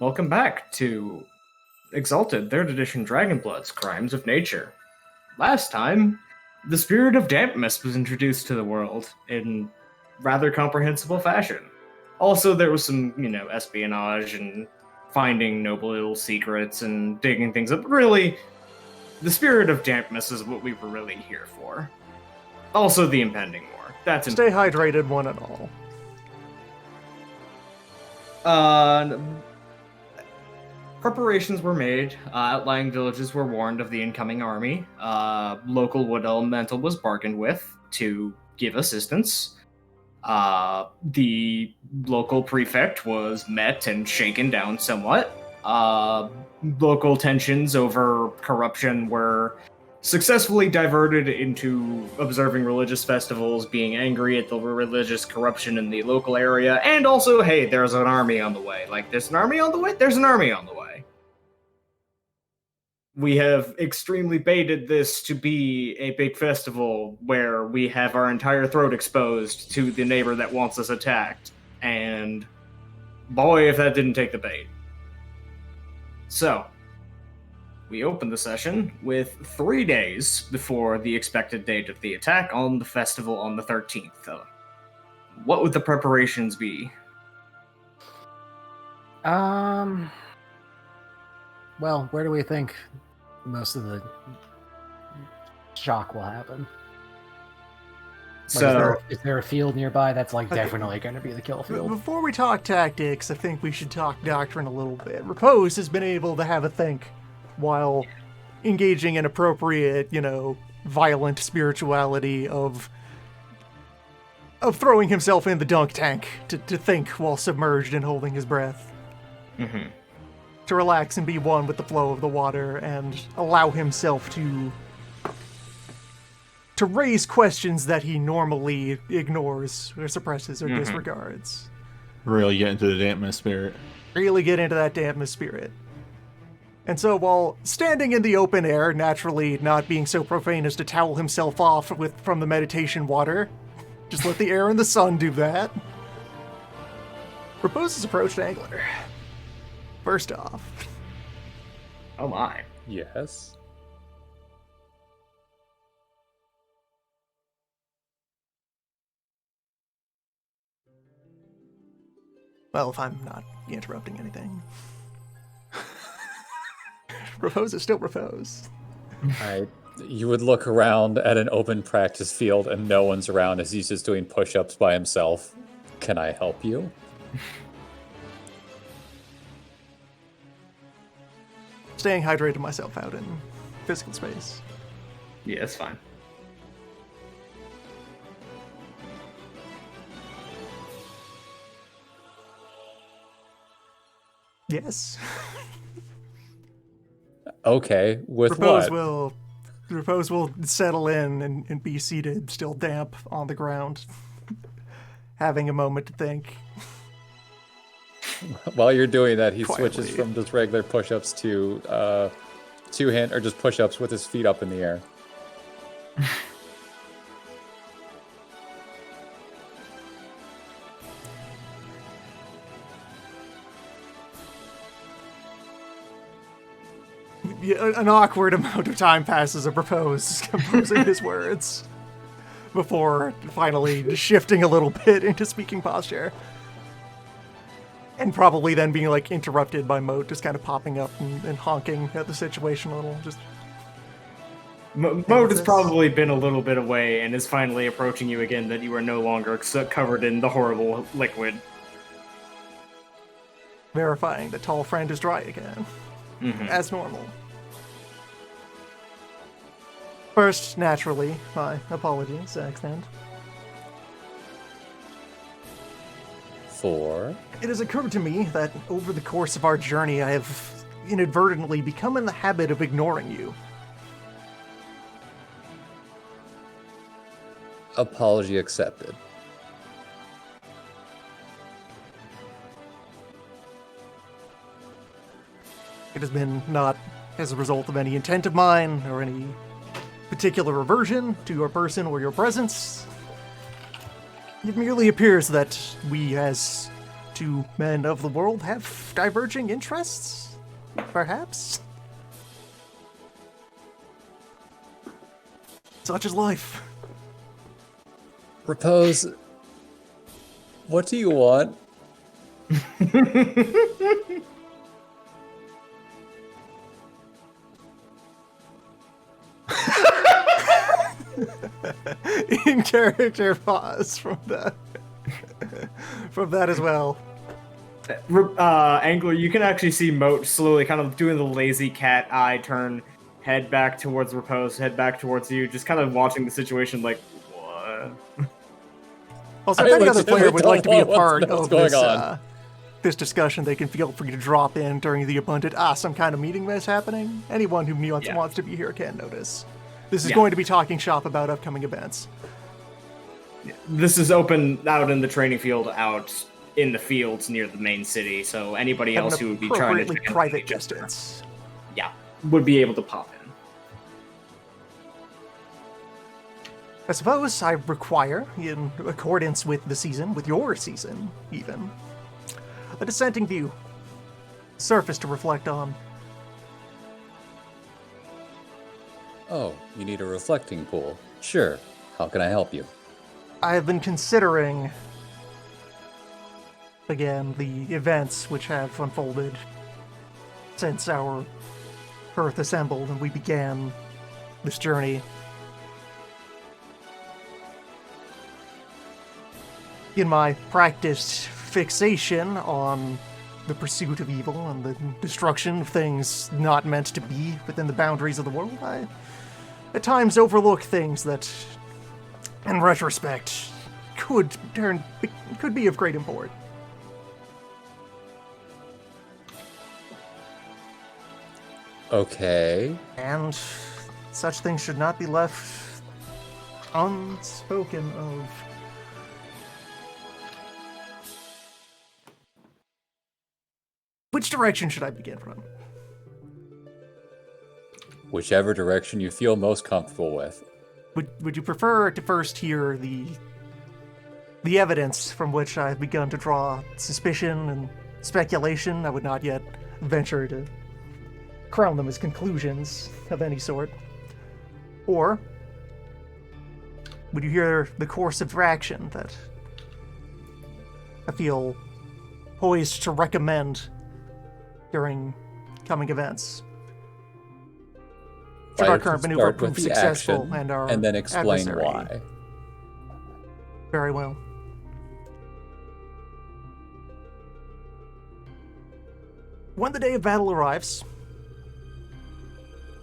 Welcome back to Exalted, 3rd edition Dragonblood's Crimes of Nature. Last time, the spirit of dampness was introduced to the world in rather comprehensible fashion. Also, there was some, espionage and finding noble little secrets and digging things up. Really, the spirit of dampness is what we were really here for. Also, the impending war. That's Stay hydrated, one and all. Preparations were made. Outlying villages were warned of the incoming army. Local wood elemental was bargained with to give assistance. The local prefect was met and shaken down somewhat. Local tensions over corruption were successfully diverted into observing religious festivals, being angry at the religious corruption in the local area, and also, hey, there's an army on the way. Like, there's an army on the way? There's an army on the way. We have extremely baited this to be a big festival where we have our entire throat exposed to the neighbor that wants us attacked. And boy, if that didn't take the bait. So, we opened the session with 3 days before the expected date of the attack on the festival on the 13th. What would the preparations be? Well, where do we think most of the shock will happen? Is there a field nearby that's definitely going to be the kill field? Before we talk tactics, I think we should talk doctrine a little bit. Repose has been able to have a think while engaging in appropriate, violent spirituality of throwing himself in the dunk tank to think while submerged and holding his breath. Mm-hmm. To relax and be one with the flow of the water and allow himself to raise questions that he normally ignores or suppresses or disregards. Really get into the dampness spirit. Really get into that dampness spirit. And so while standing in the open air, naturally not being so profane as to towel himself off from the meditation water, just let the air and the sun do that. Proposes approach to Angler. First off. Oh my. Yes. Well, if I'm not interrupting anything. Repose is still repose. You would look around at an open practice field and no one's around as he's just doing push-ups by himself. Can I help you? Staying hydrated myself out in physical space. Yeah, that's fine. Yes. Okay, with what? Repose will settle in and be seated, still damp, on the ground, having a moment to think. While you're doing that, he Quietly. switches from just regular push-ups to two-hand or just push-ups with his feet up in the air. An awkward amount of time passes of Repose composing his words before finally shifting a little bit into speaking posture. And probably then being interrupted by Moat just kind of popping up and honking at the situation a little. Just Moat has probably been a little bit away and is finally approaching you again that you are no longer covered in the horrible liquid. verifying the tall friend is dry again. As normal. First, naturally, my apologies I extend. For? It has occurred to me that over the course of our journey, I have inadvertently become in the habit of ignoring you. Apology accepted. It has been not as a result of any intent of mine or any particular aversion to your person or your presence. It merely appears that we as two men of the world have diverging interests? Perhaps? Such is life. Repose. What do you want? In character pause from that. From that as well. Angler, you can actually see Moat slowly kind of doing the lazy cat eye turn, head back towards Repose, head back towards you, just kind of watching the situation like, what? Also, I if any other legitimately player would like to be a don't want part to know what's of going this, on. this discussion, they can feel free to drop in during the abundant, some kind of meeting is happening. Anyone who wants to be here can notice. This is going to be talking shop about upcoming events. This is open out in the training field, out in the fields near the main city, so anybody Have else an who would be trying to appropriately private distance. yeah, would be able to pop in. I suppose I require, in accordance with the season, with your season, even, a dissenting view. Surface to reflect on. Oh, you need a reflecting pool. Sure. How can I help you? I have been considering, again, the events which have unfolded since our Earth assembled and we began this journey. In my practiced fixation on the pursuit of evil and the destruction of things not meant to be within the boundaries of the world, I at times overlook things that, in retrospect, could be of great import. Okay. And such things should not be left unspoken of. Which direction should I begin from? Whichever direction you feel most comfortable with. Would you prefer to first hear the evidence from which I've begun to draw suspicion and speculation? I would not yet venture to crown them as conclusions of any sort. Or would you hear the course of action that I feel poised to recommend during coming events? Should Why our don't current you maneuver start prove with the successful action and our and then explain adversary- why. Very well. When the day of battle arrives,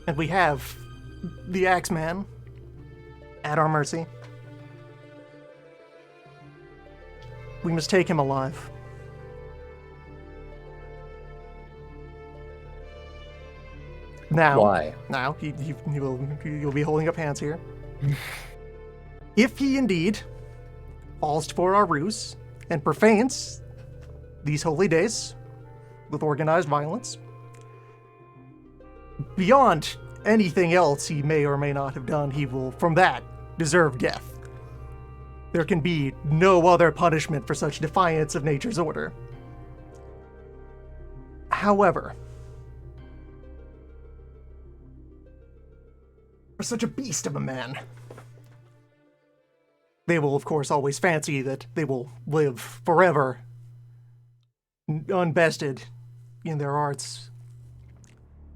and we have the Axeman at our mercy, we must take him alive. Now, Why? you'll be holding up hands here. If he indeed falls for our ruse and profanes these holy days with organized violence, beyond anything else he may or may not have done, he will, from that, deserve death. There can be no other punishment for such defiance of nature's order. However, for such a beast of a man, they will, of course, always fancy that they will live forever, unbested in their arts.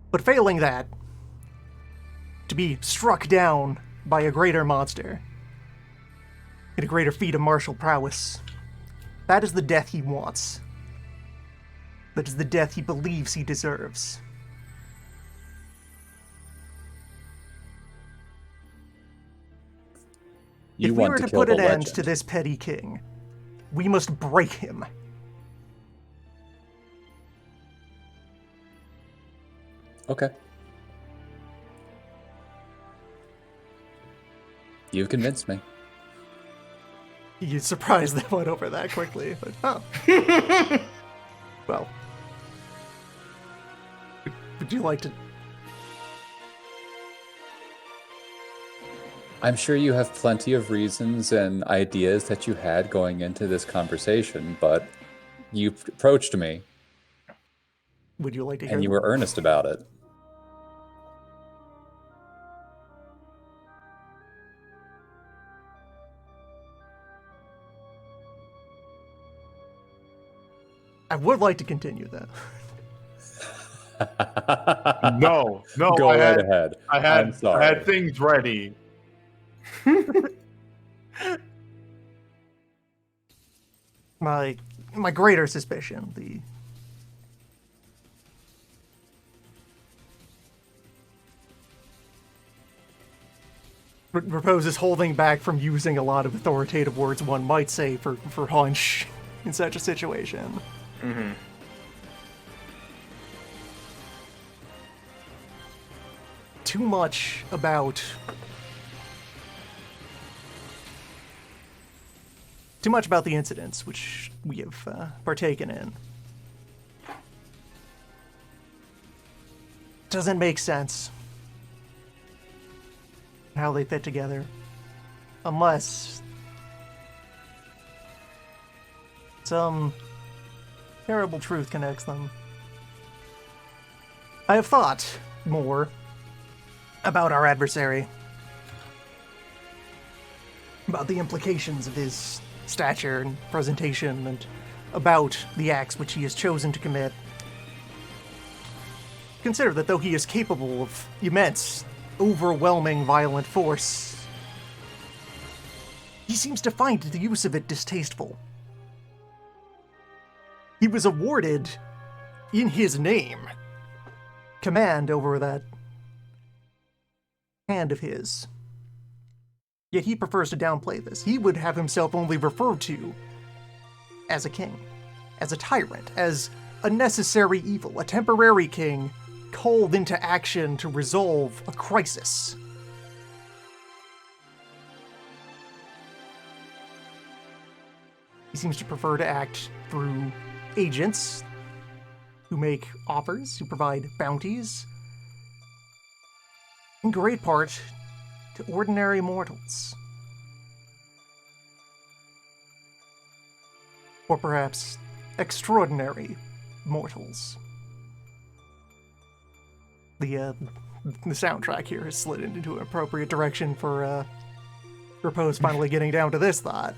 But failing that, to be struck down by a greater monster, in a greater feat of martial prowess, that is the death he wants. That is the death he believes he deserves. You If we want were to to kill put the an end legend. to this petty king, we must break him. Okay. You've convinced me. You're surprised that went over that quickly, but oh. Well. Would you like to... I'm sure you have plenty of reasons and ideas that you had going into this conversation, but You approached me, Would you like to hear and you them? were earnest about it. I would like to continue though. No, Go I right had, ahead. I I'm had, I sorry. had things ready. My greater suspicion, the Repose is holding back from using a lot of authoritative words one might say for hunch in such a situation. Mm-hmm. Too much about the incidents which we have partaken in. Doesn't make sense how they fit together, unless some terrible truth connects them. I have thought more about our adversary, about the implications of his stature and presentation, and about the acts which he has chosen to commit. Consider that though he is capable of immense, overwhelming violent force, he seems to find the use of it distasteful. He was awarded, in his name, command over that hand of his. Yet he prefers to downplay this. He would have himself only referred to as a king, as a tyrant, as a necessary evil, a temporary king called into action to resolve a crisis. He seems to prefer to act through agents who make offers, who provide bounties, in great part to ordinary mortals. Or perhaps extraordinary mortals. The soundtrack here has slid into an appropriate direction for Repose finally getting down to this thought.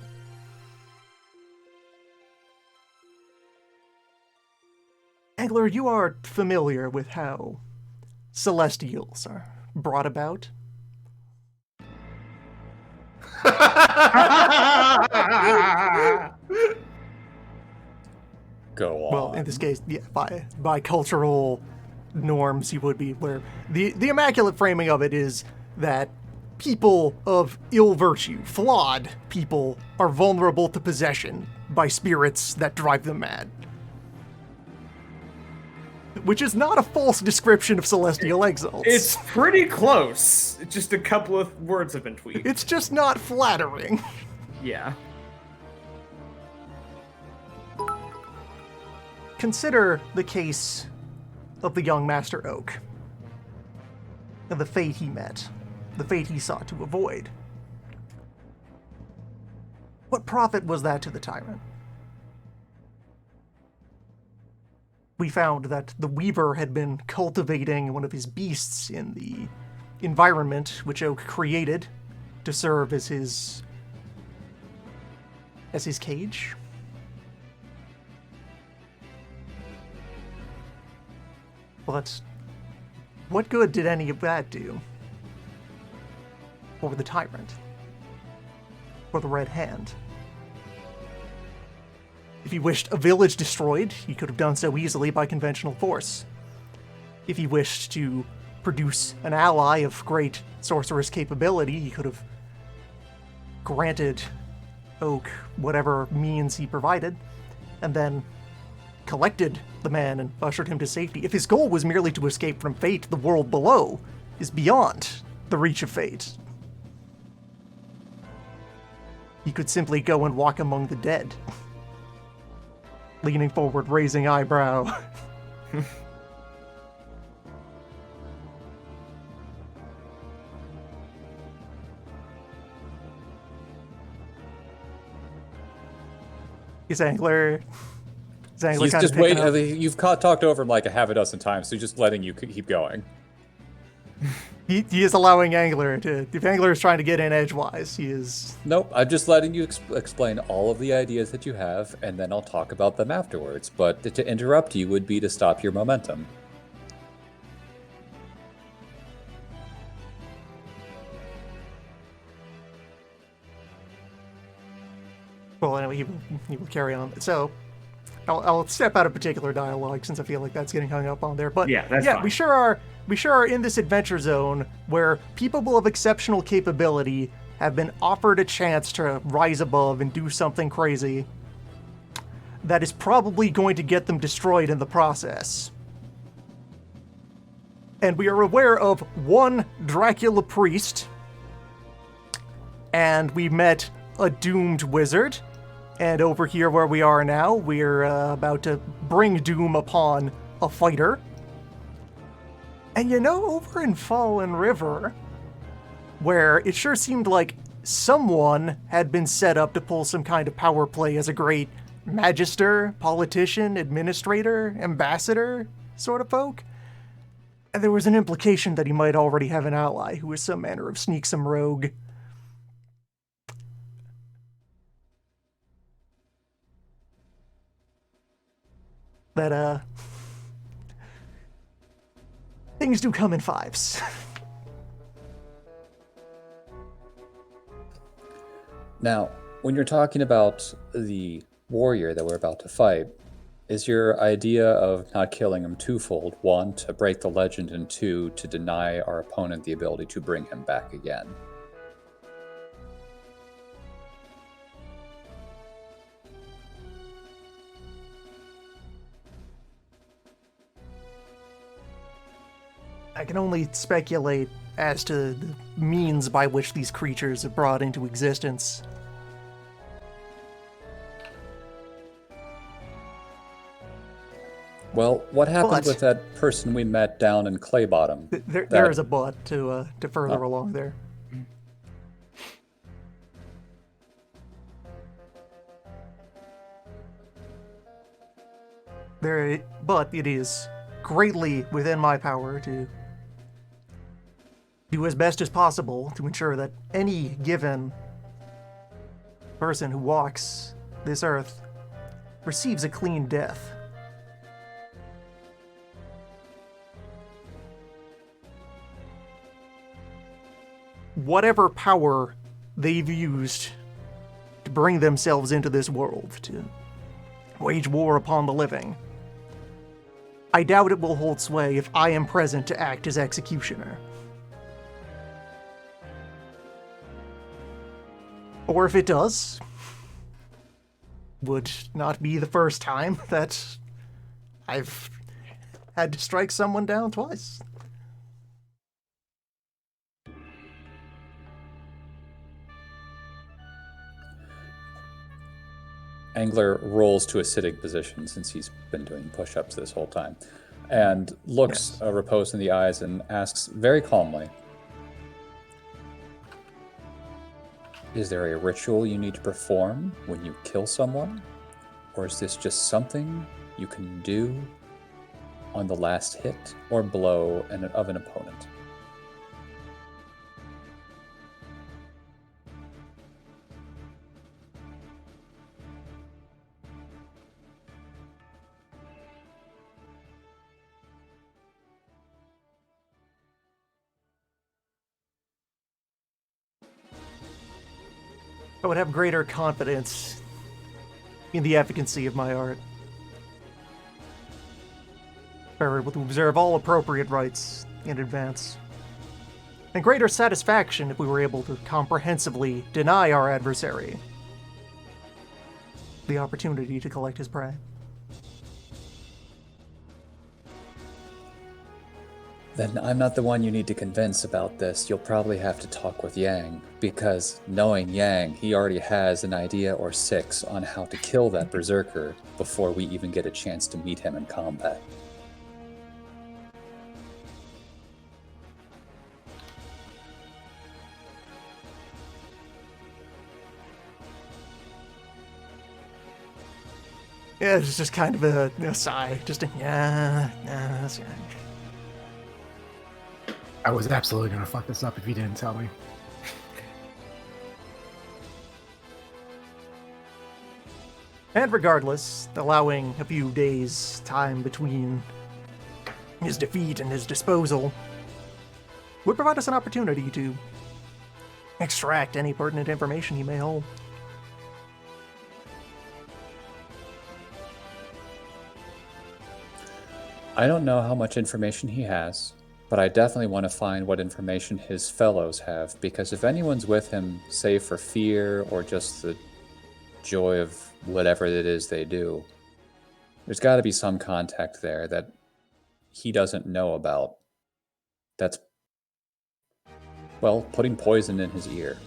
Angler, you are familiar with how Celestials are brought about? Go on. Well, in this case, yeah, by cultural norms, you would be, where the immaculate framing of it is that people of ill virtue, flawed people, are vulnerable to possession by spirits that drive them mad. Which is not a false description of celestial exalts. It's pretty close. Just a couple of words have been tweaked. It's just not flattering. Yeah. Consider the case of the young Master Oak, and the fate he met, the fate he sought to avoid. What profit was that to the tyrant? We found that the Weaver had been cultivating one of his beasts in the environment which Oak created to serve as his cage. But what good did any of that do for the tyrant? For the Red Hand? If he wished a village destroyed, he could have done so easily by conventional force. If he wished to produce an ally of great sorceress capability, he could have granted Oak whatever means he provided, and then collected the man and ushered him to safety. If his goal was merely to escape from fate, the world below is beyond the reach of fate. He could simply go and walk among the dead. Leaning forward, raising eyebrow. His angler. Angler He's kind just of picking waiting. up. You've talked over him like a half a dozen times, so he's just letting you keep going. He is allowing Angler to. If Angler is trying to get in edgewise, he is. Nope, I'm just letting you explain all of the ideas that you have, and then I'll talk about them afterwards. But to interrupt you would be to stop your momentum. Well, anyway, he will carry on. So, I'll step out of particular dialogue since I feel like that's getting hung up on there. But Yeah, that's yeah, fine. we sure are in this adventure zone where people of exceptional capability have been offered a chance to rise above and do something crazy that is probably going to get them destroyed in the process. And we are aware of one Dracula priest, and we met a doomed wizard. And over here where we are now, we're about to bring doom upon a fighter. And you know, over in Fallen River, where it sure seemed like someone had been set up to pull some kind of power play as a great magister, politician, administrator, ambassador sort of folk. And there was an implication that he might already have an ally who was some manner of sneaksome rogue. That, things do come in fives. Now, when you're talking about the warrior that we're about to fight, is your idea of not killing him twofold? One, to break the legend, and two, to deny our opponent the ability to bring him back again? I can only speculate as to the means by which these creatures are brought into existence. Well, what happened But- with that person we met down in Clay Bottom? There is a but to further Oh. along there. But it is greatly within my power to do as best as possible to ensure that any given person who walks this earth receives a clean death. Whatever power they've used to bring themselves into this world, to wage war upon the living, I doubt it will hold sway if I am present to act as executioner. Or if it does, would not be the first time that I've had to strike someone down twice. Angler rolls to a sitting position since he's been doing push-ups this whole time, and looks Riposte in the eyes and asks very calmly, "Is there a ritual you need to perform when you kill someone? Or is this just something you can do on the last hit or blow of an opponent?" I would have greater confidence in the efficacy of my art. I would observe all appropriate rites in advance. And greater satisfaction if we were able to comprehensively deny our adversary the opportunity to collect his prey. Then I'm not the one you need to convince about this. You'll probably have to talk with Yang, because knowing Yang, he already has an idea or six on how to kill that berserker before we even get a chance to meet him in combat. Yeah, it's just kind of a sigh. Just a, yeah, nah, that's right. I was absolutely gonna fuck this up if you didn't tell me. And regardless, allowing a few days' time between his defeat and his disposal would provide us an opportunity to extract any pertinent information he may hold. I don't know how much information he has, but I definitely want to find what information his fellows have, because if anyone's with him, save for fear or just the joy of whatever it is they do, there's got to be some contact there that he doesn't know about. That's, well, putting poison in his ear.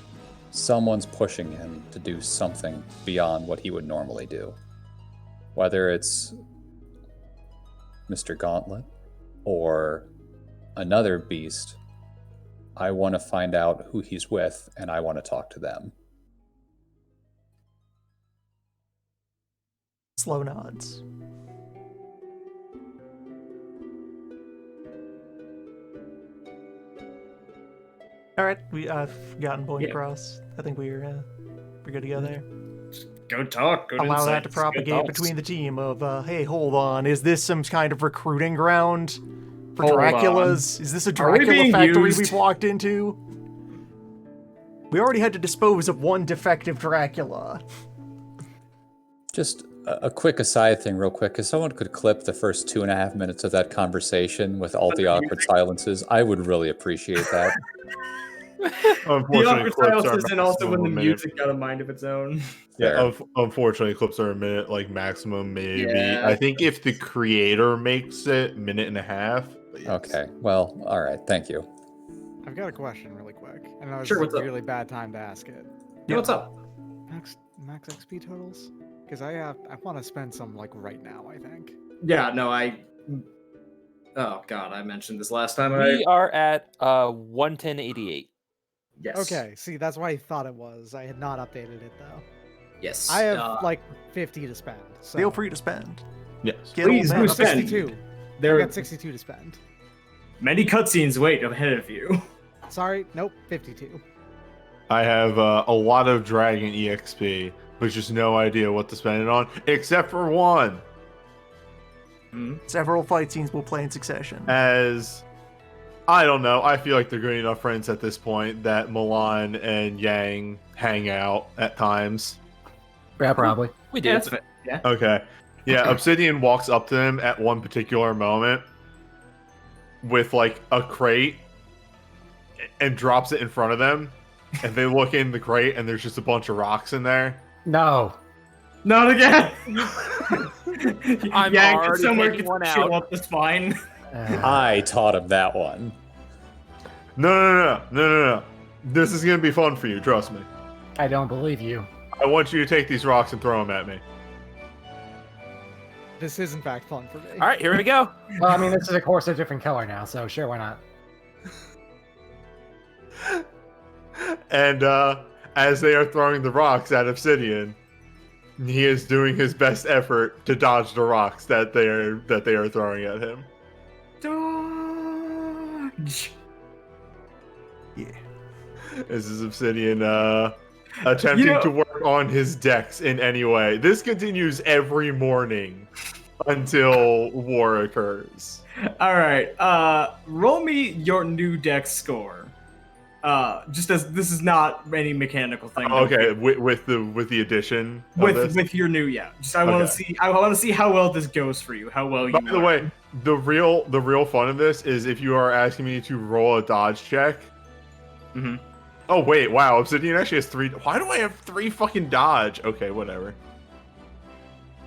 Someone's pushing him to do something beyond what he would normally do. Whether it's Mr. Gauntlet or another beast, I want to find out who he's with, and I want to talk to them. Slow nods. All right, I've gotten point Yeah. across. I think we're good to go there. Go talk. Good Allow that to insights, good propagate thoughts. between the team of, hey, hold on, is this some kind of recruiting ground for Hold Draculas? Is this a Are we Dracula being factory used? we've walked into? We already had to dispose of one defective Dracula. Just a quick aside thing, real quick. If someone could clip the first 2.5 minutes of that conversation with all the awkward silences, I would really appreciate that. The Unfortunately, awkward clips are silences and also when the maximum a minute. music got a mind of its own. Yeah, Fair. unfortunately, clips are a minute, like maximum, maybe. Yeah. I think if the creator makes it, 1.5 minutes. But yes. Okay, well, all right, thank you. I've got a question really quick. I know it's Sure, what's a up? really bad time to ask it. Yeah, what's up? Max XP totals? Because I want to spend some like right now, I think. Yeah, no, Oh god, I mentioned this last time. We are at 110.88. Yes. Okay, see, that's why I thought it was. I had not updated it though. Yes. I have like 50 to spend. So. Feel free to spend. Yes. Get Please old man do up. spend. 62. There I are got 62 to spend. many cutscenes wait ahead of you. Sorry, nope, 52. I have a lot of Dragon EXP, but just no idea what to spend it on, except for one. Several fight scenes will play in succession. As I don't know, I feel like they're good enough friends at this point that Milan and Yang hang out at times. Yeah, probably. We Yeah, did. that's fair. Yeah. Okay. Yeah, Obsidian walks up to them at one particular moment with like a crate and drops it in front of them. And they look in the crate and there's just a bunch of rocks in there. No. Not again. I'm Yang, already somewhere taking can one chill out. up the spine. I taught him that one. No. This is going to be fun for you, trust me. I don't believe you. I want you to take these rocks and throw them at me. This is in fact fun for me. All right, here we go. Well, I mean, this is of course a different color now, so sure, why not? And as they are throwing the rocks at Obsidian, he is doing his best effort to dodge the rocks that they are throwing at him. Dodge. Yeah. This is Obsidian attempting to work on his dex in any way. This continues every morning until war occurs. All right. Roll me your new dex score. Just as this is not any mechanical thing. Okay, with the addition of this. With your new Just I want to Okay. see. I want to see how well this goes for you. How well you. By the way, the real fun of this is if you are asking me to roll a dodge check. Mhm. Oh wait, wow! Obsidian actually has 3. Why do I have 3 fucking dodge? Okay, whatever.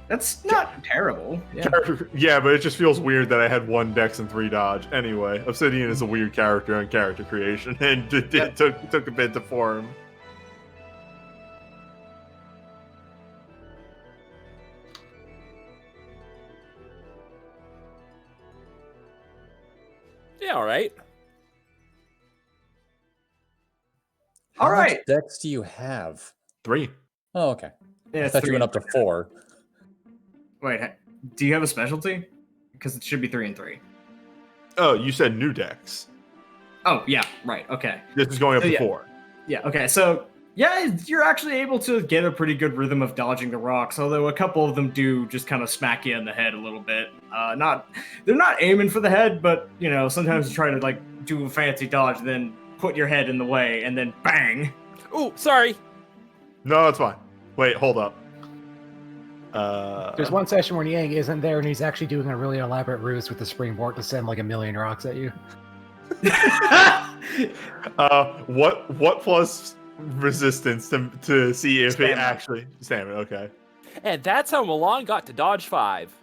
That's not terrible. Yeah. Yeah, but it just feels weird that I had 1 dex and 3 dodge. Anyway, Obsidian is a weird character on character creation, and it took a bit to form. Yeah, all right. How All right. much dex do you have? 3. Oh, okay. Yeah, I it's thought you 3. went up to 4. Wait, do you have a specialty? Because it should be 3 and 3. Oh, you said new decks. Oh, yeah, right, okay. This is going up So, to yeah. 4. Yeah, okay, so, yeah, you're actually able to get a pretty good rhythm of dodging the rocks, although a couple of them do just kind of smack you in the head a little bit. They're not aiming for the head, but, you know, sometimes you try to, like, do a fancy dodge, then put your head in the way, and then bang! Ooh, sorry. No, it's fine. Wait, hold up. There's one session where Niang isn't there and he's actually doing a really elaborate ruse with the springboard to send like 1,000,000 rocks at you. What plus resistance to see if it Stamina. actually stamina? Okay. And that's how Milan got to dodge 5.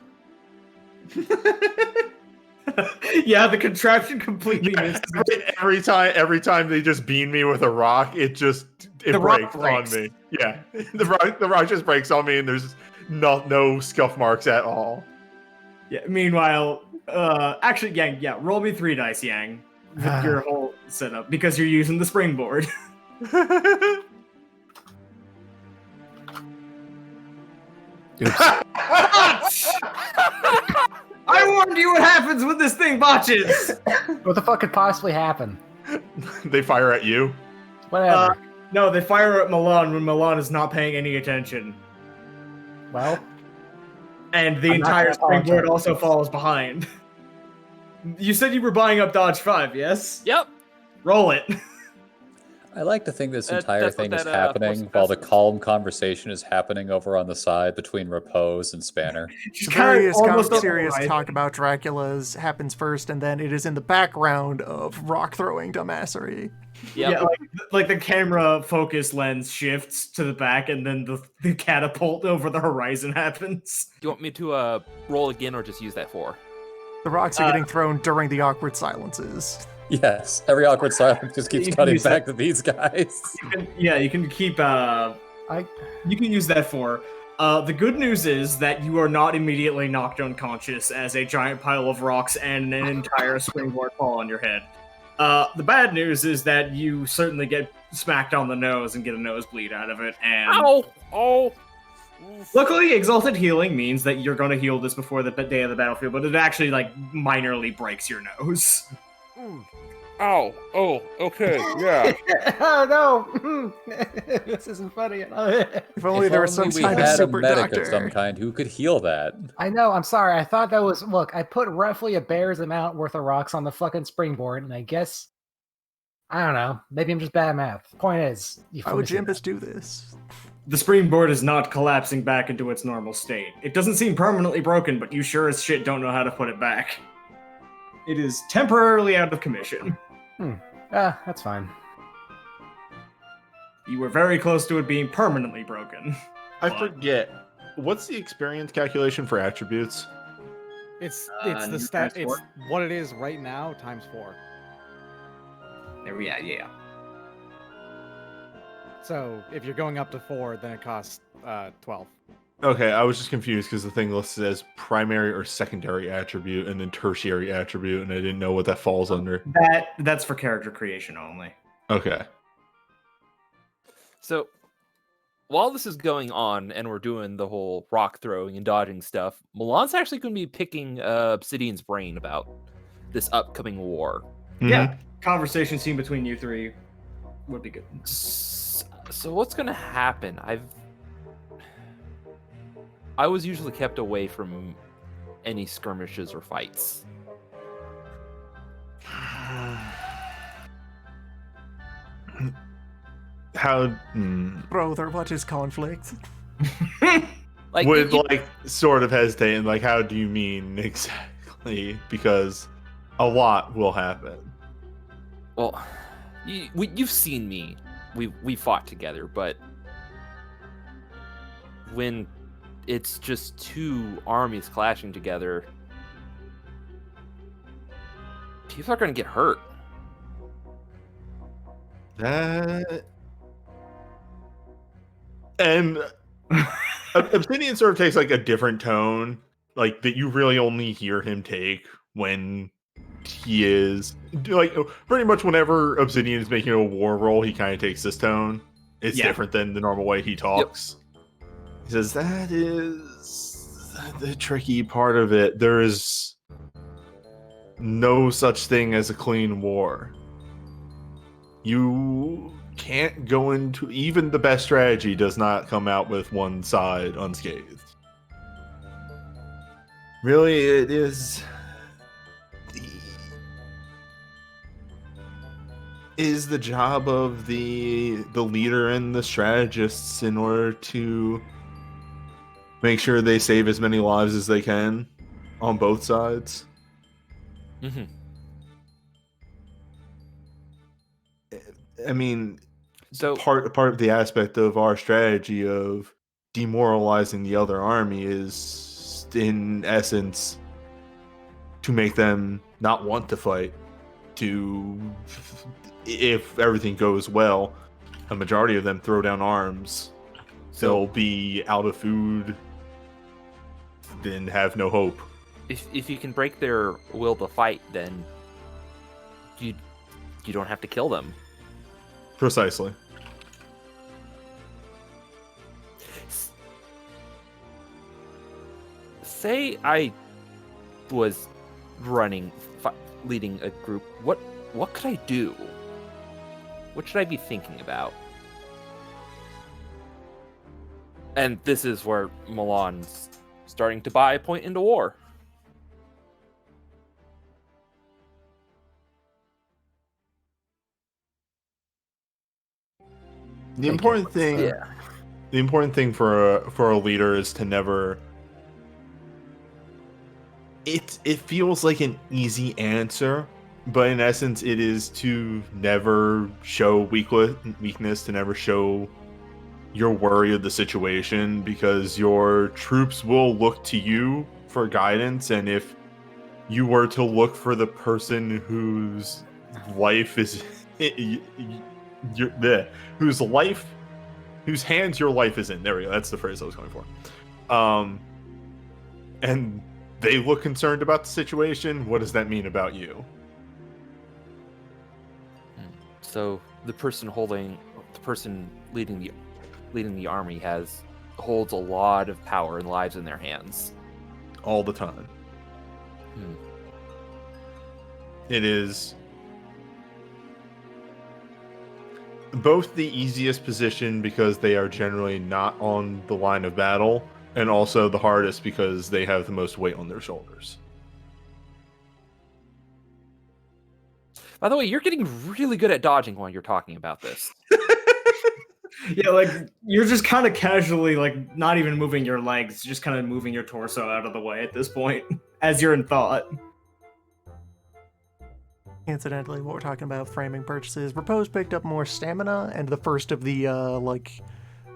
Yeah, the contraption completely missed. Every time they just beam me with a rock, it The rock breaks breaks. on me. Yeah, the rock just breaks on me, and there's no scuff marks at all. Yeah, meanwhile, actually, Yang, yeah, roll me 3 dice, Yang, with your whole setup, because you're using the springboard. Oops. I warned you what happens when this thing botches! What the fuck could possibly happen? They fire at you. Whatever. No, they fire at Milan when Milan is not paying any attention. Well, And the I'm not entire gonna apologize. springboard also falls behind. You said you were buying up Dodge 5, yes? Yep. Roll it. I like to think this That- entire that's what thing is that, happening force while the capacitor- calm conversation is happening over on the side between Repose and Spanner. Just kind of Various almost serious override. talk about Dracula's happens first, and then it is in the background of rock throwing dumbassery. Yep. Yeah, like the camera focus lens shifts to the back, and then the catapult over the horizon happens. Do you want me to roll again or just use that 4? The rocks are getting thrown during the awkward silences. Yes, every awkward silence just keeps You can cutting use back to these guys. You can keep. You can use that for. The good news is that you are not immediately knocked unconscious as a giant pile of rocks and an entire springboard fall on your head. The bad news is that you certainly get smacked on the nose and get a nosebleed out of it. And Ow! Oh! luckily, Exalted Healing means that you're going to heal this before the day of the battlefield, but it actually like minorly breaks your nose. Ow! Oh, okay, yeah. oh no! This isn't funny. If only there was some we kind of had a super medic doctor. of some kind who could heal that. I know, I'm sorry. I thought that was. Look, I put roughly a bear's amount worth of rocks on the fucking springboard, and I guess. I don't know. Maybe I'm just bad at math. Point is. Why would Jimbus do this? The springboard is not collapsing back into its normal state. It doesn't seem permanently broken, but you sure as shit don't know how to put it back. It is temporarily out of commission. That's fine. You were very close to it being permanently broken. I forget. What's the experience calculation for attributes? It's Uh, the stat. times It's what it is right now times 4. There we are, yeah. So if you're going up to 4, then it costs 12. Okay, I was just confused because the thing listed as primary or secondary attribute and then tertiary attribute, and I didn't know what that falls under. That's for character creation only. Okay. So, while this is going on and we're doing the whole rock throwing and dodging stuff, Milan's actually going to be picking Obsidian's brain about this upcoming war. Yeah, conversation scene between you three would be good. So what's going to happen? I was usually kept away from any skirmishes or fights. How Brother, what is conflict? Like would you- like sort of hesitate and like how do you mean exactly? Because a lot will happen. well, you've seen me. We fought together, but when it's just two armies clashing together, people are going to get hurt. That and Obsidian sort of takes like a different tone, like that you really only hear him take when he is like pretty much whenever Obsidian is making a war roll, he kind of takes this tone. It's Yeah. different than the normal way he talks. He says, "That is the tricky part of it. There is no such thing as a clean war. You can't go into, even the best strategy does not come out with one side unscathed. Really, it is the job of the leader and the strategists in order to make sure they save as many lives as they can on both sides. Mm-hmm. I mean, So part of the aspect of our strategy of demoralizing the other army is, in essence, to make them not want to fight. To, if everything goes well, a majority of them throw down arms. They'll be out of food, then have no hope. if you can break their will to fight, then you don't have to kill them. Precisely. Say I was leading a group. What could I do? What should I be thinking about? And this is where Milan's starting to buy a point into war. The important thing, Yeah. the important thing for a leader is to never. It feels like an easy answer, but in essence, it is to never show weakness, to never show your worry of the situation, because your troops will look to you for guidance, and if you were to look for the person whose life is whose hands your life is in, there we go, that's the phrase I was going for, and they look concerned about the situation, what does that mean about you? So the person leading the army holds a lot of power and lives in their hands All the time. It is both the easiest position because they are generally not on the line of battle, and also the hardest because they have the most weight on their shoulders. By the way, you're getting really good at dodging while you're talking about this. Yeah, like you're just kind of casually, like not even moving your legs, just kind of moving your torso out of the way at this point, as you're in thought. Incidentally, what we're talking about, framing purchases, Repose picked up more stamina, and the first of the,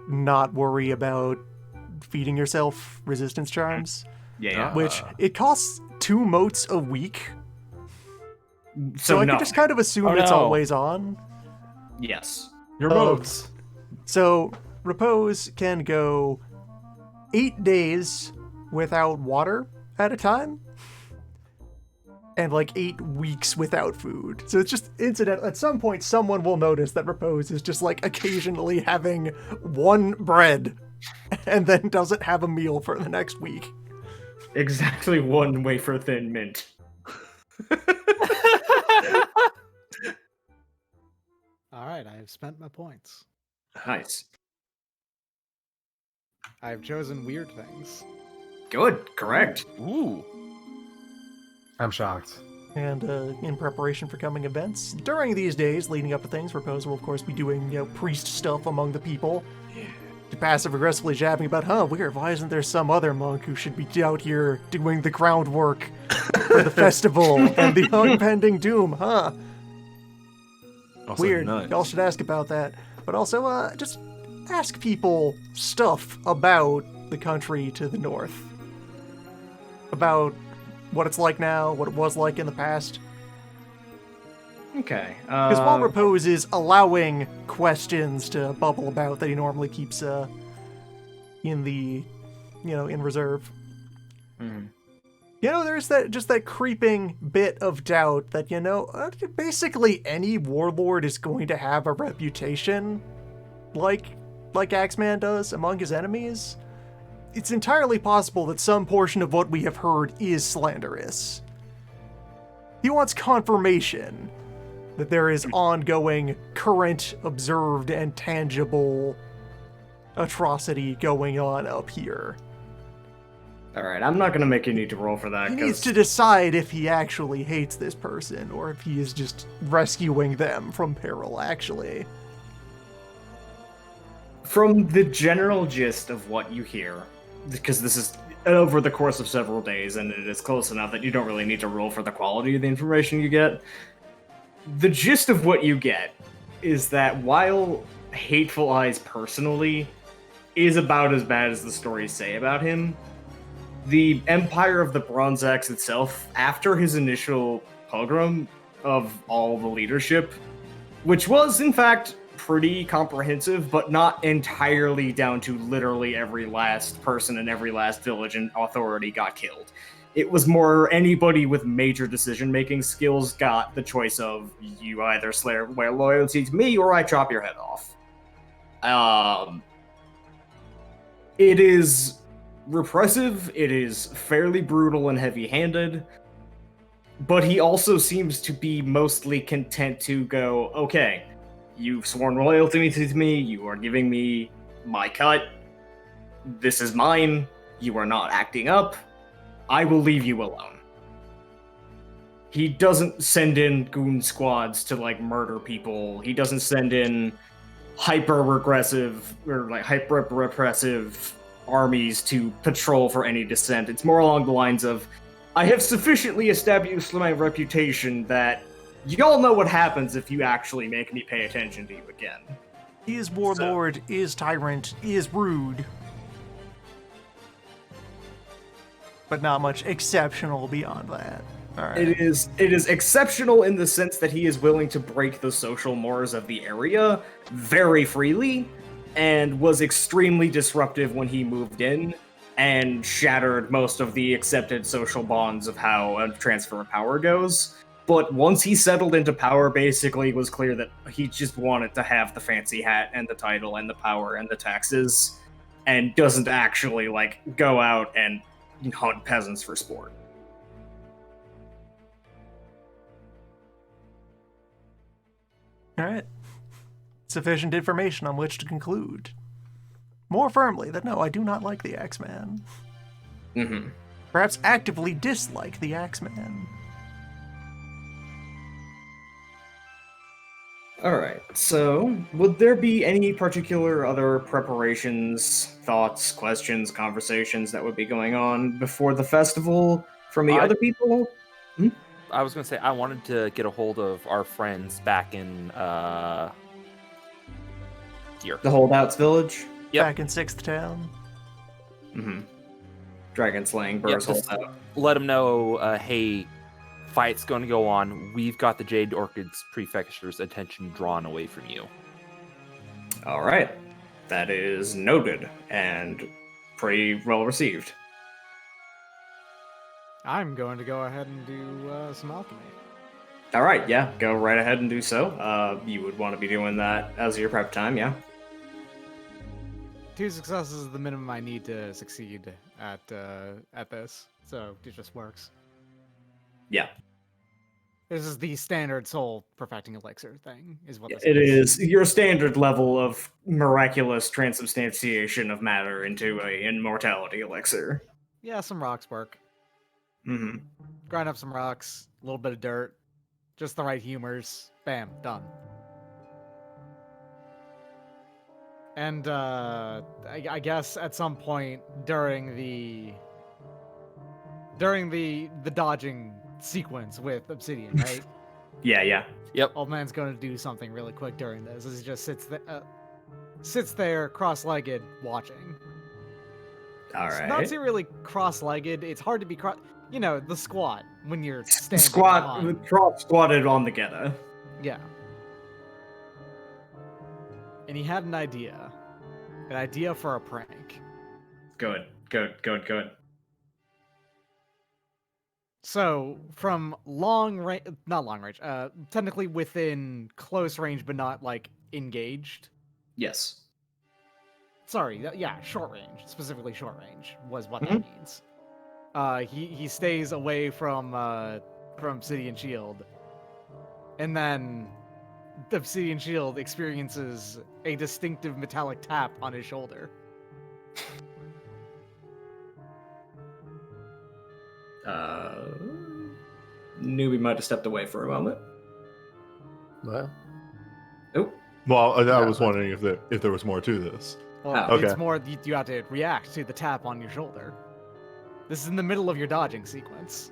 not worry about feeding yourself resistance charms. Yeah. Which, it costs 2 motes a week. So I no. could just kind of assume it's always on. Yes. Your modes. So, Repose can go 8 days without water at a time, and 8 weeks without food. So it's just incidental. At some point, someone will notice that Repose is just occasionally having 1 bread, and then doesn't have a meal for the next week. Exactly 1 wafer thin mint. All right, I have spent my points. Nice. I have chosen weird things. Good. Correct. Ooh. I'm shocked. And in preparation for coming events, during these days leading up to things, Repose will of course be doing, priest stuff among the people. To passive-aggressively jabbing about, weird, why isn't there some other monk who should be out here doing the groundwork for the festival and the impending doom, huh? Also Weird. nice. Y'all should ask about that. But also, just ask people stuff about the country to the north. About what it's like now, what it was like in the past. Okay. Because while Repose is allowing questions to bubble about that he normally keeps in the, in reserve. Mhm. There's that creeping bit of doubt that, basically any warlord is going to have a reputation like Axeman does among his enemies. it's entirely possible that some portion of what we have heard is slanderous. He wants confirmation that there is ongoing, current, observed, and tangible atrocity going on up here. All right, I'm not gonna make you need to roll for that He needs because to decide if he actually hates this person or if he is just rescuing them from peril, actually. from the general gist of what you hear, because this is over the course of several days and it is close enough that you don't really need to roll for the quality of the information you get. The gist of what you get is that while Hateful Eyes personally is about as bad as the stories say about him, the Empire of the Bronze Axe itself, after his initial pogrom of all the leadership, which was in fact pretty comprehensive, but not entirely down to literally every last person in every last village and authority got killed. It was more anybody with major decision-making skills got the choice of you either swear loyalty to me or I chop your head off. It is repressive, it is fairly brutal and heavy-handed, but he also seems to be mostly content to go, okay, you've sworn loyalty to me, you are giving me my cut, this is mine, you are not acting up, I will leave you alone. He doesn't send in goon squads to, like, murder people, he doesn't send in hyper-regressive, or, like, hyper-repressive armies to patrol for any dissent. It's more along the lines of, I have sufficiently established my reputation that y'all know what happens if you actually make me pay attention to you again. He is warlord, is tyrant, is rude. But not much exceptional beyond that. All right. It is exceptional in the sense that he is willing to break the social mores of the area very freely, and was extremely disruptive when he moved in, and shattered most of the accepted social bonds of how a transfer of power goes. But once he settled into power, basically it was clear that he just wanted to have the fancy hat and the title and the power and the taxes, and doesn't actually, like, go out and hunt peasants for sport. All right. Sufficient information on which to conclude more firmly that no, I do not like the Axeman. Mm-hmm. Perhaps actively dislike the Axeman. Alright, so would there be any particular other preparations, thoughts, questions, conversations that would be going on before the festival from the other people? I was going to say, I wanted to get a hold of our friends back in here. The Holdouts Village? Yep. Back in 6th Town. Mm-hmm. Dragon slaying, Burr's just Holdout. let them know, hey, fight's going to go on. We've got the Jade Orchids Prefecture's attention drawn away from you. Alright. That is noted, and pretty well received. I'm going to go ahead and do some alchemy. Alright, yeah, go right ahead and do so. You would want to be doing that as your prep time, yeah? 2 successes is the minimum I need to succeed at this, so it just works. Yeah. This is the standard soul perfecting elixir thing, is what this It is your standard level of miraculous transubstantiation of matter into a immortality elixir. Yeah, some rocks work. Mm-hmm. Grind up some rocks, a little bit of dirt, just the right humors. Bam, done. And I guess at some point during the dodging sequence with Obsidian, right? Yeah. Yep. Old man's going to do something really quick during this. As he just sits there cross-legged watching. All It's right. not really cross-legged. It's hard to be the squat when you're standing Squatted on the Geta. Yeah. And he had an idea for a prank. Good. So, from not long range, technically within close range, but not, like, engaged. Yes. sorry, yeah, short range, specifically short range was what Mhm. that means. He stays away from Obsidian Shield, and then the Obsidian Shield experiences a distinctive metallic tap on his shoulder. Newbie might have stepped away for a moment. Well, Oh, Well, I No, was that's- wondering if there was more to this. Well, Oh. it's Okay. more you have to react to the tap on your shoulder. This is in the middle of your dodging sequence.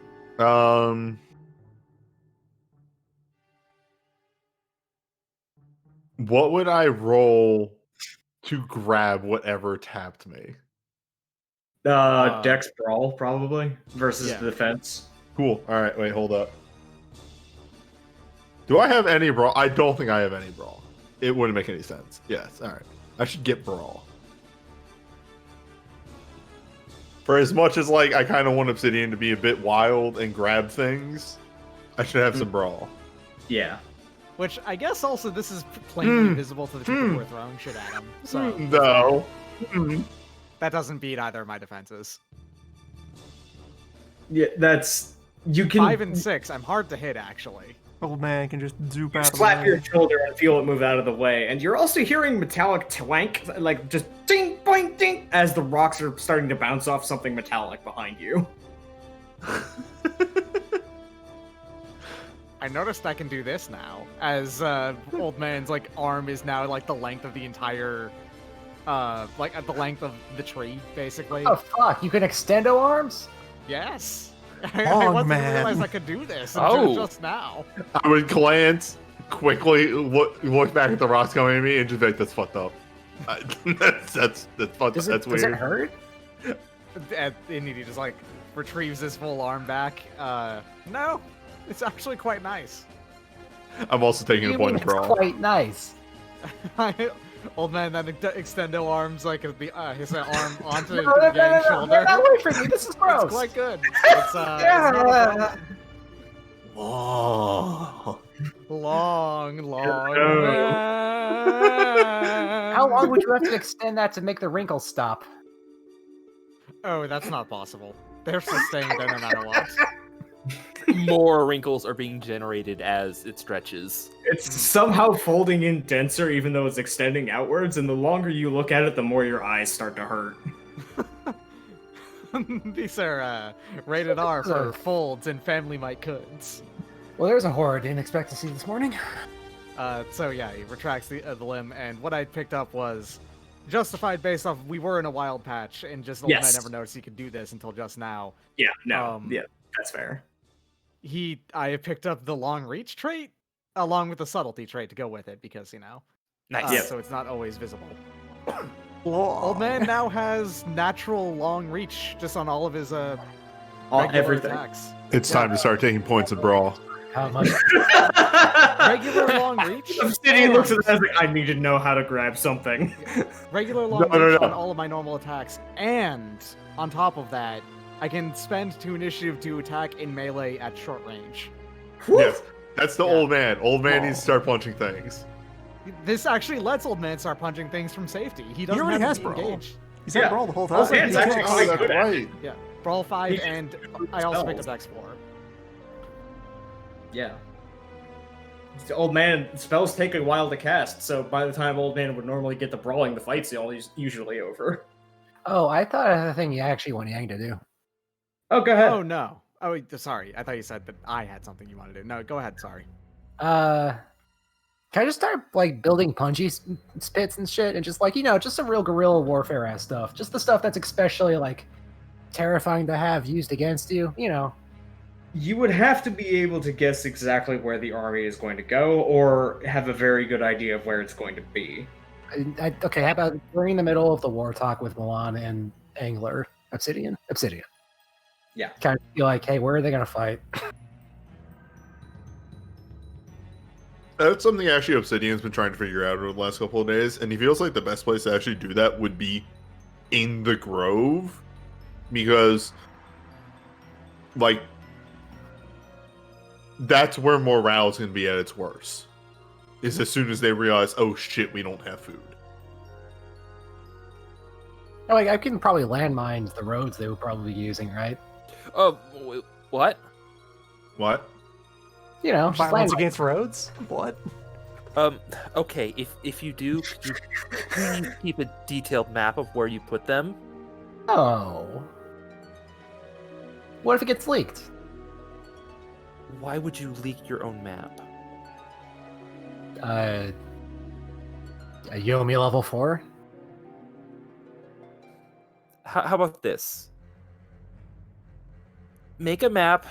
What would I roll to grab whatever tapped me? Dex Brawl, probably, versus Yeah. the defense. Cool. All right, wait, hold up. Do I have any brawl? I don't think I have any brawl. It wouldn't make any sense. Yes. All right. I should get brawl. For as much as like I kind of want Obsidian to be a bit wild and grab things, I should have some brawl. Yeah. Which I guess also this is plainly visible to the people who are throwing shit at him. So No. that doesn't beat either of my defenses. Yeah, that's... You can 5 and 6, I'm hard to hit actually. Old man can just zoop out of the slap way. your shoulder and feel it move out of the way, and you're also hearing metallic twank, like just ding, boing, ding, as the rocks are starting to bounce off something metallic behind you. I noticed I can do this now, as old man's like arm is now like the length of the entire, like at the length of the tree, basically. oh fuck! You can extendo arms. Yes. Long I wasn't man. realize I could do this until Oh. just now. I would glance quickly, look back at the rocks coming at me, and just be like, "That's fucked up." That's fucked. Does That's it, does weird. it hurt? And he just like retrieves his full arm back. No, it's actually quite nice. I'm also taking You a point mean of it's brawl. quite nice. Old man then extendo arms like his arm onto No, the no, gang's no, shoulder. Get away from me! This is gross. It's quite good. It's not a problem. Oh. long. How long would you have to extend that to make the wrinkles stop? Oh, that's not possible. They're still staying there no matter what. More wrinkles are being generated as it stretches. It's somehow folding in denser, even though it's extending outwards, and the longer you look at it, the more your eyes start to hurt. These are rated R for folds and family might coulds. Well, there's a horror I didn't expect to see this morning. So yeah, he retracts the limb, and what I picked up was justified based off we were in a wild patch, and just old man Yes. never noticed he could do this until just now. Yeah, no, Um, yeah, that's fair. I picked up the long reach trait along with the subtlety trait to go with it because Nice. Yeah. so it's not always visible. Whoa. Old man now has natural long reach just on all of his All, regular everything. attacks. It's time to start taking points of brawl. How much? Regular long reach. Obsidian looks at that as like, I need to know how to grab something. Regular long No, no, reach no. on all of my normal attacks, and on top of that, I can spend 2 initiative to attack in melee at short range. Yes, that's the Yeah. old man. Old man Aw. needs to start punching things. This actually lets old man start punching things from safety. He doesn't already have has to be brawl. engaged. He's had Yeah. brawl the whole time. Also, it's He actually can't- quite that's good at it. right. Yeah, brawl 5, He and just I also picked up spells. Dex 4. Yeah. The old man, spells take a while to cast, so by the time old man would normally get the brawling, the fight's usually over. Oh, I thought of the thing you actually want Yang to do. Oh, go ahead. Oh no. Oh, sorry. I thought you said that I had something you wanted to do. No, go ahead. Sorry. Can I just start like building punchy spits and shit, and just like just some real guerrilla warfare ass stuff, just the stuff that's especially like terrifying to have used against you. You would have to be able to guess exactly where the army is going to go, or have a very good idea of where it's going to be. Okay, how about during the middle of the war talk with Milan and Angler, Obsidian? Yeah. Kind of feel like, hey, where are they gonna fight? That's something actually Obsidian's been trying to figure out over the last couple of days, and he feels like the best place to actually do that would be in the Grove, because, like, that's where morale's gonna be at its worst. Is as soon as they realize, oh shit, we don't have food. Like, I can probably landmine the roads they would probably be using, right? Oh, what? What? You know, just Violence landmine. against roads? What? Okay, if you do, could you please keep a detailed map of where you put them? Oh. What if it gets leaked? Why would you leak your own map? A Yomi level 4? How about this? Make a map,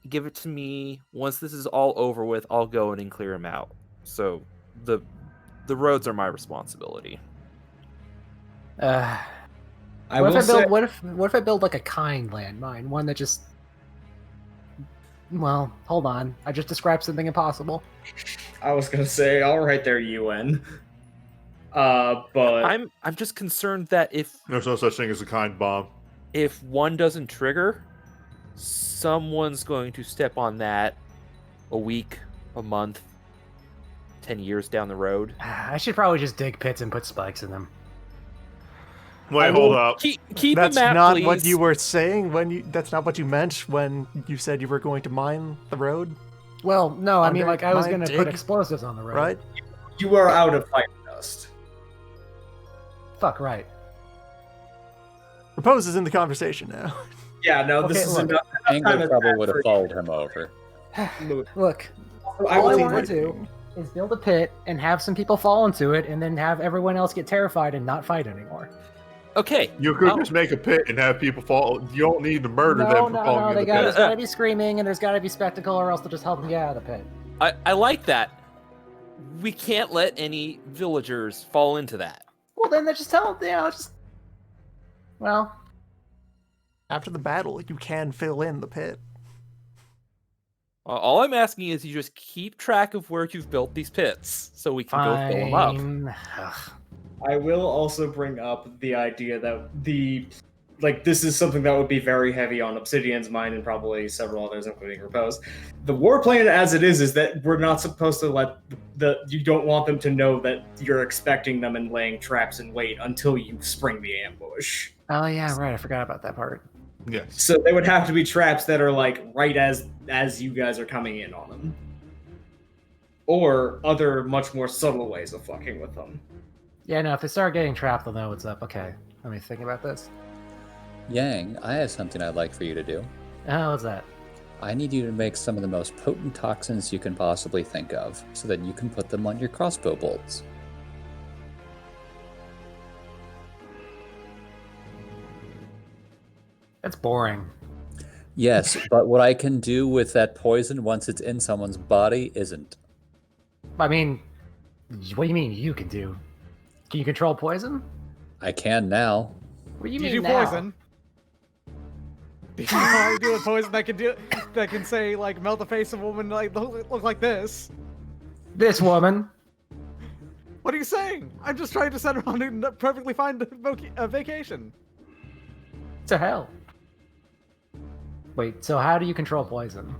give it to me. Once this is all over with, I'll go in and clear them out. So the roads are my responsibility. I What will if I build? say, What if I build like a kind landmine, one that just? Well, hold on. I just described something impossible. I was gonna say, all right there, UN. But I'm just concerned that There's no such thing as a kind bomb. if one doesn't trigger, someone's going to step on that a week, a month, 10 years down the road. I should probably just dig pits and put spikes in them. Wait, hold up. Keep That's a map, not please. what you were saying when you. That's not what you meant when you said you were going to mine the road, Well, no, I mean, like, I was Undermine, gonna put dig, explosives on the road. right? you are out of fire dust. Fuck right. Propose is in the conversation now. Yeah, no, this Okay, is look. enough Anger time probably has would have passed followed him over. Look, I all I will want to do is build a pit and have some people fall into it, and then have everyone else get terrified and not fight anymore. Okay. You could just make a pit and have people fall. You don't need to murder them for falling in They the there's pit. gotta be screaming and there's gotta be spectacle, or else they'll just help them get out of the pit. I like that. We can't let any villagers fall into that. Well, then they just tell them, just. Well, After the battle, you can fill in the pit. All I'm asking is you just keep track of where you've built these pits so we can go fill them up. fine. Ugh. I will also bring up the idea that this is something that would be very heavy on Obsidian's mind and probably several others, including Repose. The war plan as it is that we're not supposed to let you don't want them to know that you're expecting them and laying traps in wait until you spring the ambush. Oh yeah, right. I forgot about that part. Yes. So they would have to be traps that are like right as you guys are coming in on them. Or other much more subtle ways of fucking with them. Yeah, no. If they start getting trapped, they'll know what's up. Okay, let me think about this. Yang, I have something I'd like for you to do. Oh, what's that? I need you to make some of the most potent toxins you can possibly think of, so that you can put them on your crossbow bolts. That's boring. Yes, but what I can do with that poison once it's in someone's body isn't. I mean, what do you mean you can do? Can you control poison? I can now. What do you You mean do now? poison. Do you know how to do a poison that can say like melt the face of a woman like look like this? This woman. What are you saying? I'm just trying to send her on a perfectly fine vacation. To hell. Wait, so how do you control poison?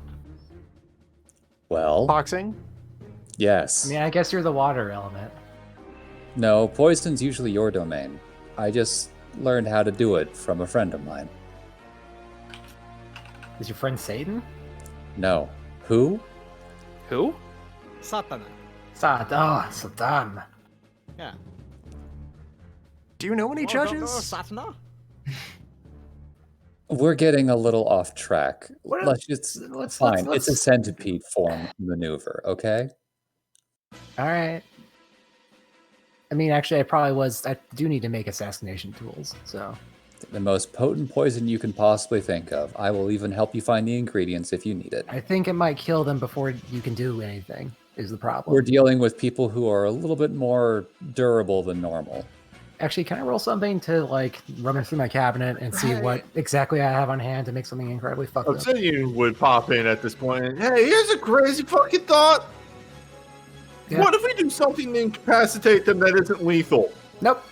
Well, Boxing? yes. I mean, I guess you're the water element. No, poison's usually your domain. I just learned how to do it from a friend of mine. Is your friend Satan? No. Who? Who? Satan. Satan. Yeah. Do you know any judges? Satana? We're getting a little off track. What- Let's just let's- fine. let's- It's a centipede form maneuver, okay? All right. I mean, actually, I do need to make assassination tools, so. The most potent poison you can possibly think of. I will even help you find the ingredients if you need it. I think it might kill them before you can do anything, is the problem. We're dealing with people who are a little bit more durable than normal. Actually, can I roll something to, like, run through my cabinet and see what exactly I have on hand to make something incredibly fucked up? Obsidian would pop in at this point. And, hey, here's a crazy fucking thought. Yeah. What if we do something to incapacitate them that isn't lethal? Nope.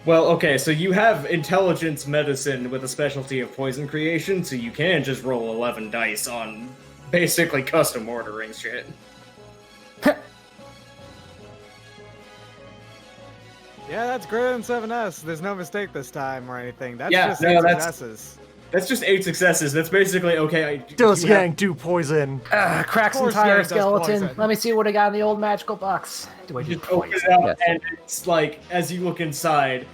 Well, okay, so you have intelligence medicine with a specialty of poison creation, so you can just roll 11 dice on basically custom ordering shit. Yeah, that's greater than 7S. There's no mistake this time or anything. That's Yeah, just no, that's- successes. That's just 8 successes. That's basically okay. Does you have- Yang do poison? Cracks Of course entire Yang does skeleton. poison. Let me see what I got in the old magical box. Do I do You just open poison? it up, Yes. and it's like as you look inside.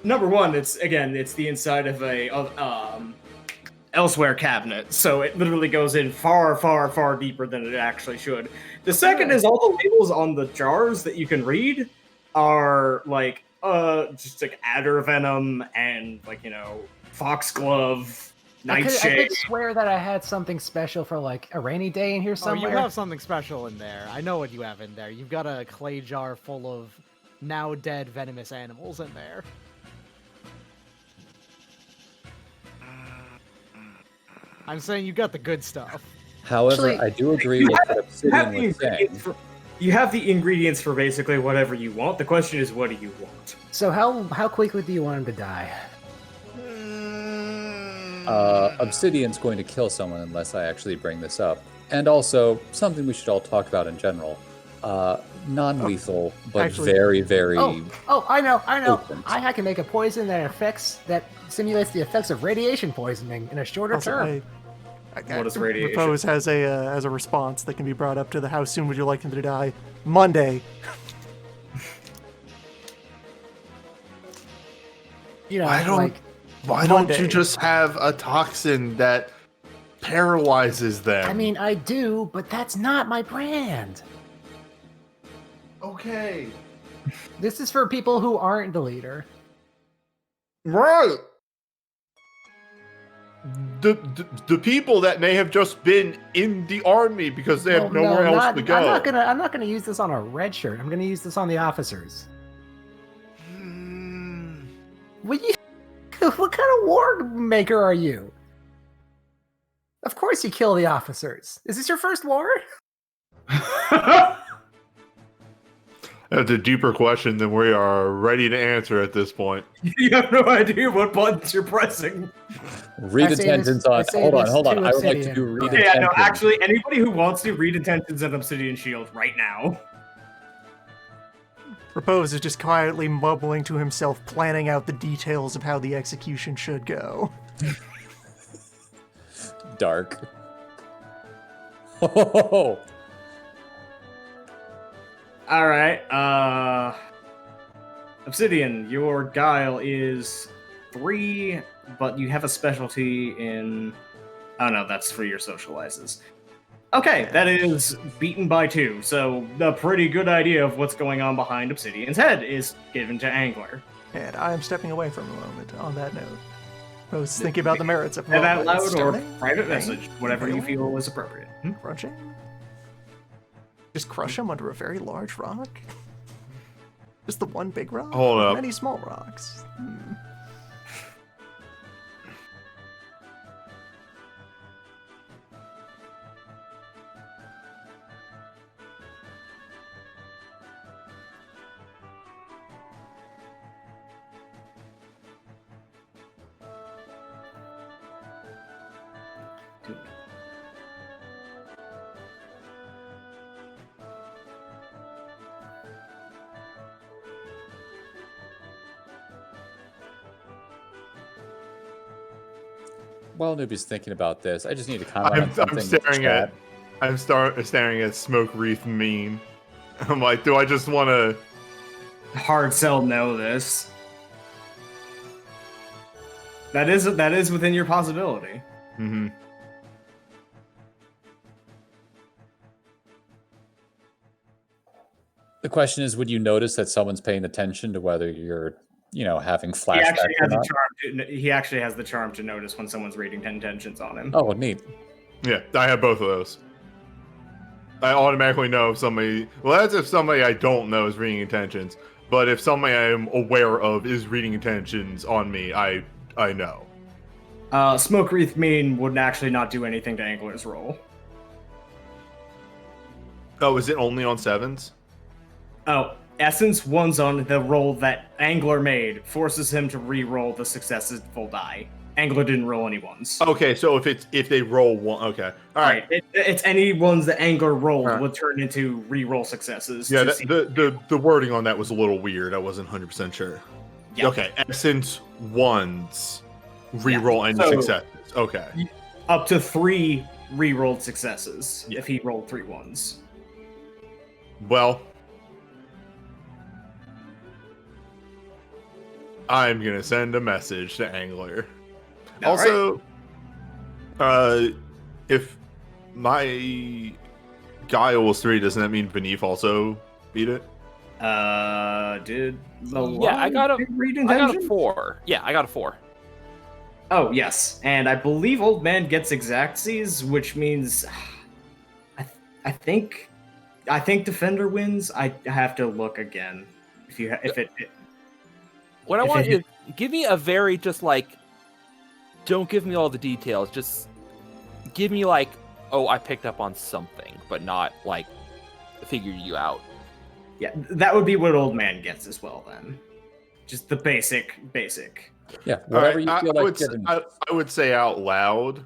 Number one, it's the inside of a elsewhere cabinet, so it literally goes in far, far, far deeper than it actually should. The second is all the labels on the jars that you can read are like just like adder venom and like foxglove, I nightshade. could swear that I had something special for like a rainy day in here Oh, somewhere. you have something special in there. I know what you have in there. You've got a clay jar full of now dead venomous animals in there. I'm saying you got the good stuff. However, Actually, I do agree with what Obsidian was saying. You have the ingredients for basically whatever you want. The question is, what do you want? So how quickly do you want him to die? Obsidian's going to kill someone unless I actually bring this up. And also, something we should all talk about in general. Non-lethal, but Actually- very, very... Oh, I know. Potent. I can make a poison that simulates the effects of radiation poisoning in a shorter Also, term. What is radiation? Repose has a response that can be brought up to the how soon would you like him to die? Monday. I don't- like Why don't Monday. you just have a toxin that paralyzes them? I mean, I do, but that's not my brand. okay. This is for people who aren't the leader. Right. The people that may have just been in the army because they have nowhere else to go. I'm not gonna use this on a red shirt. I'm gonna use this on the officers. What kind of war maker are you? Of course you kill the officers. Is this your first war? That's a deeper question than we are ready to answer at this point. You have no idea what buttons you're pressing. Read I say intentions this- I on... say Hold on, this hold on. to I would like to Obsidian. do read Okay, yeah, no, intentions. actually, anybody who wants to read intentions at Obsidian Shield right now. Repose is just quietly mumbling to himself, planning out the details of how the execution should go. Dark. Oh, All right, Obsidian, your guile is 3, but you have a specialty in. Oh no, that's for your socializes. Okay, that is beaten by 2, so the pretty good idea of what's going on behind Obsidian's head is given to Angler. And I am stepping away from a moment on that note. I was thinking about the merits of And out loud or stoning, private hanging, message, whatever you impailing, feel is appropriate. crunching. Just crush him under a very large rock. Just the one big rock. Hold or up. Many small rocks. while Noobie's thinking about this, I just need to comment on I'm something. in staring chat. at staring at Smoke Wreath meme. I'm like, do I just want to? Hard sell know this. That is within your possibility. Mm-hmm. The question is, would you notice that someone's paying attention to whether you're, having He flashbacks actually or has a not? charm. He actually has the charm to notice when someone's reading intentions on him. Oh, neat. Yeah, I have both of those. I automatically know if somebody. Well, that's if somebody I don't know is reading intentions. But if somebody I am aware of is reading intentions on me, I know. Smoke Wreath Mean would actually not do anything to Angler's roll. Oh, is it only on 7s? Oh, Essence one's on the roll that Angler made, forces him to re-roll the successful die. Angler didn't roll any ones. Okay, so if they roll one, okay, all right. It's any ones that Angler rolled All right. would turn into re-roll successes. Yeah, to see- the wording on that was a little weird. I wasn't 100% sure. Yeah. Okay, essence ones re-roll any So- successes. Okay. up to 3 re-rolled successes Yeah. if he rolled 3 ones. Well, I'm gonna send a message to Angler. All Also, if my guile was 3, doesn't that mean Beneath also beat it? Did the Yeah, I got a read I got a intention? 4. Yeah, I got a 4. Oh yes, and I believe Old Man gets Exactsies, which means I think Defender wins. I have to look again. If it What I If want it- is give me a very just like, don't give me all the details. Just give me like, oh, I picked up on something, but not like figure you out. yeah, that would be what Old Man gets as well. Then, just the basic. Yeah, All whatever right, you feel like giving. I would say out loud,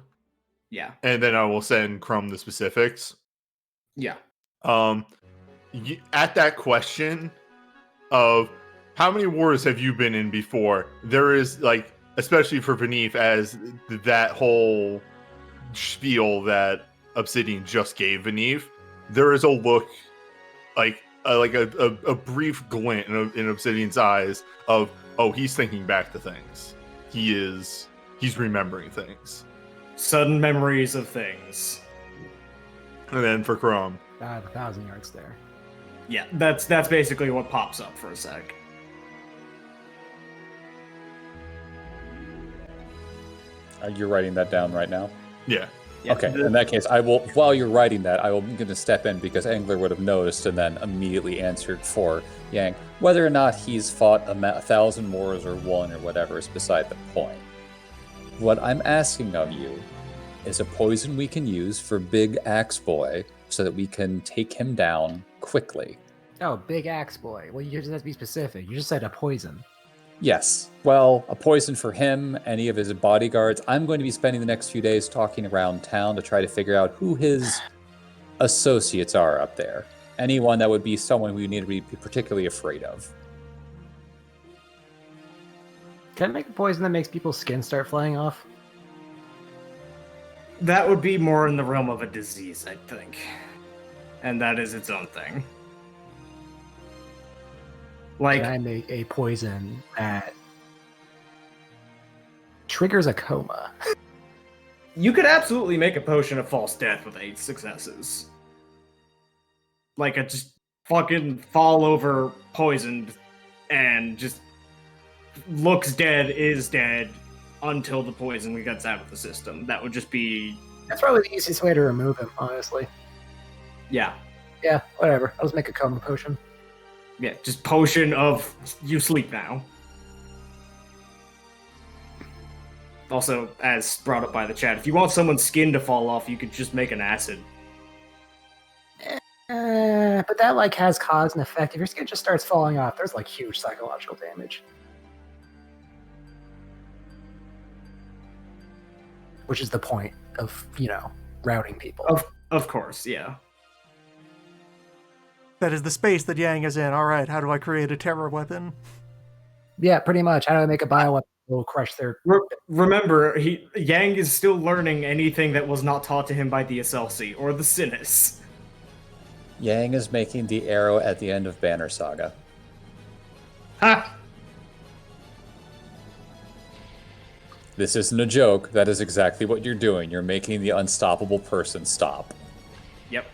Yeah, and then I will send Crumb the specifics. yeah. At that question of how many wars have you been in before, there is like, especially for Beneath, as that whole spiel that Obsidian just gave Beneath, there is a look like a brief glint in Obsidian's eyes of, oh, he's thinking back to things. He's remembering things. Sudden memories of things. And then for Crumb, I have 1,000 yards there. Yeah, that's basically what pops up for a sec. You're writing that down right now? yeah. Yeah, Okay, in that case, I will. While you're writing that, I'm going to step in because Angler would have noticed and then immediately answered for Yang. Whether or not he's fought 1,000 wars or 1 or whatever is beside the point. What I'm asking of you is a poison we can use for Big Axe Boy so that we can take him down quickly. Oh, big axe boy. Well, you just have to be specific. You just said a poison. Yes. Well, a poison for him, any of his bodyguards. I'm going to be spending the next few days talking around town to try to figure out who his associates are up there. Anyone that would be someone we need to be particularly afraid of. Can I make a poison that makes people's skin start flying off? That would be more in the realm of a disease, I think. And that is its own thing. Like, Can I make a poison that triggers a coma? you could absolutely make a potion of false death with 8 successes. Like, a just fucking fall over poisoned and just looks dead, is dead, until the poison gets out of the system. That would just be... That's probably the easiest way to remove him, honestly. Yeah. Yeah, whatever. I'll just make a coma potion. Yeah, just potion of you sleep now. Also, as brought up by the chat, if you want someone's skin to fall off, you could just make an acid. But that like has cause and effect. If your skin just starts falling off, there's like huge psychological damage. Which is the point of, routing people. Of course, yeah. That is the space that Yang is in. All right, how do I create a terror weapon? Yeah, pretty much. How do I make a bioweapon that will crush their... Remember, Yang is still learning anything that was not taught to him by the SLC or the Sinus. Yang is making the arrow at the end of Banner Saga. Ha! This isn't a joke. That is exactly what you're doing. You're making the unstoppable person stop. Yep.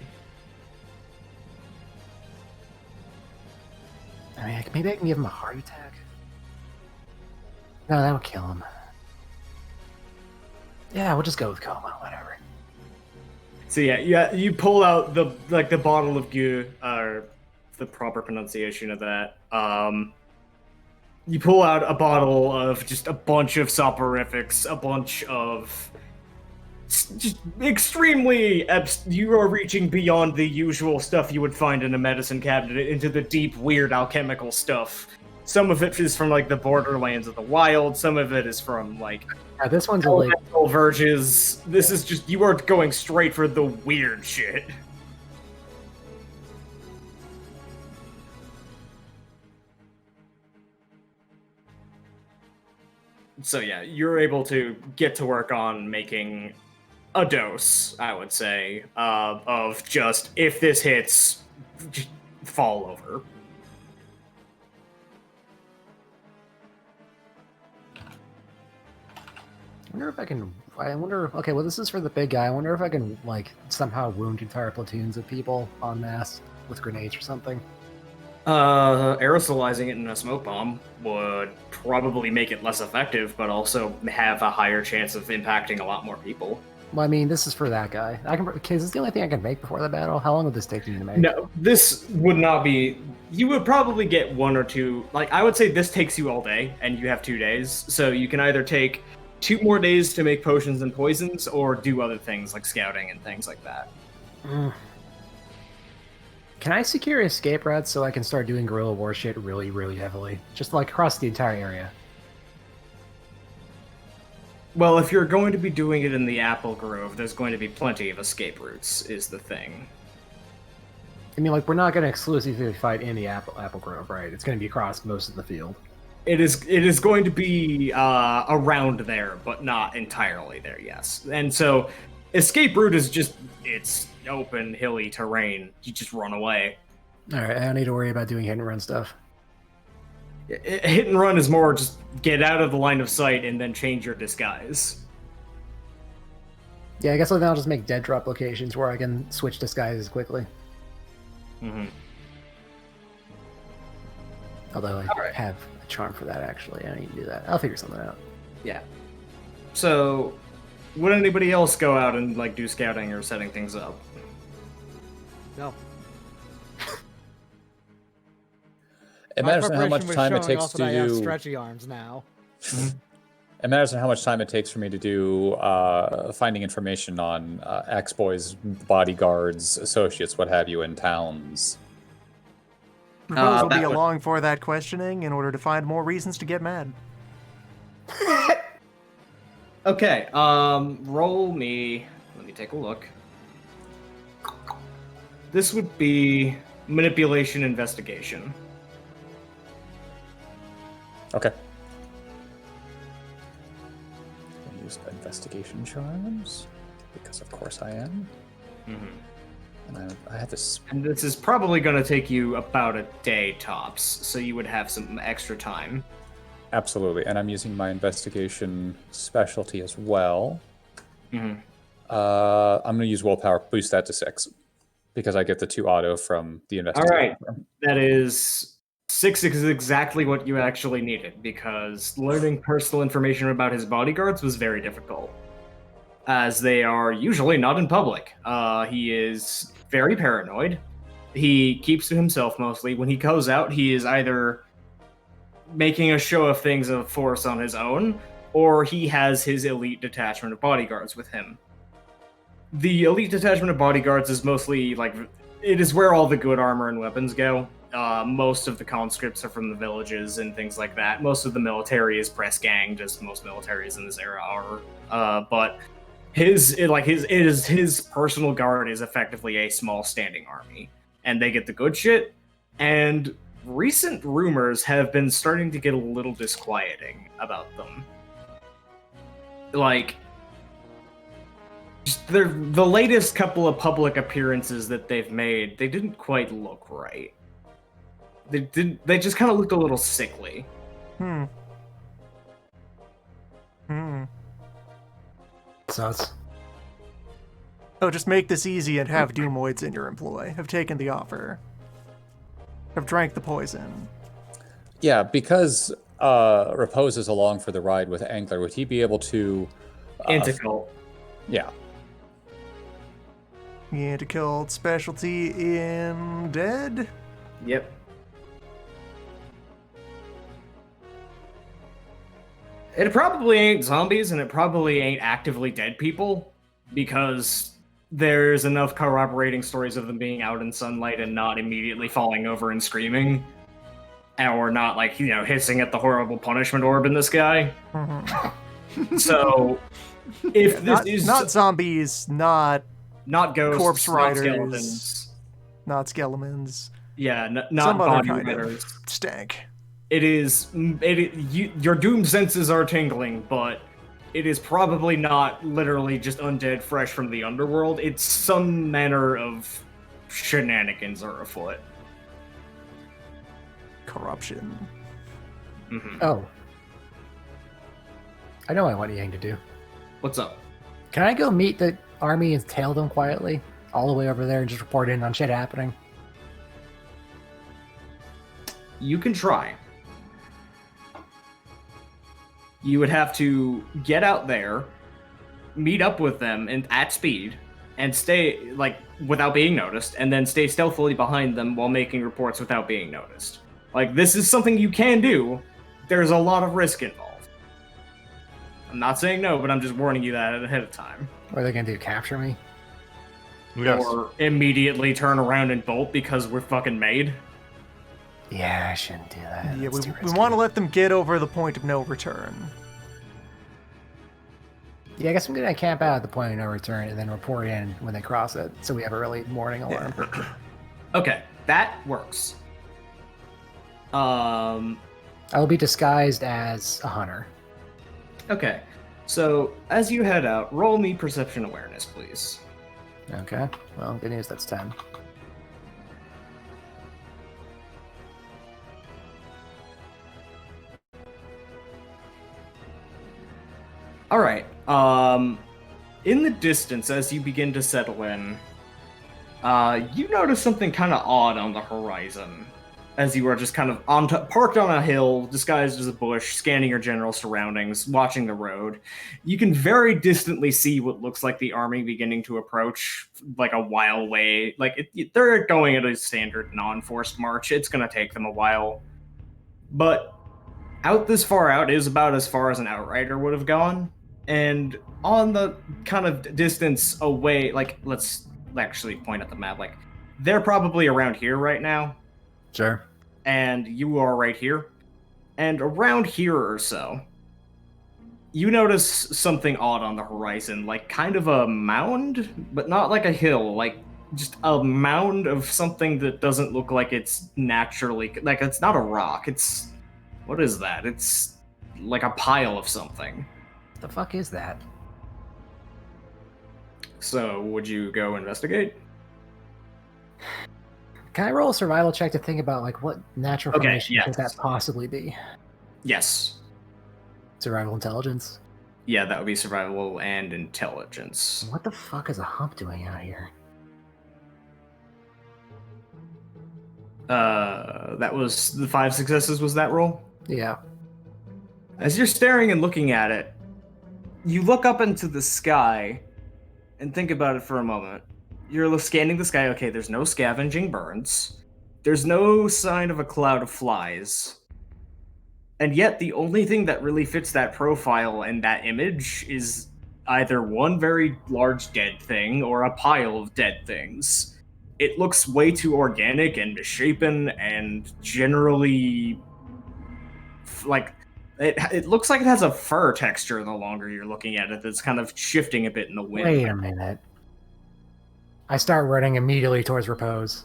I mean, maybe I can give him a heart attack? No, that would kill him. Yeah, we'll just go with coma, whatever. So yeah, you pull out the bottle of goo, or the proper pronunciation of that. You pull out a bottle of just a bunch of soporifics, a bunch of just extremely you are reaching beyond the usual stuff you would find in a medicine cabinet into the deep, weird alchemical stuff. Some of it is from like the borderlands of the wild. Some of it is from like Yeah, this one's a lake. elemental verges. This is just you are going straight for the weird shit. So yeah, you're able to get to work on making a dose, I would say, of just if this hits, just fall over. I wonder if I can. I wonder. Okay, well, this is for the big guy. I wonder if I can like somehow wound entire platoons of people en masse with grenades or something. Aerosolizing it in a smoke bomb would probably make it less effective, but also have a higher chance of impacting a lot more people. Well, I mean, this is for that guy. I can. Okay, is this the only thing I can make before the battle? How long would this take me to make? No, this would not be. You would probably get 1 or 2. Like, I would say this takes you all day, and you have 2 days. So you can either take 2 more days to make potions and poisons, or do other things like scouting and things like that. Can I secure escape routes so I can start doing guerrilla war shit really, really heavily? Just like across the entire area. Well, if you're going to be doing it in the Apple Grove, there's going to be plenty of escape routes, is the thing. I mean, like, we're not going to exclusively fight in the Apple Grove, right? It's going to be across most of the field. It is going to be around there, but not entirely there, yes. And so, escape route is just, it's open, hilly terrain. You just run away. Alright, I don't need to worry about doing hit and run stuff. Hit and run is more just get out of the line of sight and then change your disguise. Yeah, I guess I'll just make dead drop locations where I can switch disguises quickly. Mm-hmm. Although I Alright. have a charm for that, actually. I don't need to do that. I'll figure something out. Yeah. So, would anybody else go out and like do scouting or setting things up? No. It My matters on how much preparation was time it showing takes off to that I have do. stretchy arms now. It matters on how much time it takes for me to do finding information on ex-boys, bodyguards, associates, what have you, in towns. Propose will that be would- along for that questioning in order to find more reasons to get mad. Okay, roll me. Let me take a look. This would be manipulation investigation. Okay. I'll use investigation charms, because of course I am. Mm-hmm. And I have this. And this is probably going to take you about a day tops, so you would have some extra time. Absolutely. And I'm using my investigation specialty as well. Mm-hmm. I'm going to use willpower, boost that to 6, because I get the 2 auto from the investigation. All right. That is 6 is exactly what you actually needed, because learning personal information about his bodyguards was very difficult, as they are usually not in public. He is very paranoid. He keeps to himself mostly. When he goes out, he is either making a show of things of force on his own, or he has his elite detachment of bodyguards with him. The elite detachment of bodyguards is mostly like it is where all the good armor and weapons go. Most of the conscripts are from the villages and things like that. Most of the military is press ganged, as most militaries in this era are. But his personal guard is effectively a small standing army, and they get the good shit. And recent rumors have been starting to get a little disquieting about them. Like, the latest couple of public appearances that they've made, they didn't quite look right. They just kind of looked a little sickly. Hmm. So it's Oh, just make this easy and have Doomoids in your employ. Have taken the offer. Have drank the poison. Yeah, because Repose is along for the ride with Angler, would he be able to... Anticult. Yeah. Anticult specialty in dead? Yep. It probably ain't zombies, and it probably ain't actively dead people, because there's enough corroborating stories of them being out in sunlight and not immediately falling over and screaming. and we're not like hissing at the horrible punishment orb in the sky. So if this not, is not zombies, not ghosts, corpse not riders, skeletons, not skeletons, yeah, not some other body kind riders. of stank. Your doom senses are tingling, but it is probably not literally just undead fresh from the underworld. It's some manner of shenanigans are afoot. Corruption. Mm-hmm. Oh. I know what Yang to do. What's up? Can I go meet the army and tail them quietly all the way over there and just report in on shit happening? You can try. You would have to get out there, meet up with them at speed, and stay without being noticed, and then stay stealthily behind them while making reports without being noticed. This is something you can do. There's a lot of risk involved. I'm not saying no, but I'm just warning you that ahead of time. What are they going to do, capture me? Yes. Or immediately turn around and bolt because we're fucking made. Yeah, I shouldn't do that. Yeah, That's too we risky. want to let them get over the point of no return. Yeah, I guess I'm going to camp out at the point of no return and then report in when they cross it, so we have a early morning alarm. Okay, that works. I will be disguised as a hunter. Okay, so as you head out, roll me perception awareness, please. Okay. Well, good news, that's 10. All right. In the distance, as you begin to settle in, you notice something kind of odd on the horizon. As you are just kind of parked on a hill, disguised as a bush, scanning your general surroundings, watching the road. You can very distantly see what looks like the army beginning to approach, a while away. They're going at a standard non-forced march. It's going to take them a while. But out this far out is about as far as an outrider would have gone. And on the kind of distance away, let's actually point at the map. They're probably around here right now. Sure. And you are right here. And around here or so, you notice something odd on the horizon, kind of a mound, but not like a hill, just a mound of something that doesn't look like it's naturally, it's not a rock, what is that? It's like a pile of something. The fuck is that? So, would you go investigate? Can I roll a survival check to think about what natural Okay, formation yes. could that possibly be? Yes. Survival intelligence. Yeah, that would be survival and intelligence. What the fuck is a hump doing out here? That was the 5 successes, was that roll? Yeah. As you're staring and looking at it, you look up into the sky and think about it for a moment. You're scanning the sky. Okay, there's no scavenging birds. There's no sign of a cloud of flies. And yet, the only thing that really fits that profile and that image is either one very large dead thing or a pile of dead things. It looks way too organic and misshapen and generally it looks like it has a fur texture the longer you're looking at it that's kind of shifting a bit in the wind. Wait a minute. I start running immediately towards Repose.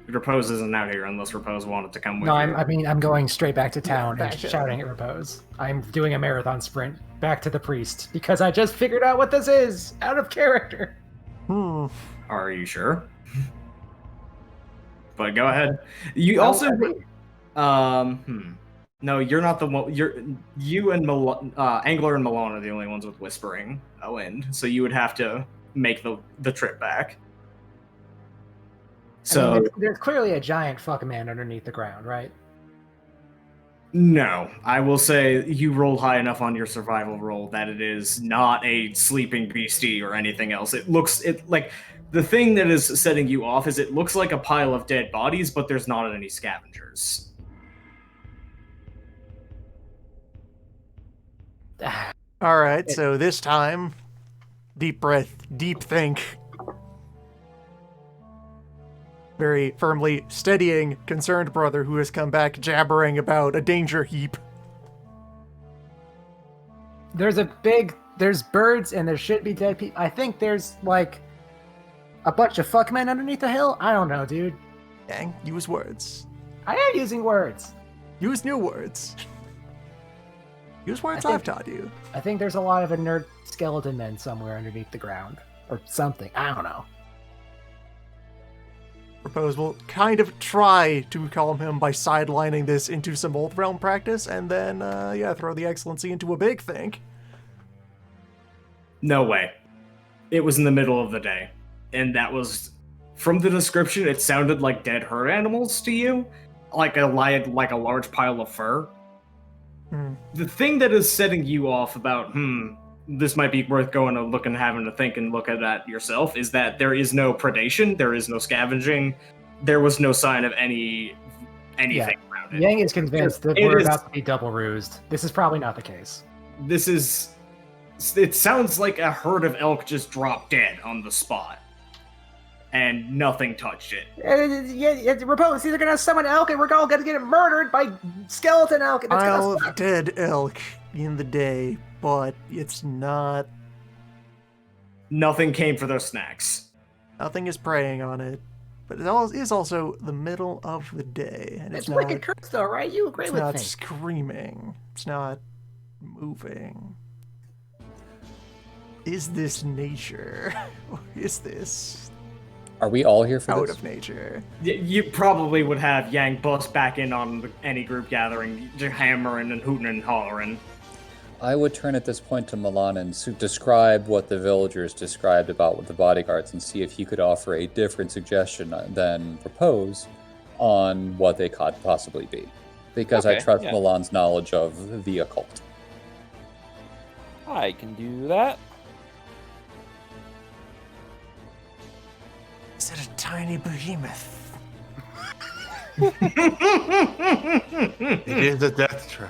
Repose isn't out here unless Repose wanted to come with No, you. I'm going straight back to town back and to- shouting at Repose. I'm doing a marathon sprint back to the priest because I just figured out what this is out of character. Are you sure? But go ahead. You Oh, also I mean- No, you're not the one. You and Angler and Malone are the only ones with Whispering Wind, so you would have to make the trip back. So I mean, there's clearly a giant fuck man underneath the ground, right? no, I will say you rolled high enough on your survival roll that it is not a sleeping beastie or anything else. It like the thing that is setting you off is it looks like a pile of dead bodies, but there's not any scavengers. All right, so this time, deep breath, deep think. very firmly steadying concerned brother who has come back jabbering about a danger heap. There's birds and there should be dead people. I think there's like a bunch of fuckmen underneath the hill. I don't know, dude. Yang, use words. I am using words. Use new words. Use words I I've think- taught you. I think there's a lot of inert skeleton men somewhere underneath the ground. Or something. I don't know. Propose we'll kind of try to calm him by sidelining this into some old realm practice, and then, throw the excellency into a big think. No way. It was in the middle of the day. And that was, from the description, it sounded like dead herd animals to you. Like a large pile of fur. The thing that is setting you off about, this might be worth going to look and having to think and look at that yourself, is that there is no predation, there is no scavenging, there was no sign of anything around it. Yang is convinced that It we're is- about to be double rused. This is probably not the case. It sounds like a herd of elk just dropped dead on the spot. And nothing touched it. Repose, either gonna summon elk and we're all gonna get murdered by skeleton elk. And it's gonna Pile suck. of dead elk in the day, but it's not. Nothing came for their snacks. Nothing is preying on it. But it is also the middle of the day, and It's it's wicked not. curse though, right? You agree It's with not me. screaming. It's not moving. Is this nature? Or is this Are we all here for out this? of nature? You probably would have Yang bust back in on any group gathering, just hammering and hooting and hollering. I would turn at this point to Milan and describe what the villagers described about with the bodyguards and see if he could offer a different suggestion than propose on what they could possibly be. Because I Okay, trust yeah. Milan's knowledge of the occult. I can do that. Is it a tiny behemoth? It is a death trap.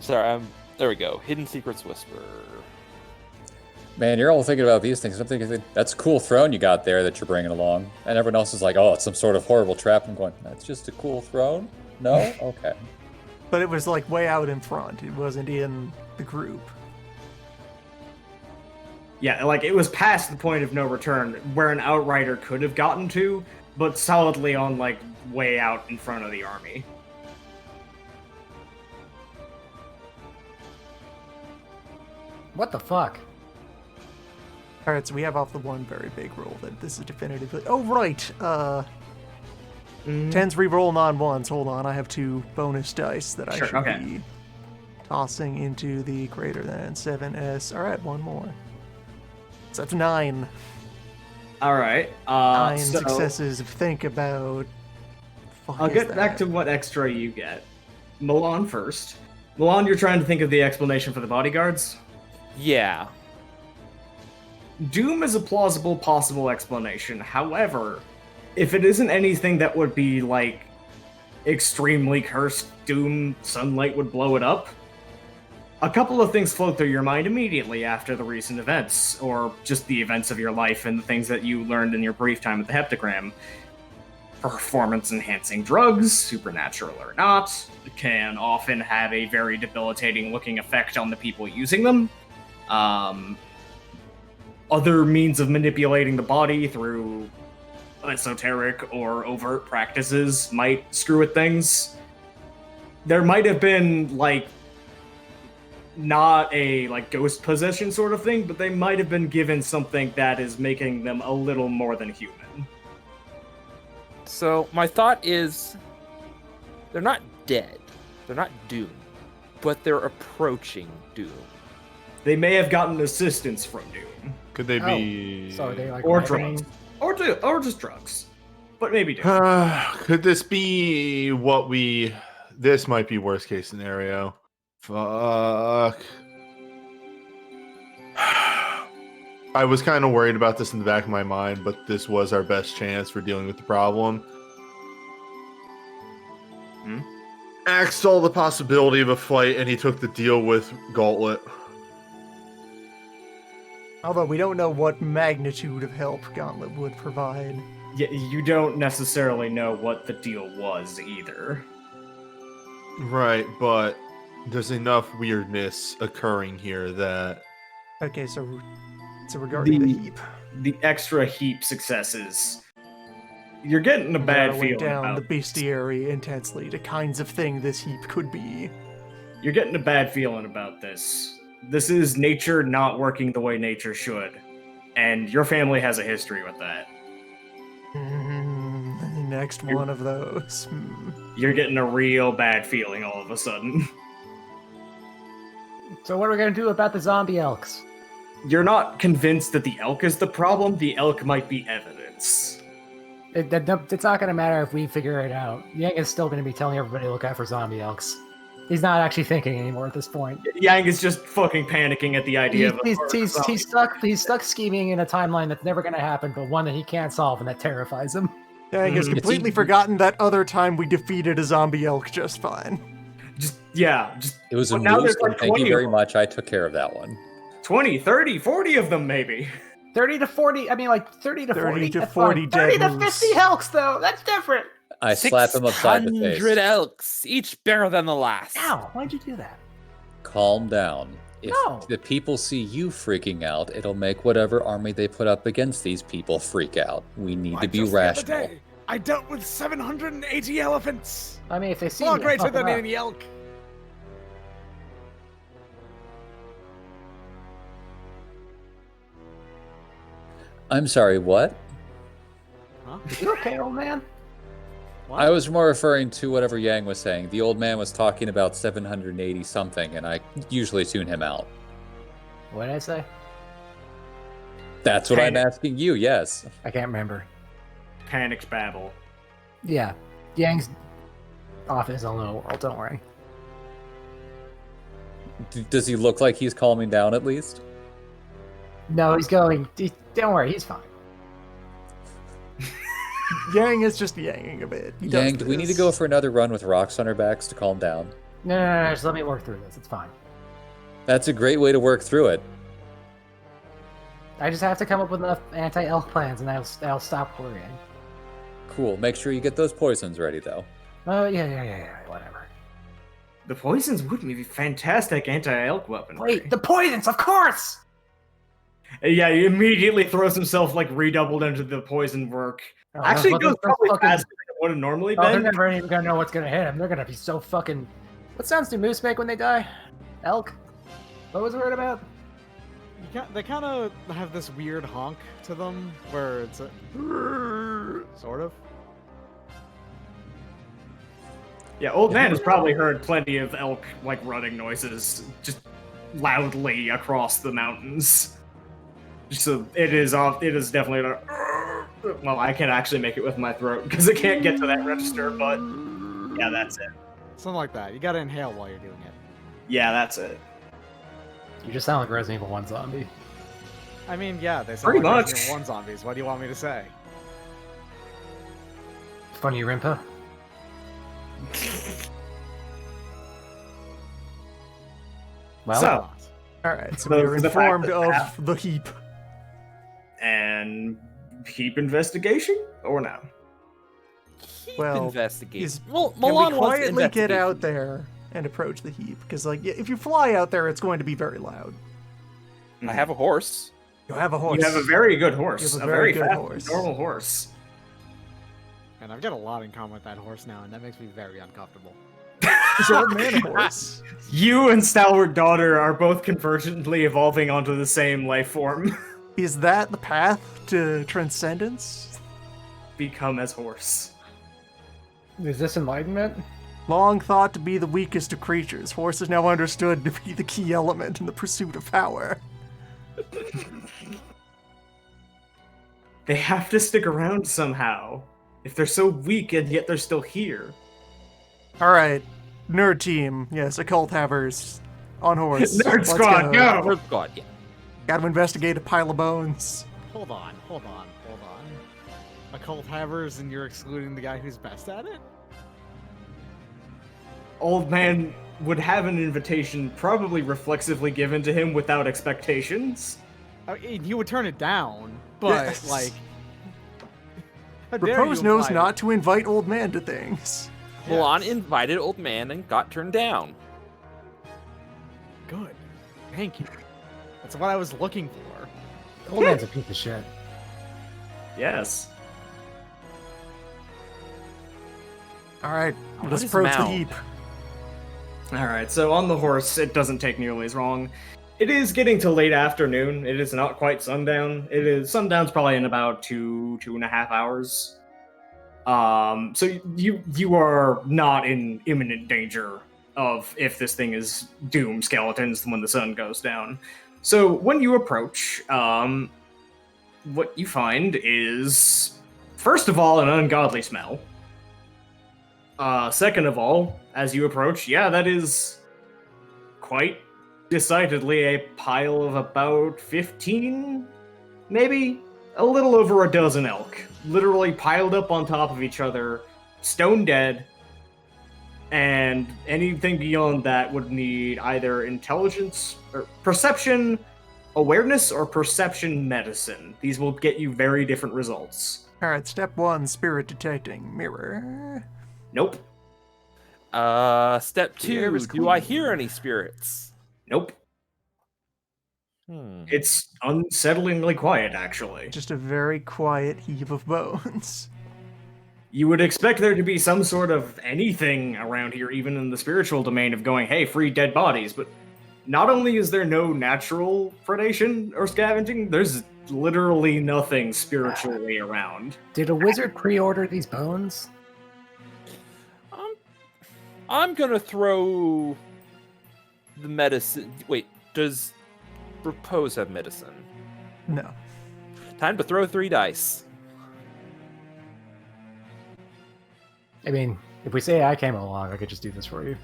Sorry, there we go. Hidden Secrets Whisper. Man, you're all thinking about these things. I'm thinking, that's a cool throne you got there that you're bringing along. And everyone else is like, oh, it's some sort of horrible trap. I'm going, that's just a cool throne? No? Okay. But it was like way out in front. It wasn't in the group. Yeah, like it was past the point of no return, where an outrider could have gotten to, but solidly on like way out in front of the army. What the fuck? Alright, so we have off the one very big roll that this is definitively. Oh, right! 10s reroll non-ones. Hold on, I have 2 bonus dice that I Sure, should okay. be tossing into the greater than 7s. Alright, one more. So that's 9. Alright, 9 so successes. Think about. Fuck I'll is get back to that? what extra you get. Milan first. Milan, you're trying to think of the explanation for the bodyguards? Yeah. Doom is a plausible possible explanation. However, if it isn't anything that would be like extremely cursed doom, sunlight would blow it up. A couple of things float through your mind immediately after the recent events, or just the events of your life and the things that you learned in your brief time at the heptagram. Performance-enhancing drugs, supernatural or not, can often have a very debilitating looking effect on the people using them. Other means of manipulating the body through esoteric or overt practices might screw with things. There might have been, like, not a, like, ghost possession sort of thing, but they might have been given something that is making them a little more than human. So my thought is, they're not dead. They're not doomed, but they're approaching doom. They may have gotten assistance from Doom. Could they Oh, be? So are they like Or rioting? drugs. Or just drugs. But maybe Doom. Could this be what we? This might be worst case scenario. Fuck. I was kind of worried about this in the back of my mind, but this was our best chance for dealing with the problem. Axe saw the possibility of a fight, and he took the deal with Gauntlet. Although we don't know what magnitude of help Gauntlet would provide. You don't necessarily know what the deal was either. Right, but there's enough weirdness occurring here that Okay, so regarding the heap. The extra heap successes. You're getting a bad Narrowing feeling down about the bestiary intensely to kinds of thing this heap could be. You're getting a bad feeling about this. This is nature not working the way nature should. And your family has a history with that. The next one of those. You're getting a real bad feeling all of a sudden. So what are we gonna do about the zombie elks? You're not convinced that the elk is the problem, the elk might be evidence. It's not gonna matter if we figure it out. Yang is still gonna be telling everybody to look out for zombie elks. He's not actually thinking anymore at this point. Yang is just fucking panicking at the idea of He's stuck scheming in a timeline that's never gonna happen, but one that he can't solve and that terrifies him. Yang has completely forgotten that other time we defeated a zombie elk just fine. It was a now moose, there's like and thank you 20 very of them. much. I took care of that one. 20, 30, 40 of them maybe. 30 to 40, I mean like 30 to 40. 30 to that's 40 fine. dead 30 to moose. 50 elks though, that's different. I slap him upside the 600 face. elks, each bigger than the last. Ow, why'd you do that? Calm down. If No. the people see you freaking out, it'll make whatever army they put up against these people freak out. We need to be rational. I dealt with 780 elephants. I mean, if they see Far me, greater fuck than them up. any elk. I'm sorry, what? You okay, old man? What? I was more referring to whatever Yang was saying. The old man was talking about 780 something, and I usually tune him out. What did I say? That's what I'm asking you, yes. I can't remember. Panicked babble. Yeah, Yang's off in his own little world. Don't worry. Does he look like he's calming down at least? No, he's going. Don't worry, he's fine. Yang is just yanging a bit. He does Yang, do we need to this. go for another run with rocks on our backs to calm down? No, just let me work through this. It's fine. That's a great way to work through it. I just have to come up with enough anti-elk plans, and I'll stop worrying. Cool. Make sure you get those poisons ready, though. Oh yeah, whatever. The poisons would be fantastic anti-elk weaponry. Wait, the poisons, of course. Yeah, he immediately throws himself like redoubled into the poison work. Oh, Actually, but goes those probably fucking- faster than it would have normally Oh, they're been. never even gonna know what's gonna hit them. They're gonna be so fucking. What sounds do moose make when they die? Elk. What was the word about? They kind of have this weird honk to them, where it's a sort of. Yeah, old man has probably heard plenty of elk like running noises just loudly across the mountains. So it is definitely well, I can't actually make it with my throat because I can't get to that register, but yeah, that's it. Something like that. You gotta inhale while you're doing it. Yeah, that's it. You just sound like Resident Evil 1 zombie. I mean, yeah, they sound Pretty like much. Resident Evil 1 zombies. What do you want me to say? Funny Rimpa. Well, So, Alright, so The- we are the fact informed that- of the heap. and heap investigation or no? Well, Investigate. is- Well, Can Milan we wants to quietly get investigate. out there and approach the heap? Because, like, if you fly out there, it's going to be very loud. I have a horse. You have a horse. You have a very good horse. You have A a very very good fast, horse. normal horse. And I've got a lot in common with that horse now, and that makes me very uncomfortable. It's an old man horse. You and Stalwart Daughter are both convergently evolving onto the same life form. Is that the path to transcendence? Become as horse. is this enlightenment? Long thought to be the weakest of creatures, horse is now understood to be the key element in the pursuit of power. They have to stick around somehow. If they're so weak and yet they're still here. Alright, nerd team. Yes, occult havers. On horse. Nerd Let's squad, go! Oh God, yeah. Gotta investigate a pile of bones. Hold on. Occult havers, and you're excluding the guy who's best at it? Old man would have an invitation probably reflexively given to him without expectations. I mean, he would turn it down, but Yes. like, How dare Repose you knows imply not to invite old man to things. Milan Yes. invited old man and got turned down. Good. Thank you. That's what I was looking for. Old man's a piece of shit. Yes. All right, What let's is approach the Mao? heap. All right, so on the horse, it doesn't take nearly as long. It is getting to late afternoon. It is not quite sundown. Sundown's probably in about 2.5 hours. So you are not in imminent danger of if this thing is doom skeletons when the sun goes down. So when you approach, what you find is, first of all, an ungodly smell. Second of all, as you approach, yeah, that is quite decidedly a pile of about 15, maybe a little over a dozen elk, literally piled up on top of each other, stone dead, and anything beyond that would need either intelligence or perception, awareness, or perception medicine. These will get you very different results. All right, step 1, spirit detecting mirror. Nope. Step The air 2, is do I clean. hear any spirits? Nope. Hmm. It's unsettlingly quiet, actually. Just a very quiet heap of bones. You would expect there to be some sort of anything around here, even in the spiritual domain of going, hey, free dead bodies, but not only is there no natural predation or scavenging, there's literally nothing spiritually around. Did a wizard pre-order these bones? I'm gonna throw the medicine. Wait, does Repose have medicine? No. Time to throw 3 dice. I mean, if we say I came along, I could just do this for you.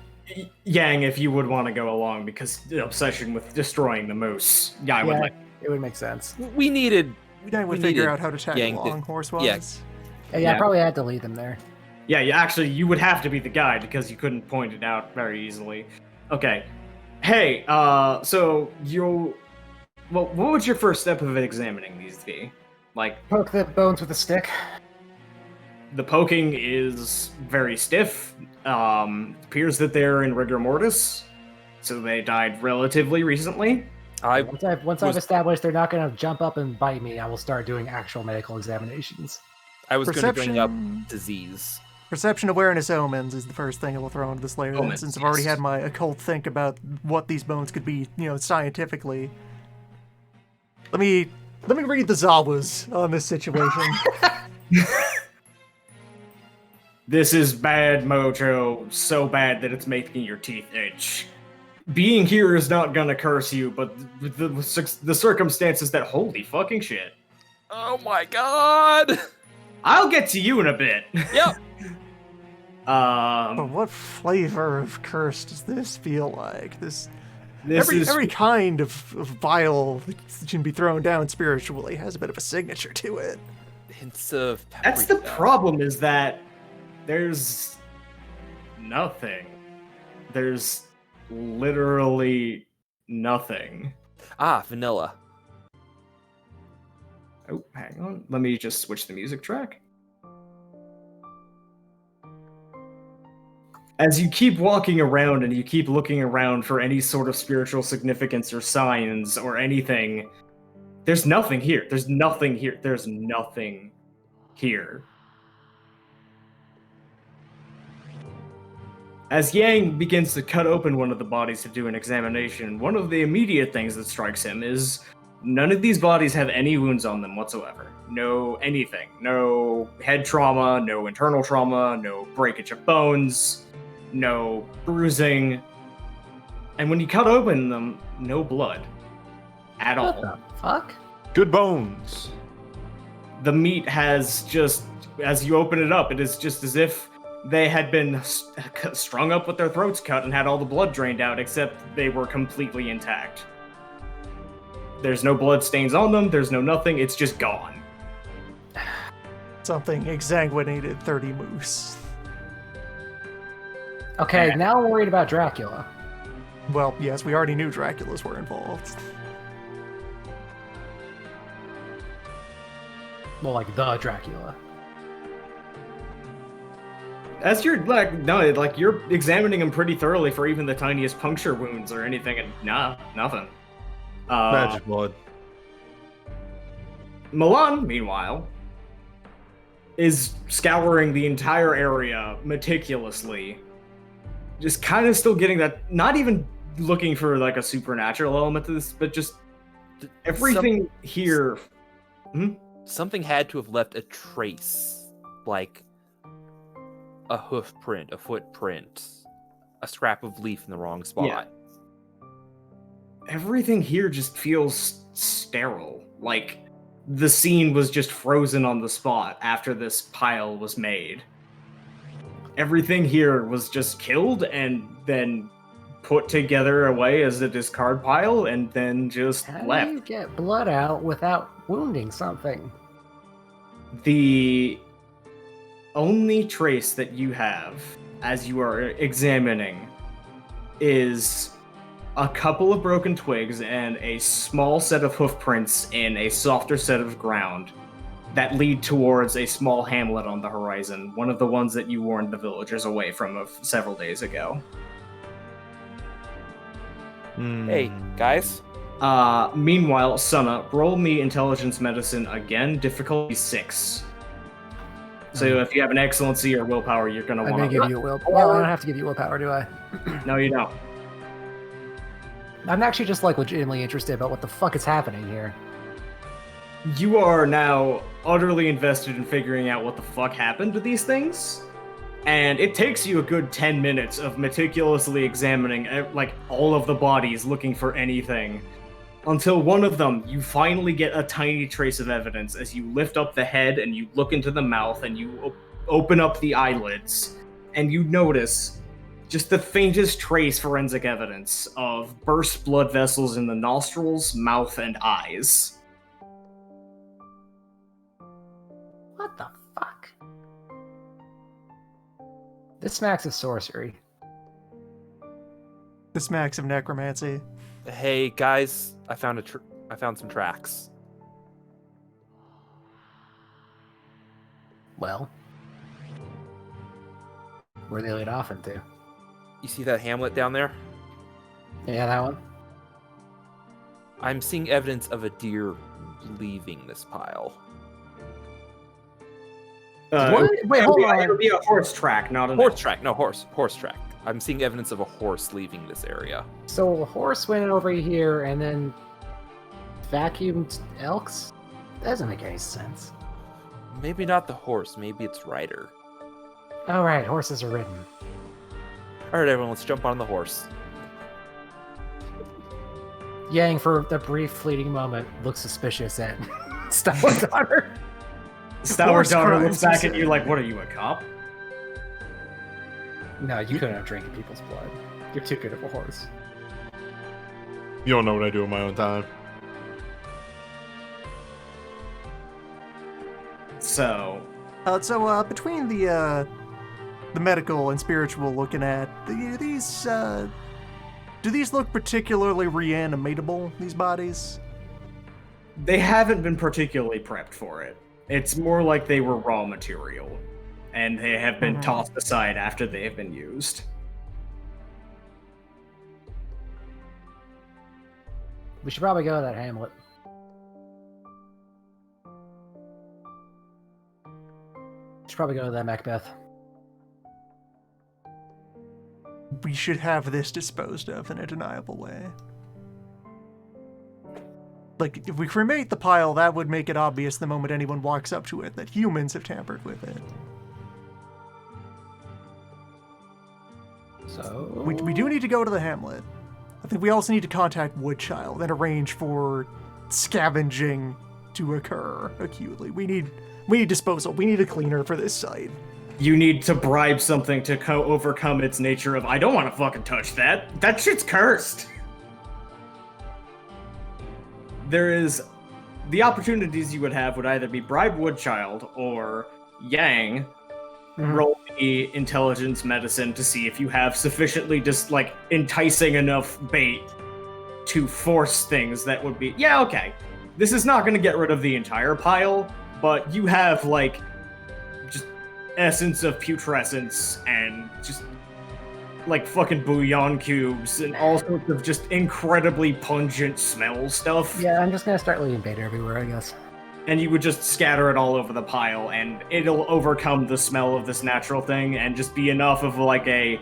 Yang, if you would want to go along, because the obsession with destroying the moose. Yeah, I would Yeah, like. it would make sense. We needed. I would We figure needed out how to tag Yang to- along horse-wise. yeah. Yeah, Yeah. I probably had to lead them there. Yeah, actually, you would have to be the guide because you couldn't point it out very easily. Okay. Hey, so you'll. Well, what would your first step of examining these be? Like, Poke the bones with a stick. the poking is very stiff. Appears that they're in rigor mortis, so they died relatively recently. I Once I've was- established they're not going to jump up and bite me, I will start doing actual medical examinations. was going to bring up Perception. disease. Perception, awareness, omens is the first thing I will throw into this layer. then, Omens, since I've already yes. had my occult think about what these bones could be, scientifically. Let me read the Zawas on this situation. This is bad mojo, so bad that it's making your teeth itch. Being here is not gonna curse you, but the circumstances that holy fucking shit. Oh my god! I'll get to you in a bit. Yep. But what flavor of curse does this feel like? This Every is every kind of vial that can be thrown down spiritually has a bit of a signature to it. Hints of that's the paprika. problem, is that there's nothing. There's literally nothing. Ah, vanilla. Oh, hang on. Let me just switch the music track. As you keep walking around and you keep looking around for any sort of spiritual significance or signs or anything, there's nothing here. There's nothing here. There's nothing here. As Yang begins to cut open one of the bodies to do an examination, one of the immediate things that strikes him is none of these bodies have any wounds on them whatsoever. No anything. No head trauma, no internal trauma, no breakage of bones, no bruising. And when you cut open them, no blood. At What all. the fuck? Good bones. The meat has just, as you open it up, it is just as if they had been strung up with their throats cut and had all the blood drained out, except they were completely intact. There's no blood stains on them, there's no nothing, it's just gone. Something exsanguinated 30 moose. Okay, now I'm worried about Dracula. Well, yes, we already knew Draculas were involved. Well, like the Dracula. as you're like, no, like you're examining him pretty thoroughly for even the tiniest puncture wounds or anything, and nah, nothing. Magic blood. Milan, meanwhile, is scouring the entire area meticulously, just kind of still getting that, not even looking for like a supernatural element to this, but just everything here. Something had to have left a trace, like a hoof print, a footprint, a scrap of leaf in the wrong spot. Yeah. Everything here just feels sterile. Like the scene was just frozen on the spot after this pile was made. Everything here was just killed and then put together away as a discard pile and then just How left. do you get blood out without wounding something? The only trace that you have as you are examining is a couple of broken twigs and a small set of hoof prints in a softer set of ground that lead towards a small hamlet on the horizon, one of the ones that you warned the villagers away from several days ago. Hey, guys. Meanwhile, Sunup, roll me intelligence medicine again, difficulty 6. So if you have an excellency or willpower, you're gonna I want may to. give you willpower. Well, I don't have to give you willpower, do I? No, you don't. I'm actually just like legitimately interested about what the fuck is happening here. You are now utterly invested in figuring out what the fuck happened to these things, and it takes you a good 10 minutes of meticulously examining like all of the bodies, looking for anything, until one of them, you finally get a tiny trace of evidence as you lift up the head and you look into the mouth and you open up the eyelids, and you notice just the faintest trace forensic evidence of burst blood vessels in the nostrils, mouth, and eyes. What the fuck? This smacks of sorcery. The smacks of necromancy. Hey, guys. I found some tracks. Well, where they lead off into? You see that hamlet down there? Yeah, that one. I'm seeing evidence of a deer leaving this pile. What? Wait, hold on. It would be a horse track, not a Horse track. No, horse track. I'm seeing evidence of a horse leaving this area. So a horse went over here and then vacuumed elks? That doesn't make any sense. Maybe not the horse. Maybe its rider. All right, horses are ridden. All right, everyone, let's jump on the horse. Yang, for the brief fleeting moment, looks suspicious at Stalwart Daughter. Stalwart Horse Daughter crimes, looks back he at you like, what are you, a cop? No, you couldn't have drinking people's blood. You're too good of a horse. You don't know what I do in my own time. So, Between the medical and spiritual looking at these, do these look particularly reanimatable? These bodies? they haven't been particularly prepped for it. It's more like they were raw material, and they have been tossed aside after they have been used. We should probably go to that hamlet. Should probably go to that Macbeth. We should have this disposed of in a deniable way. Like, if we cremate the pile, that would make it obvious the moment anyone walks up to it that humans have tampered with it. So We do need to go to the hamlet. I think we also need to contact Woodchild and arrange for scavenging to occur acutely. We need disposal. We need a cleaner for this site. You need to bribe something to overcome its nature of, I don't want to fucking touch that. That shit's cursed. There is... The opportunities you would have would either be bribe Woodchild or Yang, roll the intelligence medicine to see if you have sufficiently enticing enough bait to force things that would be... Yeah, okay. This is not going to get rid of the entire pile, but you have, just essence of putrescence and just like fucking bouillon cubes and all sorts of just incredibly pungent smell stuff. Yeah, I'm just gonna start leaving bait everywhere, I guess. And you would just scatter it all over the pile, and it'll overcome the smell of this natural thing and just be enough of like a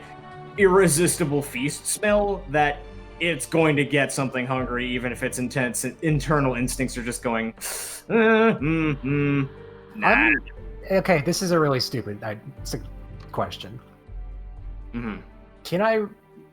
irresistible feast smell that it's going to get something hungry, even if its intense internal instincts are just going, nah. Okay, this is a really stupid question. Mhm. Can I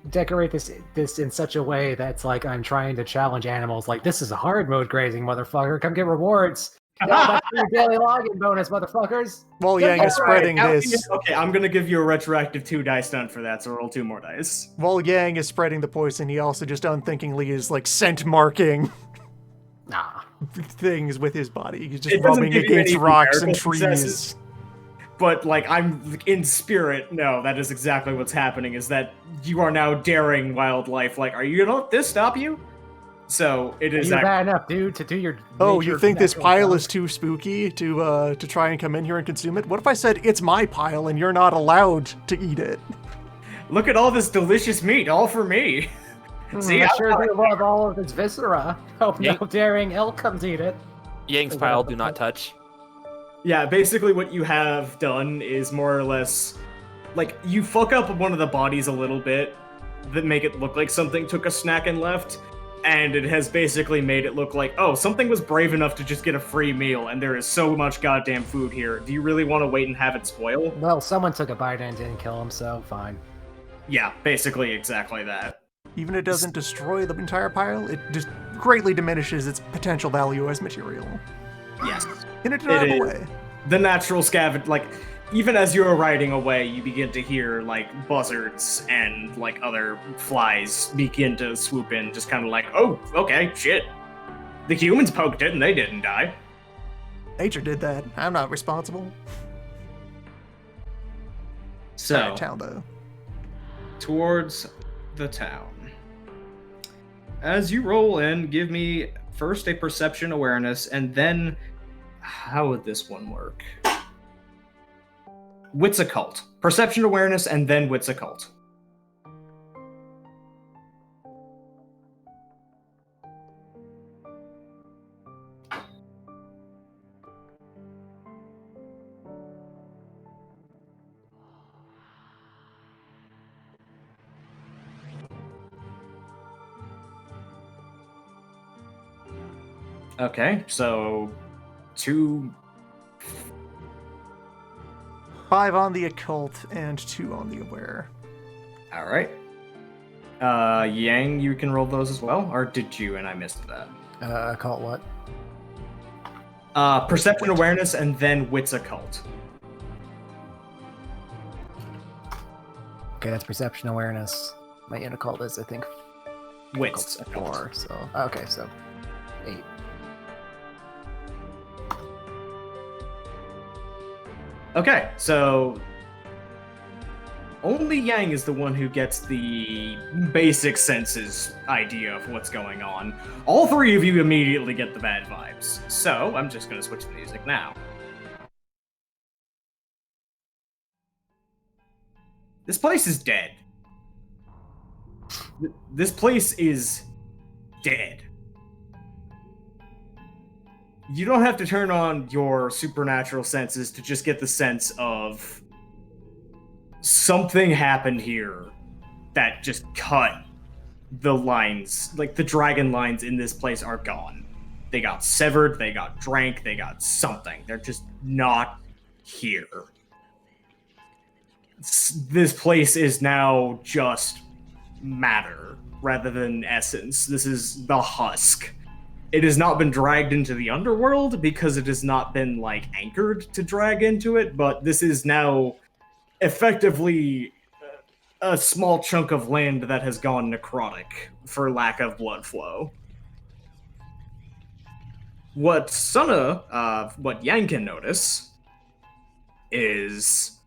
decorate this in such a way that's like I'm trying to challenge animals? Like, this is a hard mode grazing, motherfucker. Come get rewards. Yeah, that's your daily login bonus, motherfuckers. While Yang is spreading this, Okay, I'm gonna give you a retroactive 2 dice stunt for that, so roll 2 more dice. while Yang is spreading the poison, he also just unthinkingly is like scent marking Nah. things with his body. He's It just doesn't rubbing give you against any rocks and numerical trees. successes. But like I'm in spirit, no, that is exactly what's happening. Is that you are now daring wildlife? Like, are you gonna let this stop you? So it is. You're bad enough, dude, to do your. Oh, you nature think this natural pile stuff. is too spooky to try and come in here and consume it? What if I said it's my pile and you're not allowed to eat it? Look at all this delicious meat, all for me. See, I I'm sure not- do love all of its viscera. Hope Yeah. no daring elk comes eat it. Yang's pile, do not touch. Yeah, basically what you have done is more or less like you fuck up one of the bodies a little bit that make it look like something took a snack and left, and it has basically made it look like, oh, something was brave enough to just get a free meal, and there is so much goddamn food here. Do you really want to wait and have it spoil? Well, someone took a bite and didn't kill him, so fine. Yeah, basically exactly that. Even if it doesn't destroy the entire pile, it just greatly diminishes its potential value as material. Yes. In a deniable is. way. The natural scavenge, like, even as you're riding away, you begin to hear, like, buzzards and, like, other flies begin to swoop in, just kind of like, oh, okay, shit. The humans poked it and they didn't die. Nature did that. I'm not responsible. So, Bad town, though. towards the town. As you roll in, give me first a perception awareness, and then how would this one work? Wits occult. Perception awareness, and then wits occult. Okay, so 2. 5 on the occult and 2 on the aware. All right. Yang, you can roll those as well, or did you? And I missed that. Call it what? Perception awareness, and then wits occult. Okay, that's perception awareness. My occult is, I think, Wits occult. 4. So okay, so 8. Okay, so only Yang is the one who gets the basic senses idea of what's going on. All 3 of you immediately get the bad vibes. So I'm just going to switch the music now. This place is dead. This place is dead. You don't have to turn on your supernatural senses to just get the sense of something happened here that just cut the lines. Like, the dragon lines in this place are gone. They got severed, they got drank, they got something. They're just not here. This place is now just matter rather than essence. This is the husk. It has not been dragged into the underworld because it has not been, like, anchored to drag into it, but this is now effectively a small chunk of land that has gone necrotic for lack of blood flow. What what Yang can notice is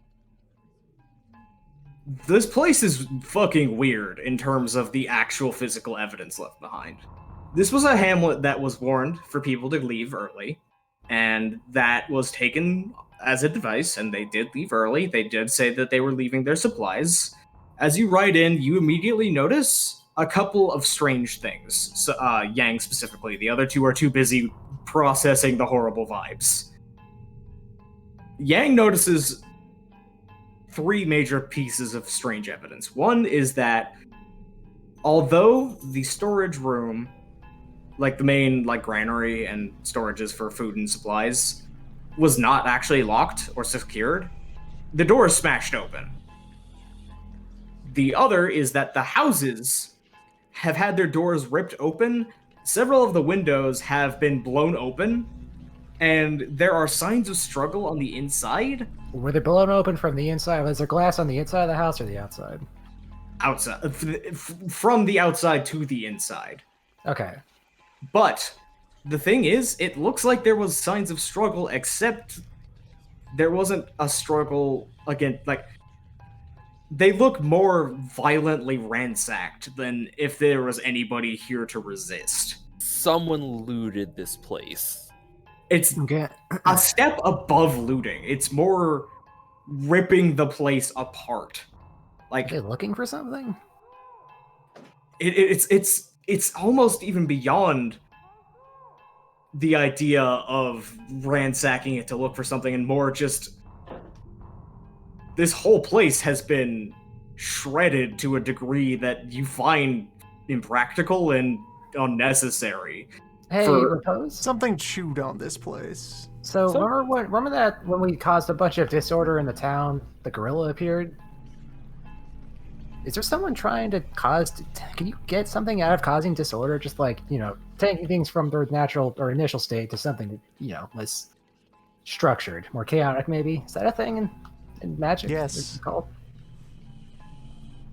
this place is fucking weird in terms of the actual physical evidence left behind. This was a hamlet that was warned for people to leave early, and that was taken as advice, and they did leave early. They did say that they were leaving their supplies. As you ride in, you immediately notice a couple of strange things. So, Yang specifically. The other two are too busy processing the horrible vibes. Yang notices three major pieces of strange evidence. One is that although the storage room, like the main granary and storages for food and supplies, was not actually locked or secured, the door is smashed open. The other is that the houses have had their doors ripped open. Several of the windows have been blown open, and there are signs of struggle on the inside. Were they blown open from the inside? Was there glass on the inside of the house or the outside? Outside, from the outside to the inside. Okay. But the thing is, it looks like there was signs of struggle, except there wasn't a struggle again. Like, they look more violently ransacked than if there was anybody here to resist. Someone looted this place. It's Okay. a step above looting. It's more ripping the place apart. Are Like, they looking for something? it's almost even beyond the idea of ransacking it to look for something, and more just this whole place has been shredded to a degree that you find impractical and unnecessary. Hey, For- Repose. Something chewed on this place. So So- remember that when we caused a bunch of disorder in the town, the gorilla appeared? Is there someone trying to cause? Can you get something out of causing disorder? Just like, taking things from their natural or initial state to something, less structured, more chaotic, maybe? Is that a thing in magic? Yes. It's called.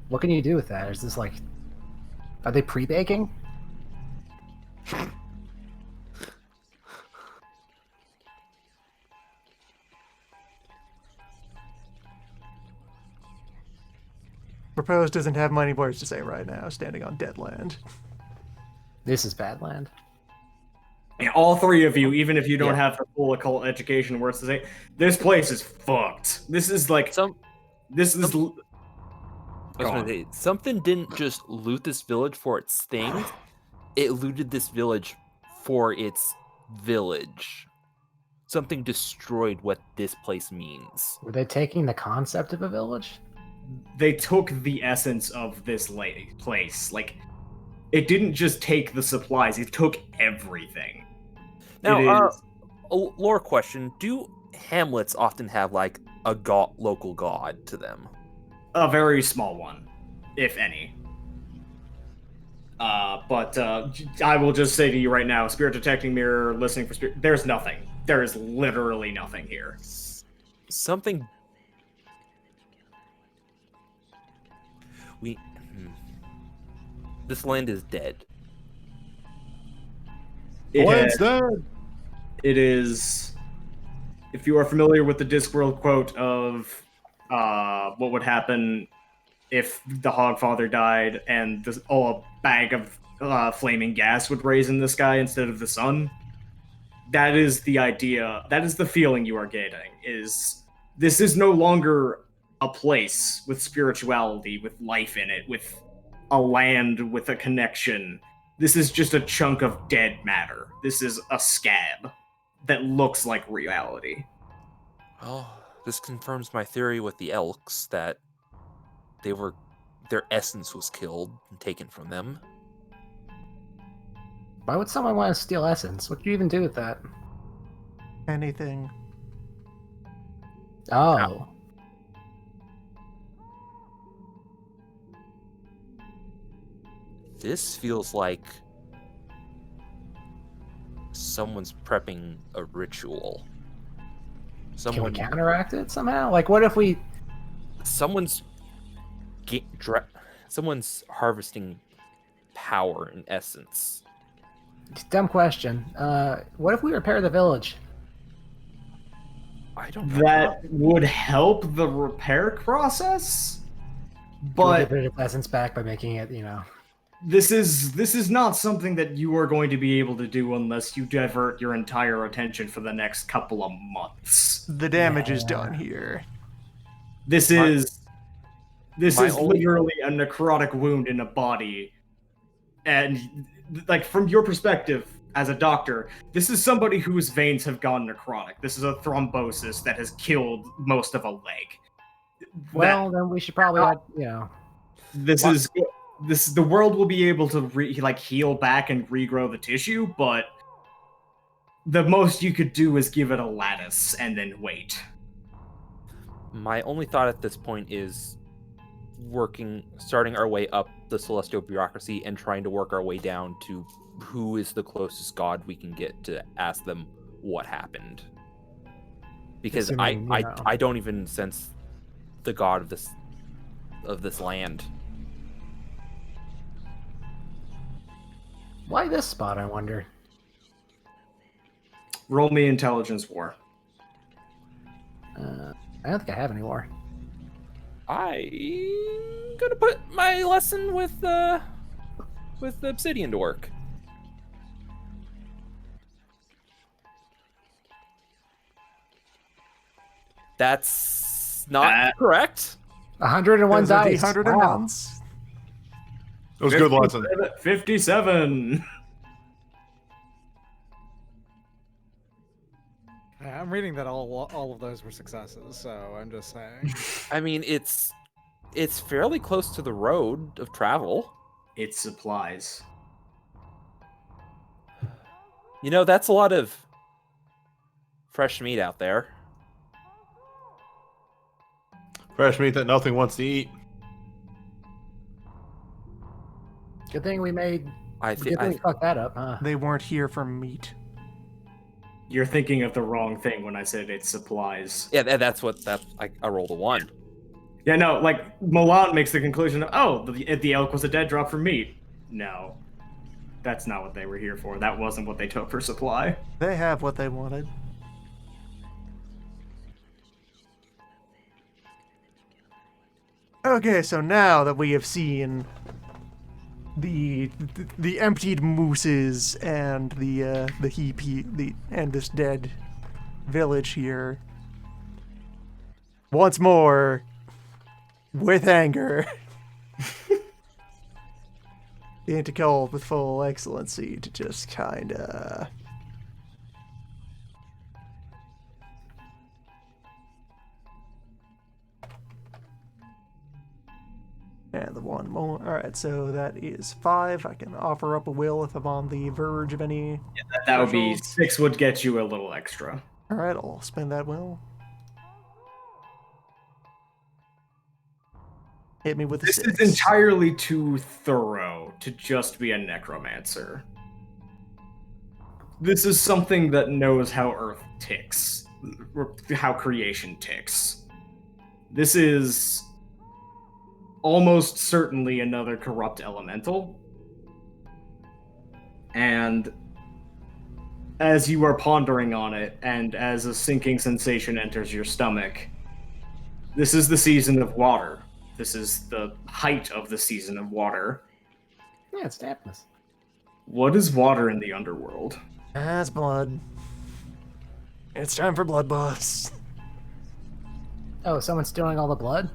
What can you do with that? Is this like, are they pre-baking? Propose doesn't have many words to say right now, standing on dead land. This is Badland. And all three of you, even if you don't Yeah. have the full occult education, worth to say, this place is fucked. This is like Some this is. I was Go gonna on. say, something didn't just loot this village for its things. It looted this village for its village. Something destroyed what this place means. Were they taking the concept of a village? They took the essence of this place. Like, it didn't just take the supplies; it took everything. Now, It is- a lore question: do hamlets often have like a local god to them? A very small one, if any. But I will just say to you right now, spirit detecting mirror, listening for spirit, there's nothing. There is literally nothing here. Something. This land is dead. It, Land's has- dead. it is. If you are familiar with the Discworld quote of what would happen if the Hogfather died and a bag of flaming gas would raise in the sky instead of the sun, that is the idea. That is the feeling you are getting. This is no longer a place with spirituality, with life in it, with a land with a connection. This is just a chunk of dead matter. This is a scab that looks like reality. Well, this confirms my theory with the Elks that their essence was killed and taken from them. Why would someone want to steal essence? What do you even do with that? Anything. Oh. This feels like someone's prepping a ritual. Can we counteract it somehow? Like, what if we... Someone's someone's harvesting power and essence. Dumb question. What if we repair the village? I don't know. That would help the repair process, Can we but get rid of its essence back by making it, this is not something that you are going to be able to do unless you divert your entire attention for the next couple of months. The damage is done here. This is my only- literally a necrotic wound in a body, and like from your perspective as a doctor, this is somebody whose veins have gone necrotic. This is a thrombosis that has killed most of a leg. Well, then we should probably, The world will be able to heal back and regrow the tissue, but the most you could do is give it a lattice and then wait. My only thought at this point is starting our way up the celestial bureaucracy and trying to work our way down to who is the closest god we can get to ask them what happened. Because Assuming, I don't even sense the god of this land. Why this spot, I wonder? Roll me intelligence war. I don't think I have any more. I'm gonna put my lesson with obsidian to work. That's not correct. 101 Those are the dice. 101s. It was a good lesson. 57. Yeah, I'm reading that all of those were successes, so I'm just saying. I mean, it's fairly close to the road of travel. It's supplies. You know, that's a lot of fresh meat out there. Fresh meat that nothing wants to eat. Good thing we made. I Good think thing we fucked that up, huh? They weren't here for meat. You're thinking of the wrong thing when I said it's supplies. yeah, that's I rolled a 1. Yeah, no, like Milan makes the conclusion of, oh, the elk was a dead drop for meat. No, that's not what they were here for. That wasn't what they took for supply. They have what they wanted. Okay, so now that we have seen the emptied mooses and the and this dead village here, once more, with anger, being called with full excellency to just kinda. And the one more. Alright, so that is 5. I can offer up a will if I'm on the verge of any. That would be thresholds. 6 would get you a little extra. Alright, I'll spend that will. Hit me with a This 6. is entirely too thorough to just be a necromancer. This is something that knows how Earth ticks, how creation ticks. This is almost certainly another corrupt elemental. And as you are pondering on it, and as a sinking sensation enters your stomach, this is the season of water. This is the height of the season of water. Yeah, it's dampness. What is water in the underworld? That's blood. It's time for blood, boss. Oh, someone's stealing all the blood?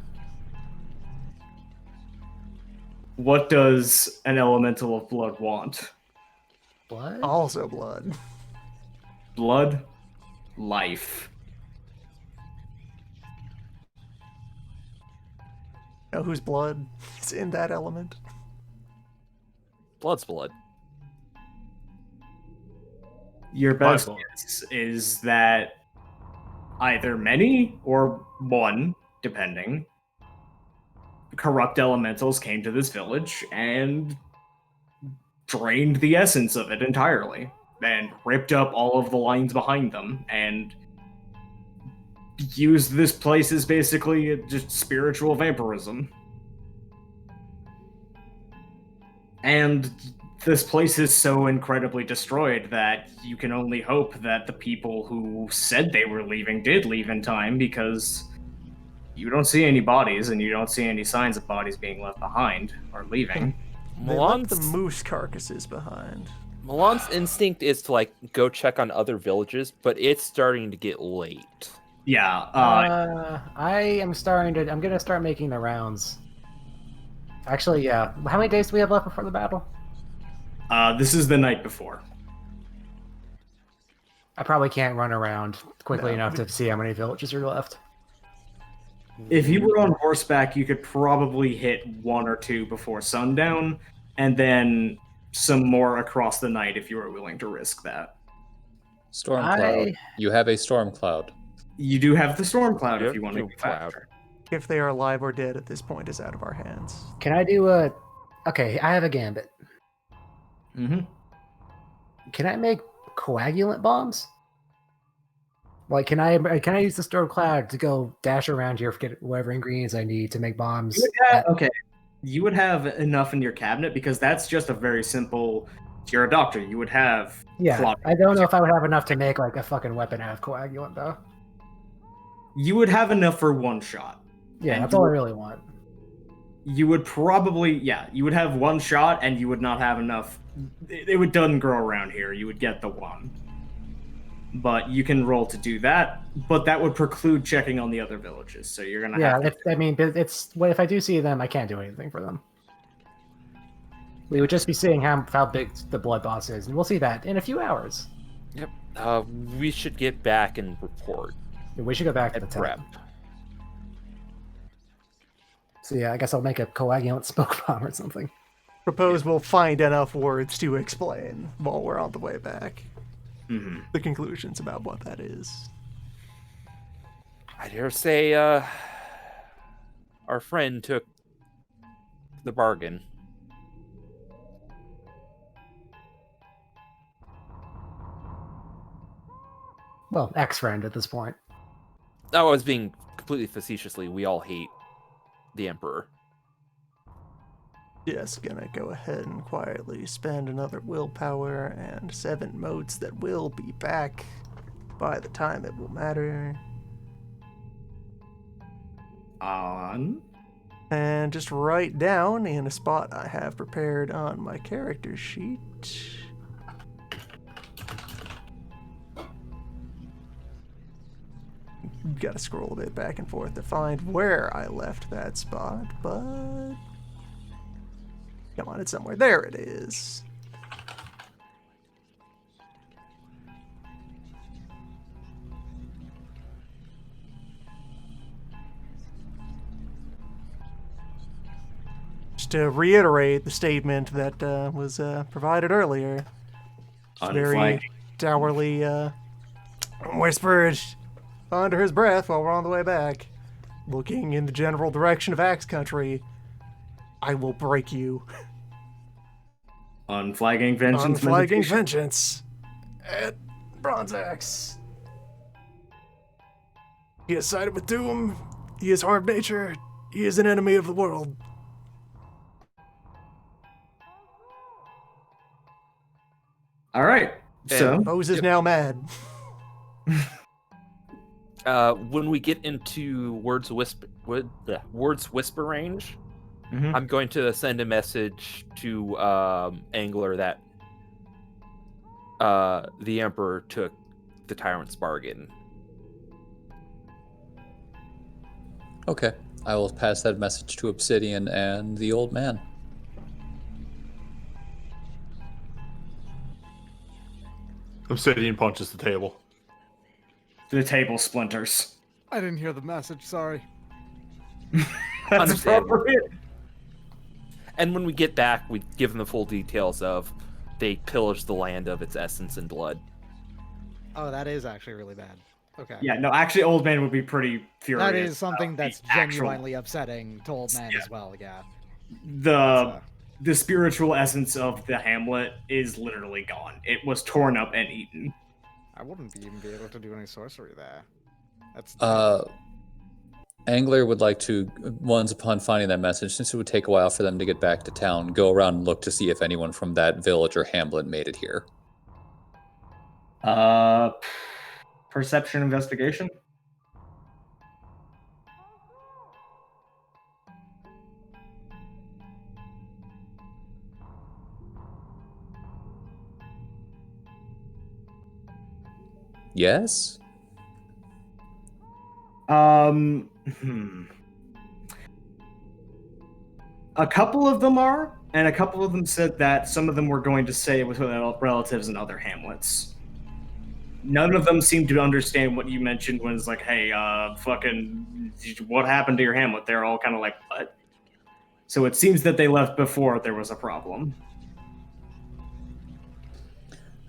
What does an elemental of blood want? Blood? Also blood. Blood? Life. Know whose blood is in that element? Blood's blood. Your best fault. guess is that either many or one, depending, corrupt elementals came to this village and drained the essence of it entirely and ripped up all of the lines behind them and used this place as basically just spiritual vampirism. And this place is so incredibly destroyed that you can only hope that the people who said they were leaving did leave in time, because you don't see any bodies and you don't see any signs of bodies being left behind or leaving. They left the Milan's, moose carcasses behind. Milan's instinct is to like go check on other villages, but it's starting to get late. Yeah. I'm gonna start making the rounds. Actually, yeah. How many days do we have left before the battle? This is the night before. I probably can't run around quickly No, enough to see how many villages are left. If you were on horseback, you could probably hit 1 or 2 before sundown, and then some more across the night if you were willing to risk that. Storm cloud. You have a storm cloud. You do have the storm cloud if Yep, you want to go storm cloud. faster. If they are alive or dead at this point is out of our hands. Can I do a... Okay, I have a gambit. Mm-hmm. Can I make coagulant bombs? Like, can I use the storm cloud to go dash around here, get whatever ingredients I need to make bombs? Okay. You would have enough in your cabinet because that's just a very simple... You're a doctor. You would have... Yeah, clot- I don't know if I would have enough to make like a fucking weapon out of coagulant though. You would have enough for 1 shot. Yeah, And that's you all I would- really want. You would probably... Yeah, you would have 1 shot and you would not have enough... It doesn't grow around here. You would get the 1. But you can roll to do that, but that would preclude checking on the other villages. So you're gonna Yeah, have to... it's what if I do see them, I can't do anything for them. We would just be seeing how big the blood boss is, and we'll see that in a few hours. Yep. We should get back and report We should go back to the and tent. prep. So yeah, I guess I'll make a coagulant smoke bomb or something. Propose we'll find enough words to explain while we're on the way back. Mhm. The conclusions about what that is. I dare say, our friend took the bargain. Well, ex-friend at this point. I was being completely facetiously. We all hate the Emperor. Just gonna go ahead and quietly spend another willpower and 7 motes that will be back by the time it will matter. On... And just write down in a spot I have prepared on my character sheet. Gotta scroll a bit back and forth to find where I left that spot, but... Come on, it's somewhere. There it is. Just to reiterate the statement that was provided earlier. Just very Unflagging. dourly whispered under his breath while we're on the way back, looking in the general direction of Axe Country. I will break you. Unflagging vengeance. Unflagging meditation. vengeance at Bronze Axe. He has sided with Doom. He has harmed nature. He is an enemy of the world. All right. So Bose is now mad. When we get into Words Whisper range, Mhm. I'm going to send a message to Angler that the Emperor took the Tyrant's bargain. Okay, I will pass that message to Obsidian and the old man. Obsidian punches the table. the table splinters. I didn't hear the message, sorry. That's Understandable. appropriate. And when we get back, we give them the full details of they pillaged the land of its essence and blood. Oh, that is actually really bad. Okay. Yeah, no, actually, Old Man would be pretty furious. That is something about that's the actual- genuinely upsetting to Old Man Yeah. as well, yeah. The spiritual essence of the hamlet is literally gone. It was torn up and eaten. I wouldn't even be able to do any sorcery there. That's Angler would like to, once upon finding that message, since it would take a while for them to get back to town, go around and look to see if anyone from that village or hamlet made it here. Perception investigation. Yes? Hmm. A couple of them are, and a couple of them said that some of them were going to say it was with relatives in other hamlets. None of them seemed to understand what you mentioned when it's like, hey, fucking, what happened to your hamlet? They're all kind of like, what? So it seems that they left before there was a problem.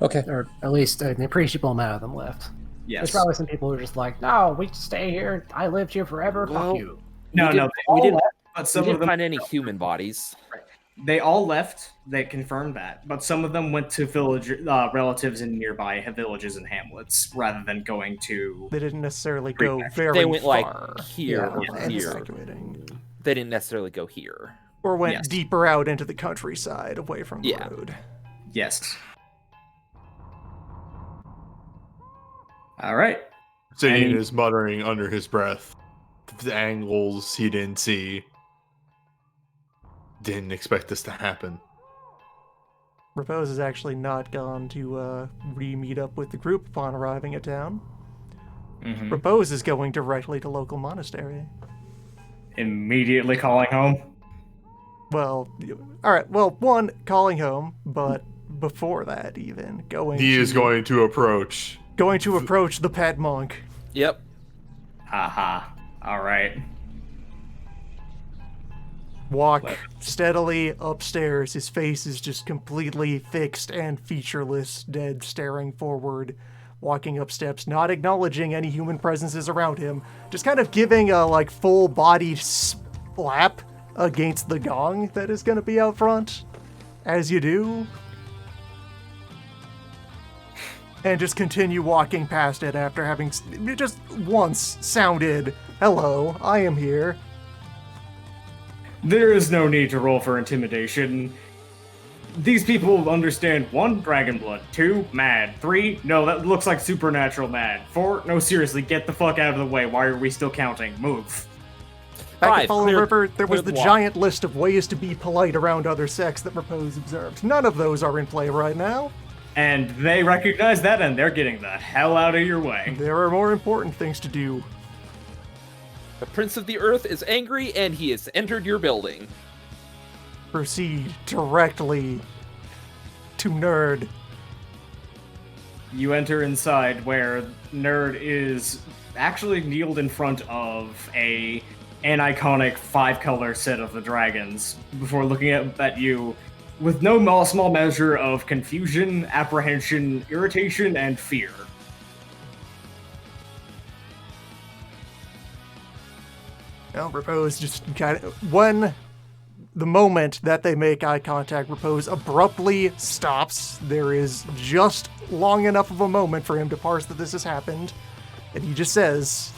Okay. Or at least an appreciable amount of them left. Yes. There's probably some people who are just like, no, we stay here. I lived here forever. Well, Fuck you. No, we didn't, they we all didn't, left, but we some of didn't them find any human bodies. they all left. They confirmed that, but some of them went to relatives in nearby villages and hamlets rather than going to. They didn't necessarily go Prefecture. very They went far. like here or and here. evacuating. They didn't necessarily go here. Or went Yes. deeper out into the countryside, away from the Yeah. road. Yes. All right. Obsidian Any- is muttering under his breath. The angles he didn't see. Didn't expect this to happen. Repose has actually not gone to re-meet up with the group upon arriving at town. Mhm. Repose is going directly to local monastery. Immediately calling home. Well, alright, well, one, calling home, but before that even, He is going to approach. going to approach the pet monk. Yep. Haha. All right. Walk steadily upstairs. His face is just completely fixed and featureless, dead, staring forward, walking up steps, not acknowledging any human presences around him, just kind of giving a like full-bodied slap against the gong that is going to be out front, as you do, and just continue walking past it after having just once sounded, "Hello, I am here." There is no need to roll for intimidation. These people understand 1, dragon blood, 2, mad, 3, no, that looks like supernatural mad, 4, no, seriously, get the fuck out of the way. Why are we still counting? Move. Back at 5, Fallen clear- River, there was clear the the walk. giant list of ways to be polite around other sects that Repose observed. None of those are in play right now. And they recognize that, and they're getting the hell out of your way. There are more important things to do. The Prince of the Earth is angry and he has entered your building. Proceed directly to Nerd. You enter inside where Nerd is actually kneeled in front of an iconic 5-color set of the dragons before looking at you with no small measure of confusion, apprehension, irritation, and fear. Now, Repose just kind of, when the moment that they make eye contact, Repose abruptly stops. There is just long enough of a moment for him to parse that this has happened, and he just says,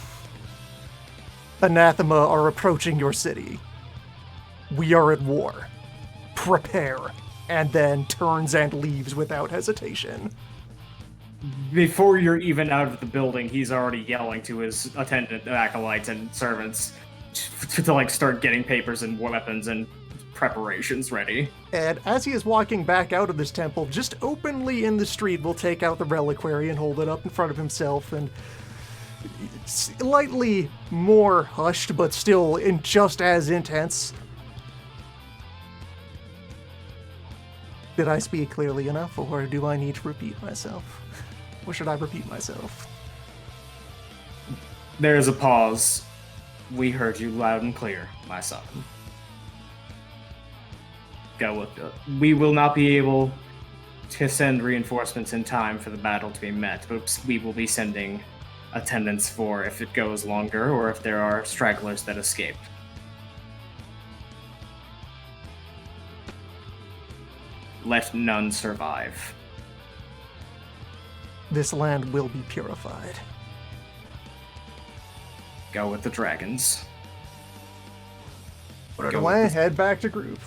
"Anathema are approaching your city. We are at war. Prepare," and then turns and leaves without hesitation. Before you're even out of the building, he's already yelling to his attendant acolytes and servants to like start getting papers and weapons and preparations ready. And as he is walking back out of this temple, just openly in the street, will take out the reliquary and hold it up in front of himself, and slightly more hushed, but still just as intense. Did I speak clearly enough, or do I need to repeat myself? Or should I repeat myself? There is a pause. We heard you loud and clear, my son. Go with it. We will not be able to send reinforcements in time for the battle to be met, but we will be sending attendants for if it goes longer or if there are stragglers that escape. Let none survive. This land will be purified. Go with the dragons. Put it Go away, with head back to group.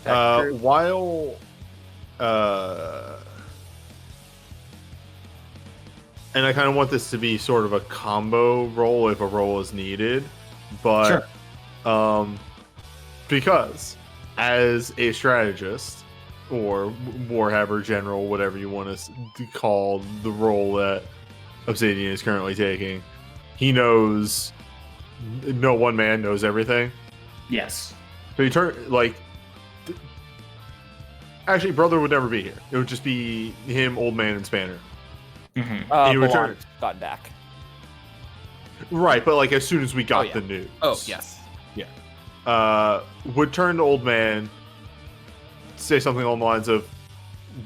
While and I kind of want this to be sort of a combo roll if a roll is needed, but because as a strategist, or Warhammer General, whatever you want to call the role that Obsidian is currently taking. He knows no one man knows everything. Yes. So you turn actually, brother would never be here. It would just be him, old man, and Spanner. Mm-hmm. You return- Belong got back. Right, but like as soon as we got yeah. the news. Oh, yes. Would turn to old man, say something along the lines of,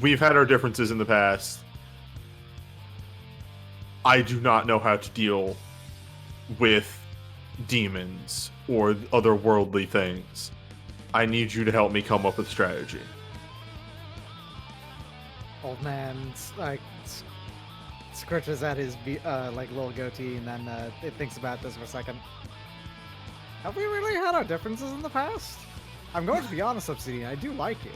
"We've had our differences in the past. I do not know how to deal with demons or other worldly things. I need you to help me come up with strategy." Old man like scratches at his like little goatee, and then it thinks about this for a second. Have we really had our differences in the past? I'm going to be honest, Obsidian. I do like you.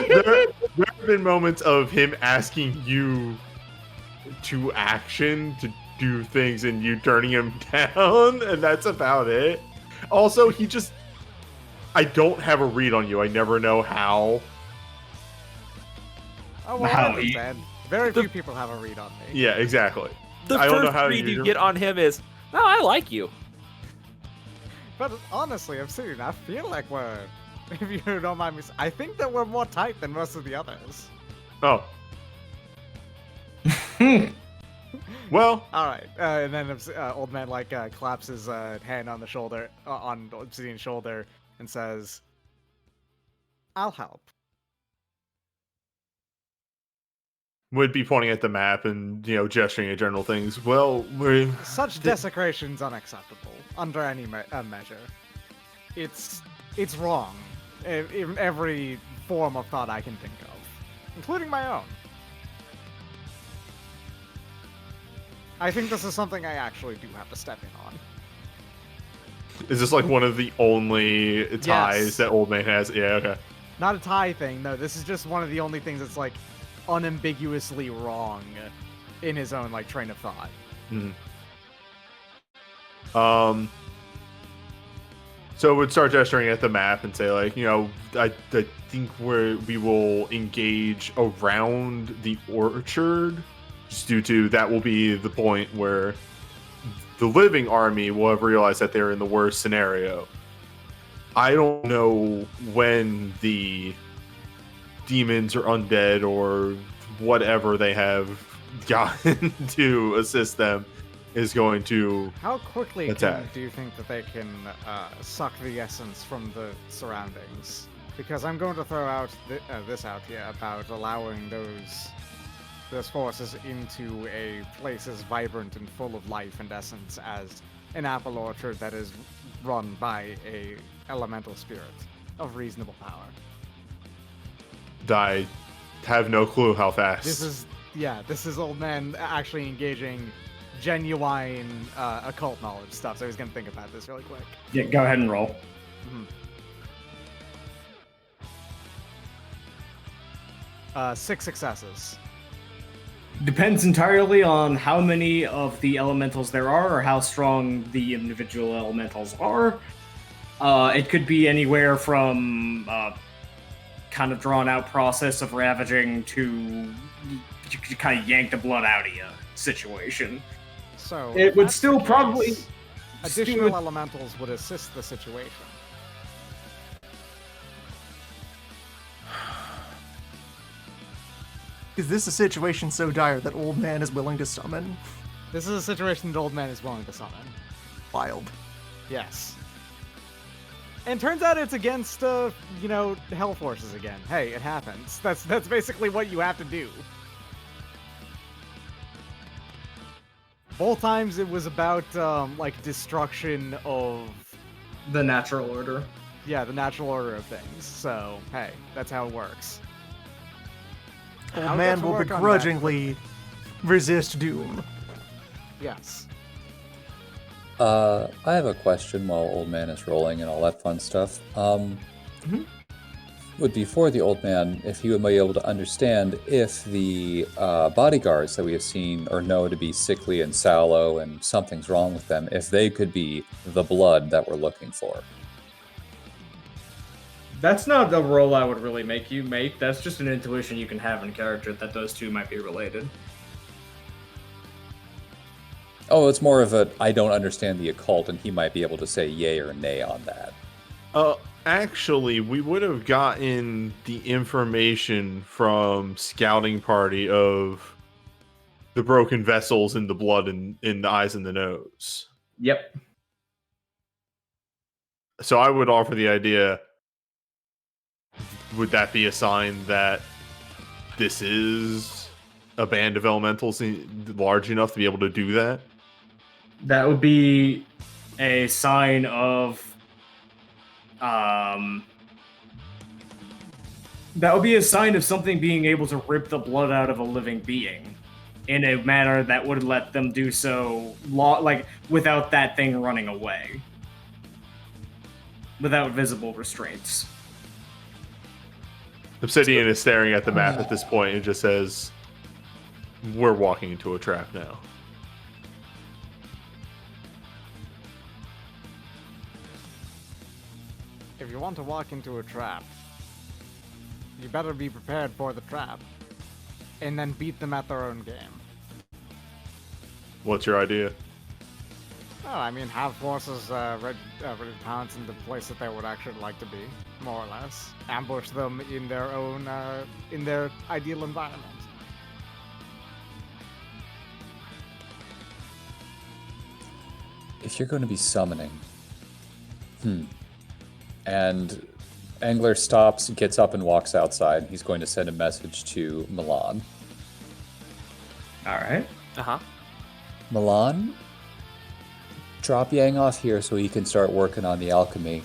there have been moments of him asking you to action to do things and you turning him down, and that's about it. Also, I don't have a read on you. I never know how. Oh, well, How I understand. Very few people have a read on me. Yeah, exactly. The I don't know first how read you- you get on him is, "No, I like you." But honestly, Obsidian, I feel like we're, if you don't mind me, I think that we're more tight than most of the others. Oh. Well, All right, and then old man like claps his hand on the shoulder, on Obsidian's shoulder, and says, "I'll help." would be pointing at the map and, gesturing at general things. Well, we're... Such desecration's unacceptable under any measure. It's wrong in every form of thought I can think of, including my own. I think this is something I actually do have to step in on. Is this like one of the only ties Yes. that old man has? Yeah, okay. Not a tie thing, no. This is just one of the only things that's like unambiguously wrong in his own like train of thought. So it would start gesturing at the map and say, like, I think we will engage around the orchard, just due to that will be the point where the living army will have realized that they're in the worst scenario. I don't know when the demons or undead or whatever they have gotten to assist them is going to How quickly attack. do you think that they can suck the essence from the surroundings? Because I'm going to throw out this out here about allowing those forces into a place as vibrant and full of life and essence as an apple orchard that is run by a elemental spirit of reasonable power. I have no clue how fast. This is old man actually engaging genuine occult knowledge stuff, so he's gonna think about this really quick. Yeah, go ahead and roll. 6 successes. Depends entirely on how many of the elementals there are or how strong the individual elementals are. It could be anywhere from kind of drawn out process of ravaging to kind of yank the blood out of you situation. So It if would that's still the probably case, additional elementals would assist the situation. Is this a situation so dire that old man is willing to summon? This is a situation that old man is willing to summon. Wild. Yes. And turns out it's against hell forces again. Hey, it happens. That's basically what you have to do. Both times it was about like destruction of the natural order. the natural order of things. So hey, that's how it works. Old I'll man get to will work on that. begrudgingly resist doom. Yes. I have a question while old man is rolling and all that fun stuff. Would be for the old man if he would be able to understand if the bodyguards that we have seen or know to be sickly and sallow and something's wrong with them, if they could be the blood that we're looking for. That's not the role I would really make you make. That's just an intuition you can have in character that those two might be related. Oh, it's more of a I don't understand the occult, and he might be able to say yay or nay on that. Actually, we would have gotten the information from scouting party of the broken vessels in the blood and in the eyes and the nose. Yep. So I would offer the idea, would that be a sign that this is a band of elementals large enough to be able to do that? That would be a sign of that would be a sign of something being able to rip the blood out of a living being in a manner that would let them do so like without that thing running away. Without visible restraints. Obsidian is staring at the map at this point and just says, we're walking into a trap now. If you want to walk into a trap, you better be prepared for the trap, and then beat them at their own game. What's your idea? Oh, I mean, have forces ready pounce in the place that they would actually like to be, more or less. Ambush them in their own, in their ideal environment. If you're going to be summoning, and Angler stops, gets up, and walks outside. He's going to send a message to Milan. Alright. Uh-huh. Milan, drop Yang off here so he can start working on the alchemy.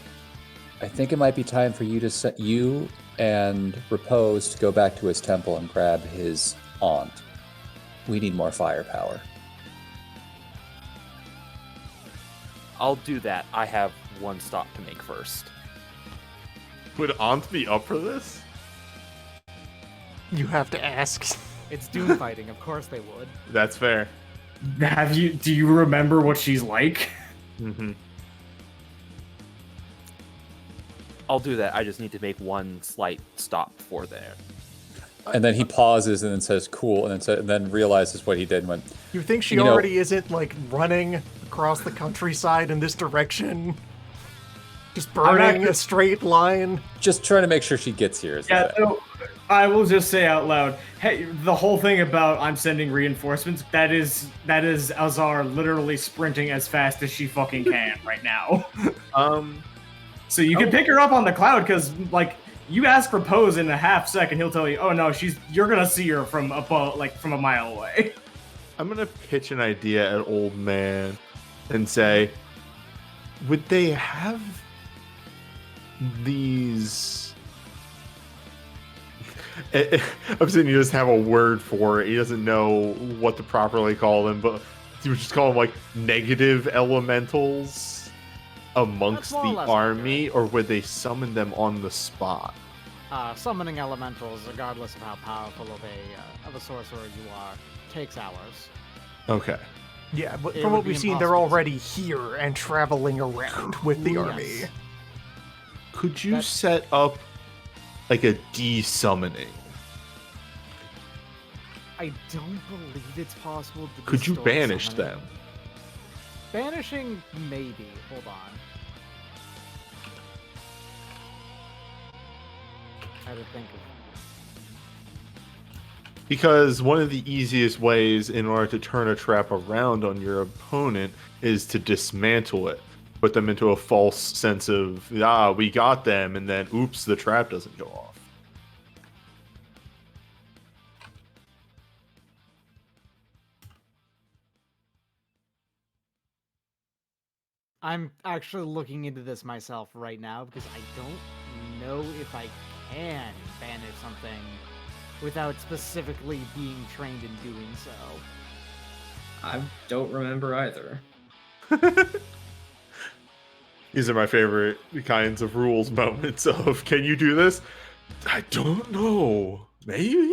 I think it might be time for you to set you and Repose to go back to his temple and grab his aunt. We need more firepower. I'll do that. I have one stop to make first. Would Aunt be up for this? You have to ask. It's doom fighting, of course they would. That's fair. Do you remember what she's like? Mm-hmm. I'll do that. I just need to make one slight stop for there. And then he pauses and then says, cool, and then realizes what he did and went, You think she You know- already isn't, like, running across the countryside in this direction? Just burning a straight line? just trying to make sure she gets here. Is Yeah, that- so I will just say out loud, hey, the whole thing about I'm sending reinforcements, that is Azar literally sprinting as fast as she fucking can right now. So you can pick her up on the cloud, because, like, you ask Repose in a half second, he'll tell you, oh no, you're gonna see her from above, like, from a mile away. I'm gonna pitch an idea at Old Man and say, would they have these? I'm saying he doesn't have a word for it. He doesn't know what to properly call them, but he would just call them like negative elementals amongst That's more or the less army, or would they summon them on the spot? Summoning elementals, regardless of how powerful of a sorcerer you are, takes hours. Okay. Yeah, but It from would what be we've seen, they're impossible to- already here and traveling around with the army. Yes. Could you That's- set up like a de-summoning? I don't believe it's possible to Could you distort banish summoning. them? Banishing, maybe. Hold on. I had to think of. Because one of the easiest ways in order to turn a trap around on your opponent is to dismantle it. Put them into a false sense of, we got them, and then, oops, the trap doesn't go off. I'm actually looking into this myself right now because I don't know if I can banish something without specifically being trained in doing so. I don't remember either. These are my favorite kinds of rules moments of, can you do this? I don't know. Maybe?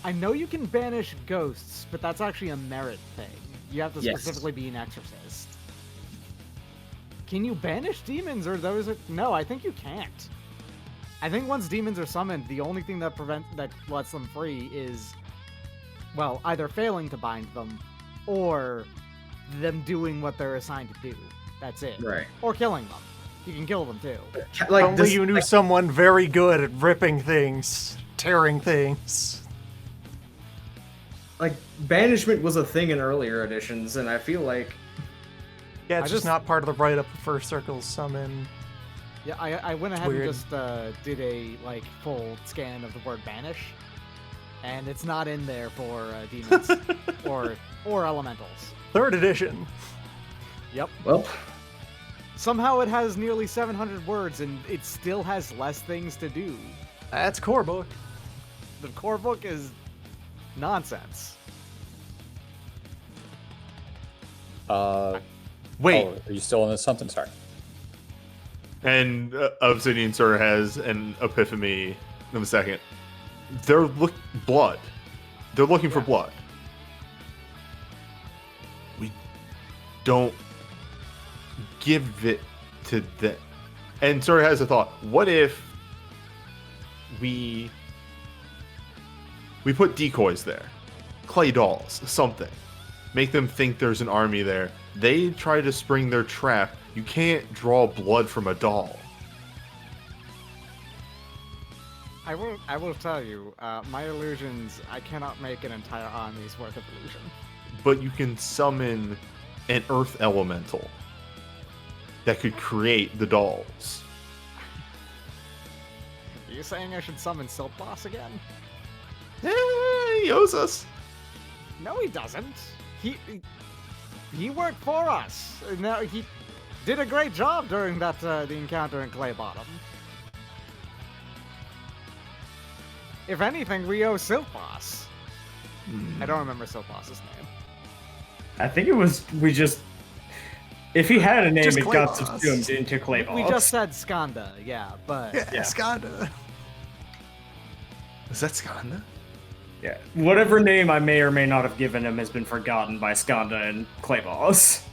I know you can banish ghosts, but that's actually a merit thing. You have to Yes. specifically be an exorcist. Can you banish demons, or those are... No, I think you can't. I think once demons are summoned, the only thing that lets them free is, well, either failing to bind them, or them doing what they're assigned to do. That's it. Right. Or killing them. You can kill them too. Like Only this, you knew someone very good at ripping things, tearing things. like banishment was a thing in earlier editions, and I feel like Yeah, it's I just just- not part of the write-up of First Circle's summon. Yeah, I went ahead weird. and just did a full scan of the word banish, and it's not in there for demons or elementals. 3rd edition. Yep. well, Somehow it has nearly 700 words, and it still has less things to do. That's core book. The core book is nonsense. Wait, Oh, are you still on the something? Sorry. and Obsidian sort of has an epiphany in a second. They're blood. They're looking for blood. We don't give it to them. And sort of has a thought. What if we put decoys there? Clay dolls, something. Make them think there's an army there. They try to spring their trap. You can't draw blood from a doll. I will tell you, my illusions, I cannot make an entire army's worth of illusion. But you can summon an earth elemental that could create the dolls. Are you saying I should summon Silk Boss again? He owes us. No, he doesn't. He worked for us. Now he did a great job during that the encounter in Clay Bottom. If anything, we owe Silk Boss. I don't remember Silk Boss's name. I think it was if he had a name, Just it got Clay Boss. subsumed into Clay We Boss. just said Skanda, yeah, but Yeah, Yeah. Skanda. Is that Skanda? Yeah, whatever name I may or may not have given him has been forgotten by Skanda and Clay Boss.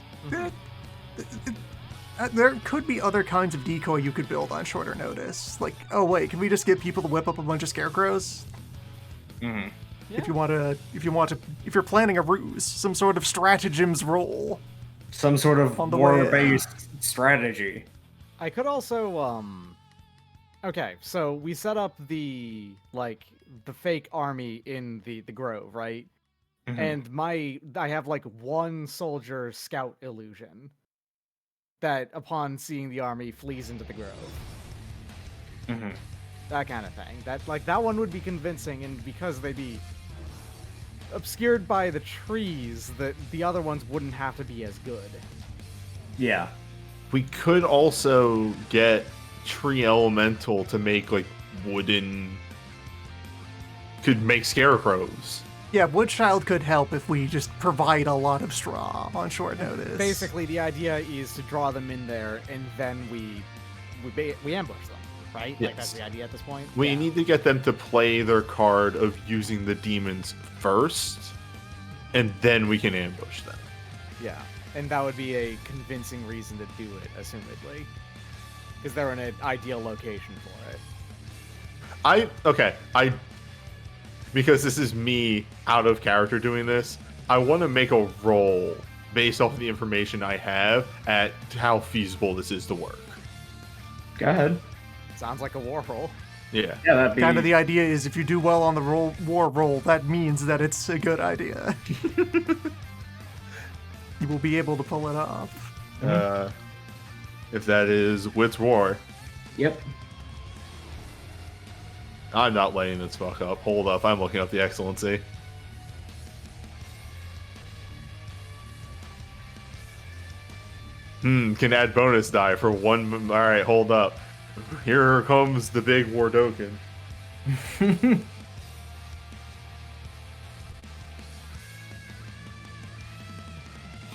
There could be other kinds of decoy you could build on shorter notice. Like, oh wait, can we just get people to whip up a bunch of scarecrows? Mm-hmm. If you're planning a ruse, some sort of stratagems roll. Some sort of On the way war-based strategy. I could also okay, so we set up the fake army in the grove, right? Mhm. And I have one soldier scout illusion that upon seeing the army flees into the grove. Mhm. That kind of thing. That one would be convincing, and because they'd be obscured by the trees, that the other ones wouldn't have to be as good. Yeah. We could also get tree elemental to make wooden. Could make scarecrows. Yeah, Woodchild could help if we just provide a lot of straw on short notice. Basically, the idea is to draw them in there, and then we ambush them, right? Yes. That's the idea at this point. We Yeah. need to get them to play their card of using the demons first, and then we can ambush them. Yeah, and that would be a convincing reason to do it, assumedly, because they're in an ideal location for it. Because this is me out of character doing this, I want to make a roll based off of the information I have at how feasible this is to work. Go ahead. Sounds like a war roll. Yeah. Yeah, that'd be Kind of the idea is if you do well on the war roll, that means that it's a good idea. You will be able to pull it off. If that is Wit's War, Yep. I'm not letting this fuck up. Hold up, I'm looking up the excellency. Can add bonus die for one. Alright, hold up. Here comes the big Wardoken.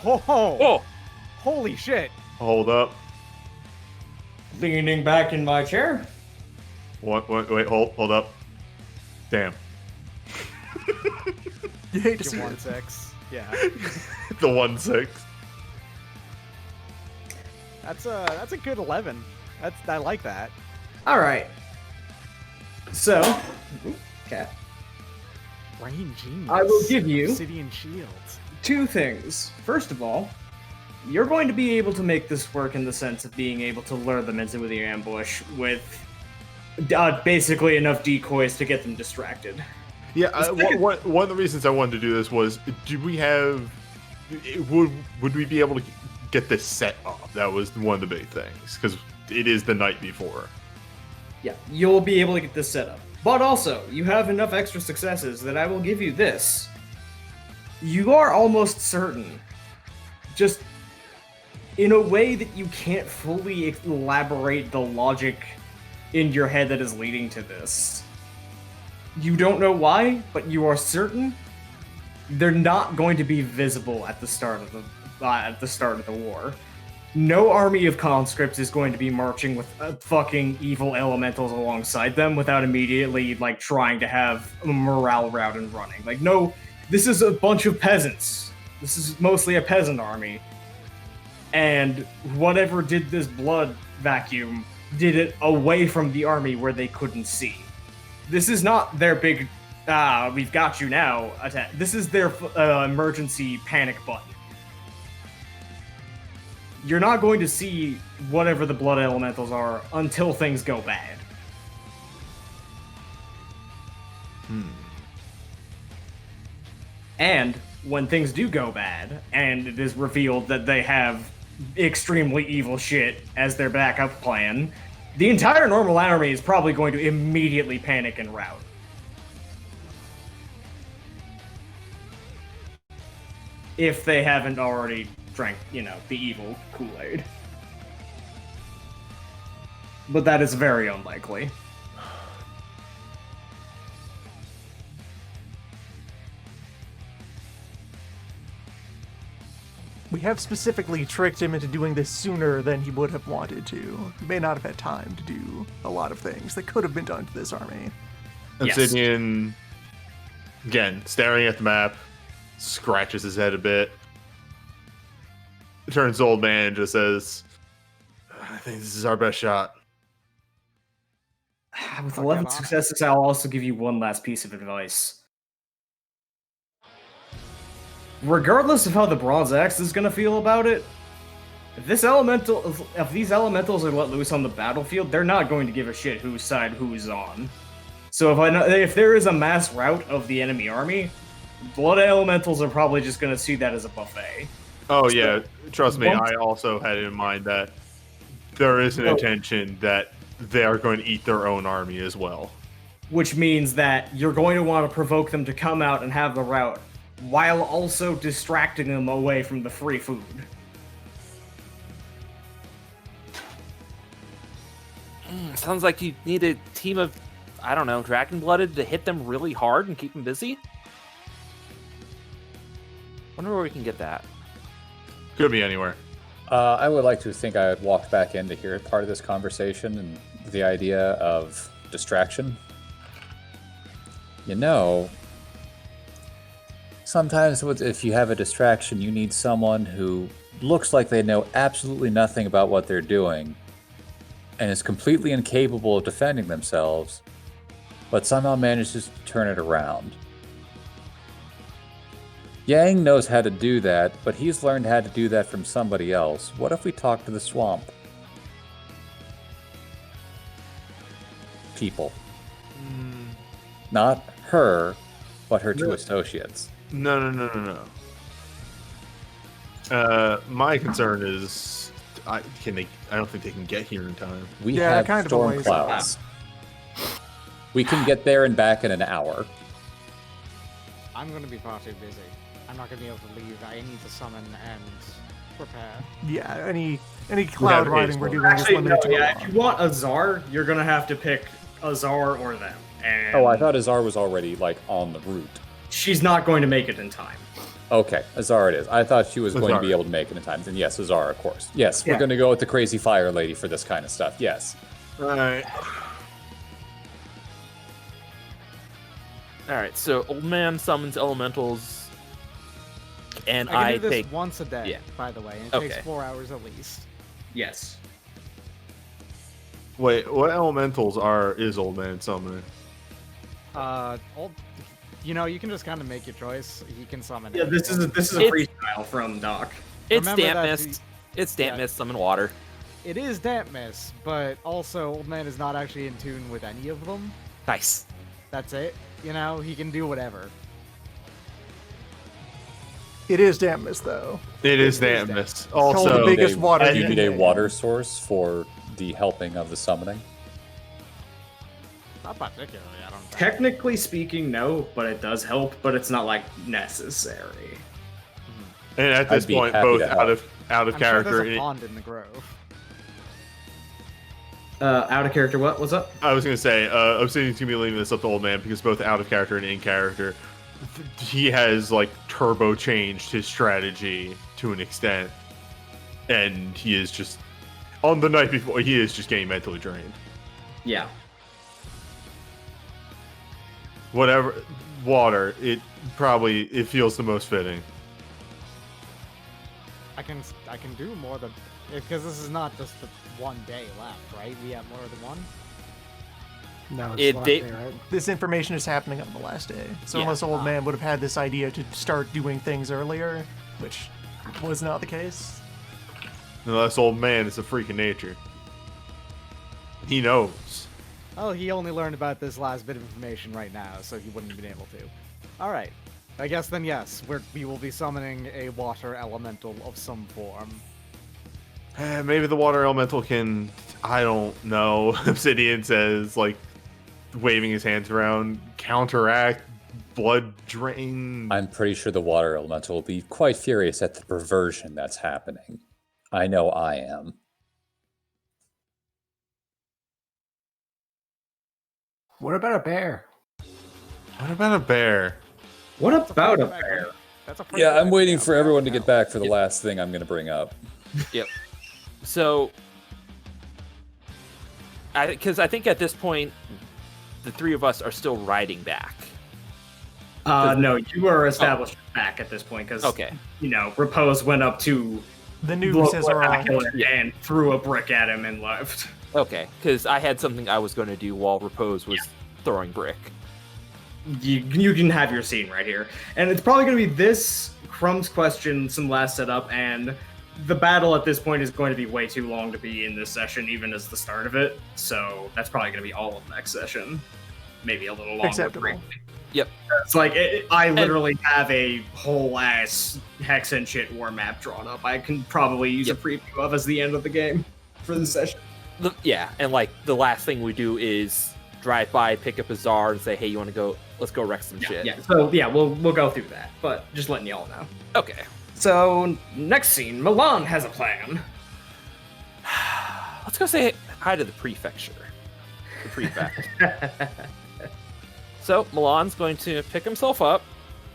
Oh, holy shit! Hold up. Leaning back in my chair. Wait, hold up. Damn. You hate to see Get it. 1-6. Yeah, The 1/6. that's a good 11. I like that. All right. So, cat. Brain genius. I will give you- Obsidian shield. 2 things. First of all, you're going to be able to make this work in the sense of being able to lure them into the ambush with basically enough decoys to get them distracted. Yeah, one of the reasons I wanted to do this was, do we have, would we be able to get this set up? That was one of the big things, because it is the night before. Yeah, you'll be able to get this set up. But also, you have enough extra successes that I will give you this. You are almost certain, just in a way that you can't fully elaborate the logic in your head that is leading to this. You don't know why, but you are certain they're not going to be visible at the start of the war. No army of conscripts is going to be marching with fucking evil elementals alongside them without immediately like trying to have a morale route and running. Like, no, this is a bunch of peasants. This is mostly a peasant army. And whatever did this blood vacuum did it away from the army where they couldn't see. This is not their big, we've got you now attack. This is their emergency panic button. You're not going to see whatever the blood elementals are until things go bad. And when things do go bad, and it is revealed that they have extremely evil shit as their backup plan, the entire normal army is probably going to immediately panic and rout. If they haven't already drank, the evil Kool-Aid. But that is very unlikely. We have specifically tricked him into doing this sooner than he would have wanted to. He may not have had time to do a lot of things that could have been done to this army. Yes. Obsidian, again, staring at the map, scratches his head a bit, turns to old man and just says, I think this is our best shot. With Fuck 11 that, successes, I'll also give you one last piece of advice. Regardless of how the Bronze Axe is gonna feel about it, if these elementals are let loose on the battlefield, they're not going to give a shit whose side who's on. So if there is a mass rout of the enemy army, blood elementals are probably just gonna see that as a buffet. Oh yeah, trust me, I also had in mind that there is an intention that they are going to eat their own army as well. Which means that you're going to want to provoke them to come out and have the rout, while also distracting them away from the free food. Sounds like you need a team of, I don't know, dragon-blooded to hit them really hard and keep them busy. Wonder where we can get that. Could be anywhere. I would like to think I would walk back in to hear part of this conversation and the idea of distraction. Sometimes if you have a distraction, you need someone who looks like they know absolutely nothing about what they're doing and is completely incapable of defending themselves, but somehow manages to turn it around. Yang knows how to do that, but he's learned how to do that from somebody else. What if we talk to the swamp people? Not her, but her 2 associates. No. My concern is, I don't think they can get here in time. We Yeah, have kind of a storm ways clouds. We can get there and back in an hour. I'm going to be far too busy. I'm not going to be able to leave. I need to summon and prepare. Yeah, any cloud riding we're doing is Actually, no, limited to a if you want Azar, you're gonna have to pick Azar or them. And Oh, I thought Azar was already, on the route. she's not going to make it in time. Okay, Azar it is. I thought she was going to Azar. be able to make it in time. Then yes, Azar, of course. Yes, Yeah. we're going to go with the crazy fire lady for this kind of stuff. Yes. Alright. Alright, so old man summons elementals, and I can I do this take... once a day, yeah. by the way, and it Okay. takes 4 hours at least. Yes. Wait, what elementals is Old Man summoning? Old, you can just kind of make your choice. He can summon. Yeah, this is a It's- freestyle from Doc. It's Remember damp that mist. It's damp mist, summon water. It is damp mist, but also Old Man is not actually in tune with any of them. Nice. That's it. He can do whatever. It is damp mist, though. It is damn. Dampness. Called the Also, biggest water You need a container. water source for the helping of the summoning. Not particularly, I don't think. Technically speaking, no, but it does help. But it's not like necessary. and at this I'd be point, happy both to help. out of I'm character. Sure there's a pond in the grove. Out of character. What's up? I was gonna say, Obsidian's gonna be leaving this up to Old Man because both out of character and in character, he has like turbo changed his strategy to an extent, and he is just on the night before he is just getting mentally drained. Yeah. Whatever, water. It feels the most fitting. I can do more than because this is not just the one day left, right? We have more than one. No, It- it's last they- day, right? This information is happening on the last day. So Yeah. unless Old Man would have had this idea to start doing things earlier, which was not the case. Unless Old Man is a freak of nature. He knows. Oh, he only learned about this last bit of information right now, so he wouldn't have been able to. All right. I guess then yes, we will be summoning a water elemental of some form. Maybe the water elemental can. I don't know. Obsidian says, like, waving his hands around, counteract blood drain. I'm pretty sure the water elemental will be quite furious at the perversion that's happening. I know I am. What about a bear? What about a bear? What about a That's a bear? That's a pretty Yeah, good I'm waiting idea. for everyone to Yeah. get back for the last thing I'm going to bring up. Yep. So, because I think at this point, the three of us are still riding back. No, you are established back at this point because Okay. Repose went up to The look nooses what are on. happened Yeah. and threw a brick at him and left. Okay, because I had something I was going to do while Repose was throwing brick. You can have your scene right here, and it's probably going to be this Crumb's question, some last setup, and the battle at this point is going to be way too long to be in this session, even as the start of it. So that's probably going to be all of next session, maybe a little longer. Acceptable. Yep. It's like I literally have a whole ass hex and shit war map drawn up. I can probably use a preview of as the end of the game for the session. Yeah, and like the last thing we do is drive by, pick up a czar, and say, "Hey, you want to go? Let's go wreck some shit." Yeah. So yeah, we'll go through that, but just letting y'all know. Okay. So next scene, Milan has a plan. Let's go say hi to the prefecture. The prefect. So Milan's going to pick himself up,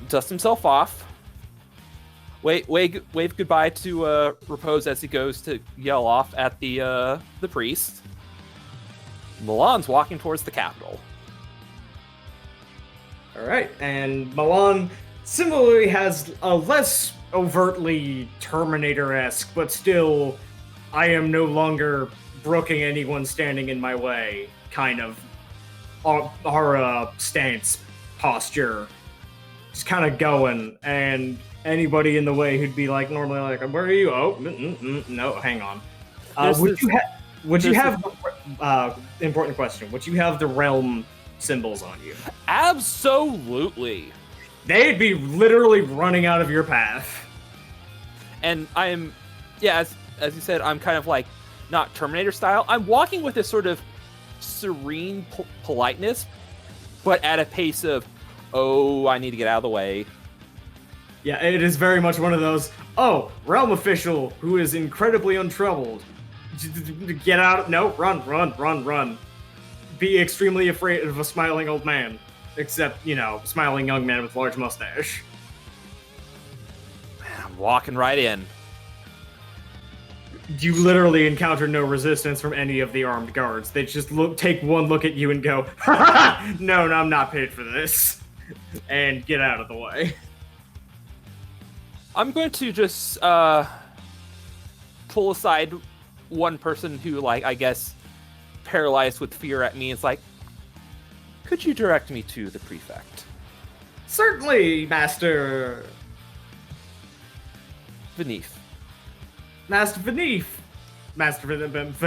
dust himself off, wave goodbye to Repose as he goes to yell off at the priest. Milan's walking towards the capital. All right, and Milan similarly has a less overtly Terminator-esque, but still, I am no longer brooking anyone standing in my way kind of our stance, posture. Just kind of going, and anybody in the way who'd be like normally like, "Where are you?" Oh, no, hang on. There's Would this- you there's have important question? Would you have the realm symbols on you? Absolutely. They'd be literally running out of your path. And I am, yeah, as you said, I'm kind of like not Terminator style. I'm walking with this sort of serene politeness, but at a pace of, oh, I need to get out of the way. Yeah, it is very much one of those, oh, realm official who is incredibly untroubled. Get out, no, run. Be extremely afraid of a smiling old man. Except, smiling young man with large mustache. I'm walking right in. You literally encounter no resistance from any of the armed guards. They just take one look at you and go, no, I'm not paid for this. And get out of the way. I'm going to just pull aside one person who, like, I guess, paralyzed with fear at me. It's like, Could you direct me to the prefect? Certainly, Master Beneath. Master Beneath. Master Beneath.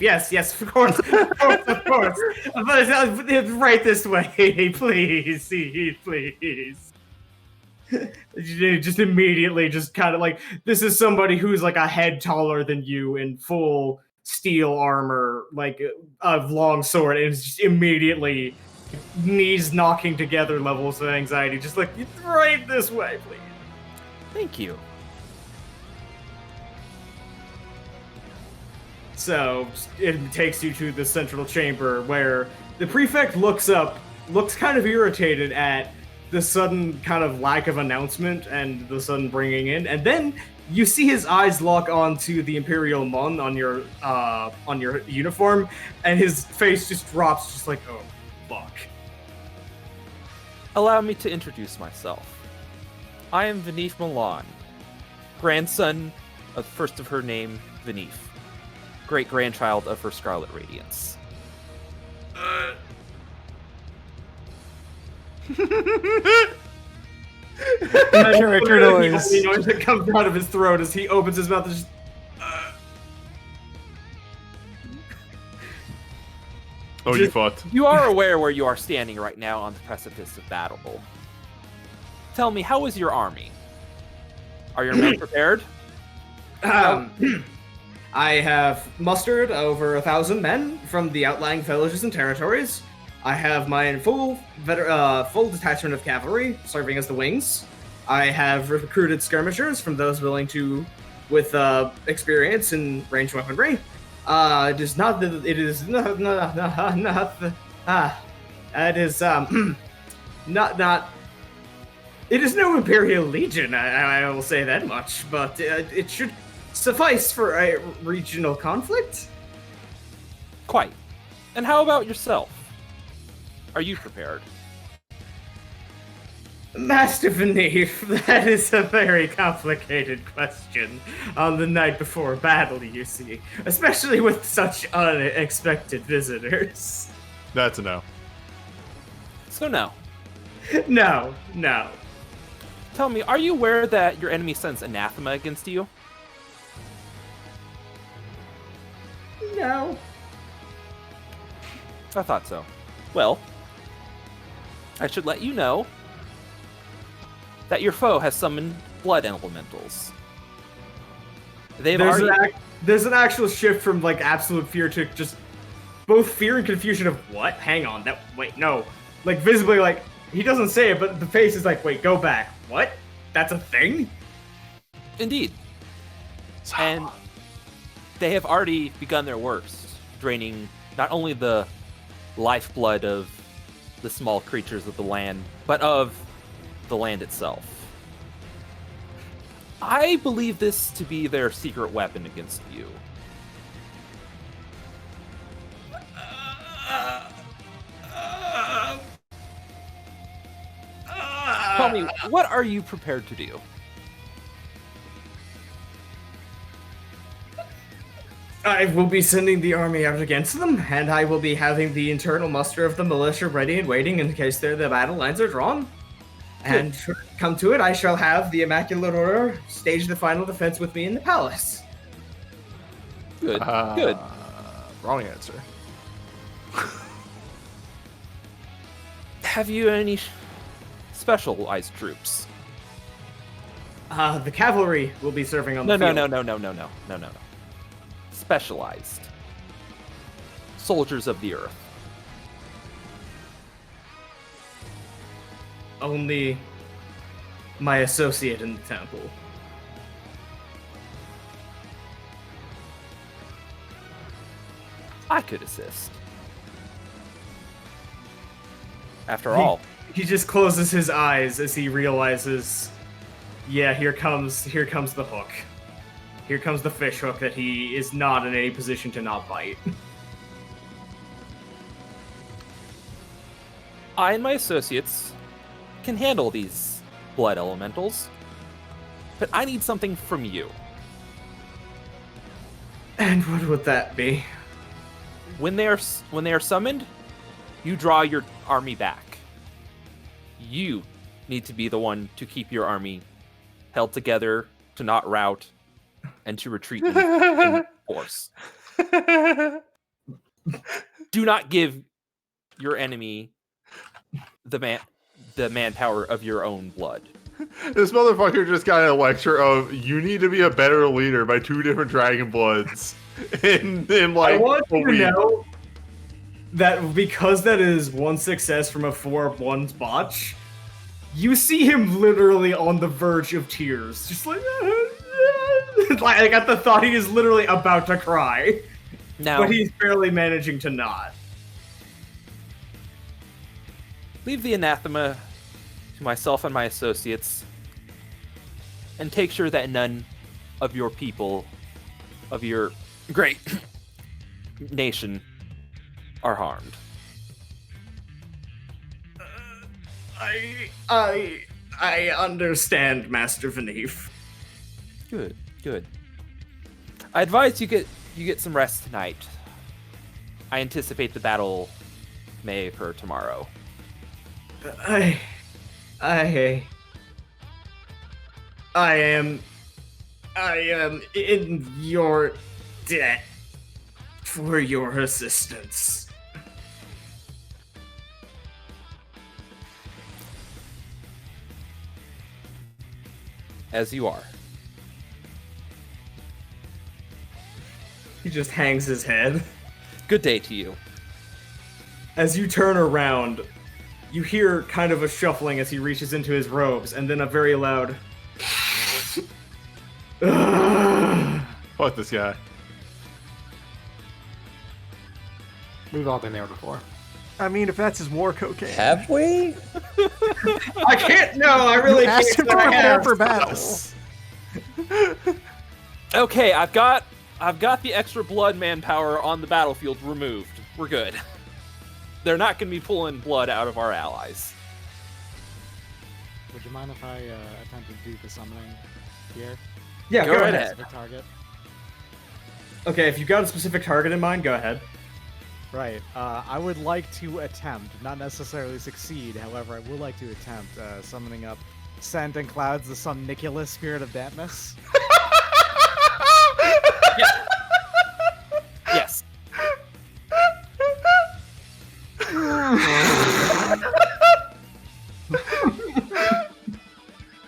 Yes, of course. Of course. But, right this way, please. Just immediately, just kind of like, this is somebody who's like a head taller than you in full steel armor, like a long sword, and it's just immediately knees knocking together levels of anxiety. Just like, right this way, please. Thank you. So it takes you to the central chamber where the prefect looks kind of irritated at the sudden kind of lack of announcement and the sudden bringing in, and then you see his eyes lock onto the Imperial Mon on your uniform, and his face just drops, just like, oh, fuck. Allow me to introduce myself. I am Venif Milan, grandson of first of her name, Venif, great-grandchild of her Scarlet Radiance. Character noise. The noise that comes out of his throat as he opens his mouth and just... Oh, you fucked. You are aware where you are standing right now on the precipice of battle. Tell me, how is your army? Are your men prepared? I have mustered over 1,000 men from the outlying villages and territories. I have my full detachment of cavalry serving as the wings. I have recruited skirmishers from those willing to, with experience in ranged weaponry. It is not the, it is not the, it is not. It is no Imperial Legion. I will say that much, but it should suffice for a regional conflict. Quite. And how about yourself? Are you prepared? Master Venif, that is a very complicated question on the night before battle, you see. Especially with such unexpected visitors. That's a no. So no. No. Tell me, are you aware that your enemy sends anathema against you? No. I thought so. Well, I should let you know that your foe has summoned blood elementals. There's an actual shift from like absolute fear to just both fear and confusion of what? Hang on, no. Like visibly, like he doesn't say it, but the face is like, wait, go back. What? That's a thing? Indeed. And they have already begun their worst, draining not only the lifeblood of the small creatures of the land, but of the land itself. I believe this to be their secret weapon against you. Tell me, what are you prepared to do? I will be sending the army out against them, and I will be having the internal muster of the militia ready and waiting in case the battle lines are drawn. And come to it, I shall have the Immaculate Order stage the final defense with me in the palace. Good, good. Wrong answer. Have you any specialized troops? The cavalry will be serving on the field. No. Specialized. Soldiers of the earth. Only my associate in the temple. I could assist. After all, He just closes his eyes as he realizes, yeah, here comes the hook. Here comes the fish hook that he is not in any position to not bite. I and my associates can handle these blood elementals, but I need something from you. And what would that be? When they are summoned, You draw your army back. You need to be the one to keep your army held together, to not rout, and to retreat in force. Do not give your enemy the manpower of your own blood. This motherfucker just got a lecture of you need to be a better leader by 2 different Dragon Bloods in like I want a you to week. know that because that is 1 success from a 4-1 botch, you see him literally on the verge of tears, just like like at the thought he is literally about to cry, Now, but he's barely managing to not. leave the anathema to myself and my associates, and take sure that none of your people, of your great nation, are harmed. I understand, Master Vanif. Good, good. I advise you get some rest tonight. I anticipate the battle may occur tomorrow. I am in your debt for your assistance. As you are. He just hangs his head. Good day to you. As you turn around, you hear kind of a shuffling as he reaches into his robes, and then a very loud Fuck this guy. We've all been there before. I mean, if that's his war cocaine. Have we? I can't. No, I really You asked him can't. to I prepare have. for battle. Okay, I've got the extra blood manpower on the battlefield removed. We're good. They're not going to be pulling blood out of our allies. Would you mind if I attempt to do the summoning here? Yeah, Go go right ahead. ahead. The target. Okay, if you've got a specific target in mind, go ahead. Right. I would like to attempt, not necessarily succeed, however, I would like to attempt summoning up Sand and Clouds, the Sun Nicholas Spirit of Dampness. Yes.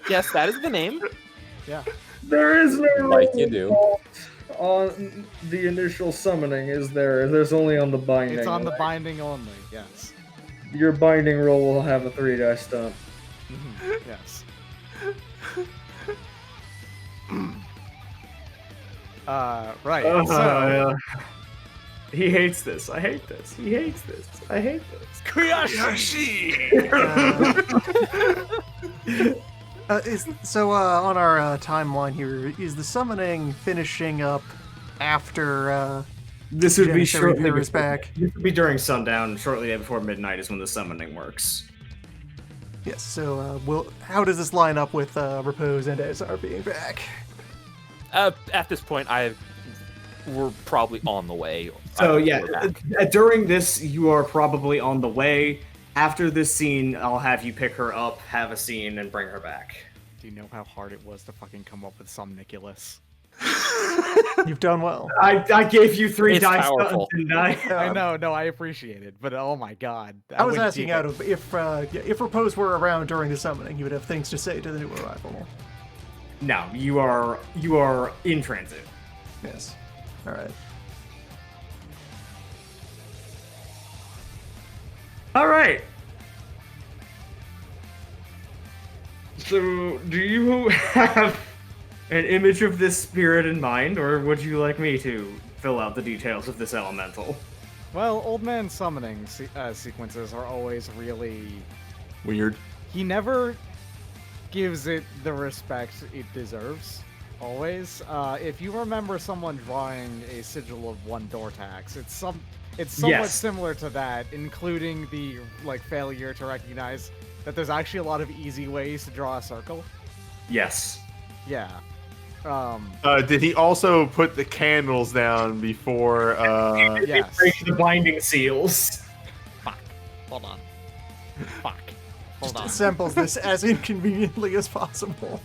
Yes, that is the name. Yeah. There is no Like you do. on the initial summoning, is there? There's only on the binding. It's on the binding only, yes. Your binding roll will have a 3-die stump. Yes. Right. So, He hates this. I hate this. He hates this. I hate this. On our timeline here, is the summoning finishing up after This would be Janissary shortly Pyrrhus before, back? This would be during sundown. Shortly before midnight is when the summoning works. Yes, so how does this line up with Repose and SR being back? At this point, we're probably on the way. So We're yeah, back. during this, you are probably on the way. After this scene, I'll have you pick her up, have a scene, and bring her back. do you know how hard it was to fucking come up with some Nicholas? You've done well. I gave you 3 It's dice, powerful. didn't I? I know, no, I appreciate it, but oh my god. I was would asking give out it- of if Repose were around during the summoning, he would have things to say to the new arrival. No, you are in transit. Yes. All right. All right. So, do you have an image of this spirit in mind, or would you like me to fill out the details of this elemental? Well, Old Man summoning sequences are always really... Weird. He never gives it the respect it deserves, always. If you remember someone drawing a sigil of one door tax, it's somewhat Yes. similar to that, including the failure to recognize that there's actually a lot of easy ways to draw a circle. Yes. Yeah. Did he also put the candles down before? Yes. Break the binding seals. Fuck. Hold on. Assembles this as inconveniently as possible.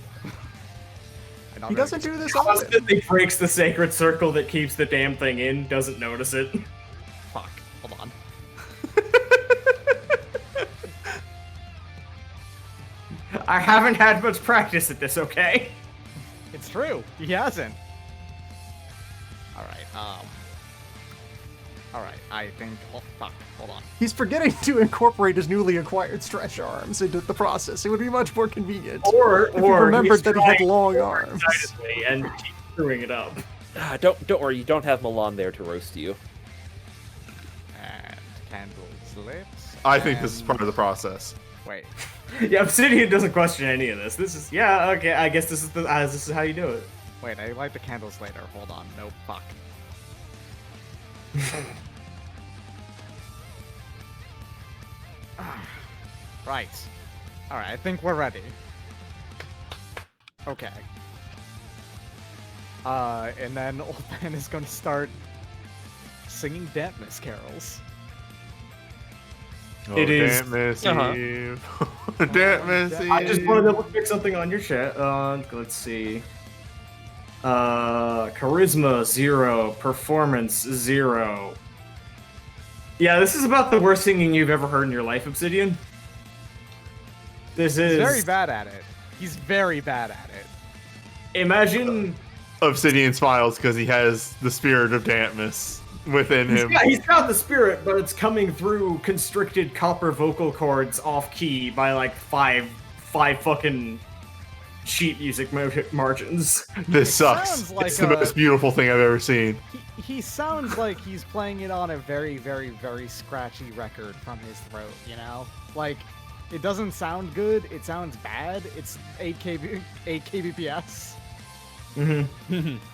I don't He know. doesn't do this often. Constantly breaks the sacred circle that keeps the damn thing in, doesn't notice it. Fuck. Hold on. I haven't had much practice at this, okay? It's true. He hasn't. Alright, Alright, I think... Oh, fuck. Hold on. He's forgetting to incorporate his newly acquired stretch arms into the process. It would be much more convenient Or if he remembered he's that he had trying long more arms. excitedly and keeps screwing it up. Don't worry, you don't have Milan there to roast you. And candles lit. I think this is and- part of the process. Wait. Yeah, Obsidian doesn't question any of this. This is okay. I guess this is how you do it. Wait, I light the candles later. Hold on. No, fuck. Right. Alright, I think we're ready. Okay. And then Old Man is gonna start singing dampness carols. It is- Damn Miss Uh-huh. Eve. Damn Miss Eve. I just want to double check something on your chat. Let's see. Charisma 0, performance 0. Yeah, this is about the worst singing you've ever heard in your life, Obsidian. This is He's very bad at it. He's very bad at it. Imagine Obsidian smiles because he has the spirit of dampness within him. he's got the spirit, but it's coming through constricted copper vocal cords off key by like five fucking sheet music margins. This sucks. sounds like it's the a- most beautiful thing I've ever seen. He sounds like he's playing it on a very, very, very scratchy record from his throat, you know? Like, it doesn't sound good, it sounds bad, it's 8 kbps.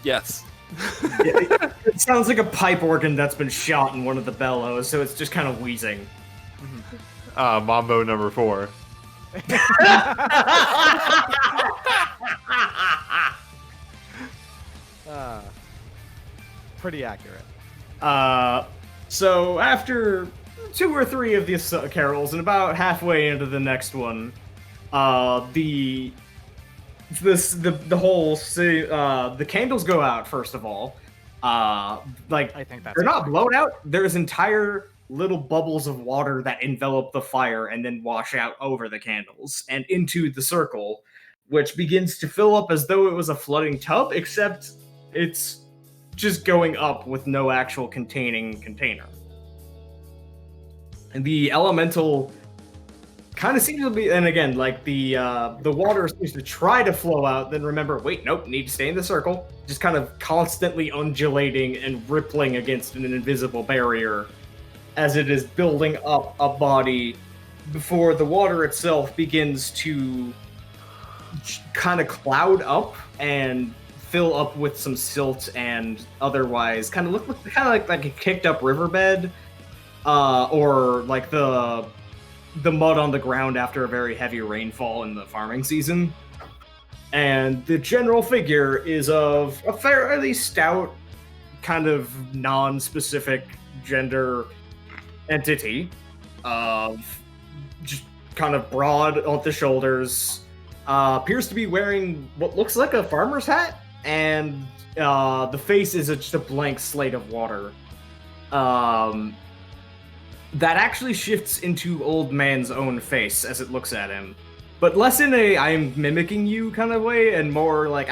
Yes. It sounds like a pipe organ that's been shot in one of the bellows, so it's just kind of wheezing. Mambo number 4. Pretty accurate. So after 2 or 3 of these carols, and about halfway into the next one, the candles go out first of all. Like I think that's they're not correct. blown out. There's entire little bubbles of water that envelop the fire and then wash out over the candles and into the circle, which begins to fill up as though it was a flooding tub, except it's just going up with no actual containing container. And the elemental kind of seems to be, and again, like the water seems to try to flow out, then remember, wait, nope, need to stay in the circle. Just kind of constantly undulating and rippling against an invisible barrier as it is building up a body before the water itself begins to kind of cloud up and fill up with some silt and otherwise kind of look kind of like a kicked up riverbed, or like the mud on the ground after a very heavy rainfall in the farming season. And the general figure is of a fairly stout, kind of non-specific gender entity, of just kind of broad on the shoulders, appears to be wearing what looks like a farmer's hat, and the face is just a blank slate of water. That actually shifts into Old Man's own face as it looks at him. But less in a I'm mimicking you kind of way, and more like,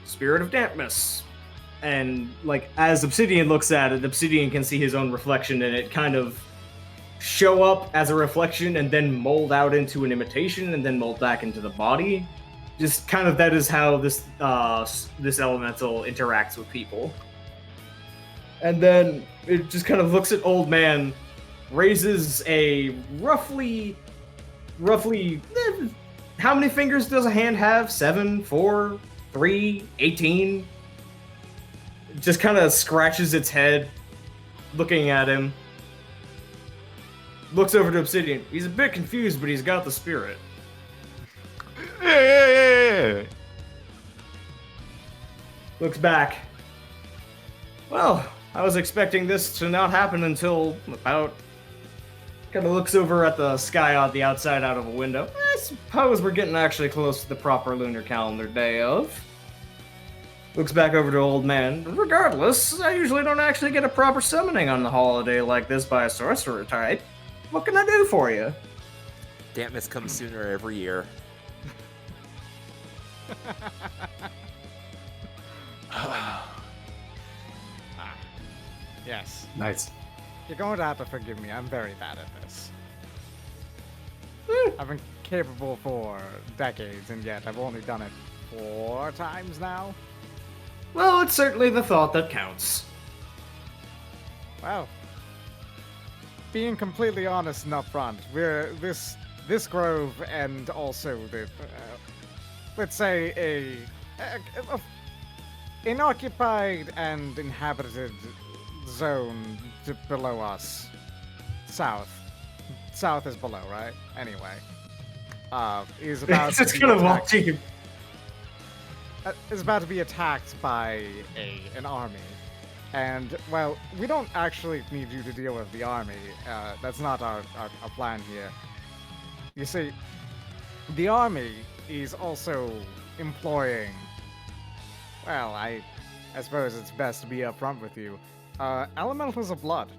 spirit of dampness. And like as Obsidian looks at it, Obsidian can see his own reflection in it kind of show up as a reflection and then mold out into an imitation and then mold back into the body. Just kind of that is how this this elemental interacts with people. And then it just kind of looks at Old Man, raises a roughly how many fingers does a hand have? 7, 4, 3, 18? Just kind of scratches its head, looking at him. Looks over to Obsidian. He's a bit confused, but he's got the spirit. Yeah. Looks back. Well, I was expecting this to not happen until about Kind of looks over at the sky on the outside out of a window. I suppose we're getting actually close to the proper lunar calendar day of. Looks back over to old man. Regardless, I usually don't actually get a proper summoning on the holiday like this by a sorcerer type. What can I do for you? Dampness comes sooner every year. Yes. Nice. You're going to have to forgive me. I'm very bad at this. I've been capable for decades, and yet I've only done it 4 times now. Well, it's certainly the thought that counts. Well, being completely honest and upfront, we're this grove and also the let's say an occupied and inhabited zone below us. South is below, right? Anyway, is about It's to just be gonna walk attacked- to you. is about to be attacked by an army. And, well, we don't actually need you to deal with the army. That's not our plan here. You see, the army is also employing... Well, I suppose it's best to be upfront with you. Elementals of blood.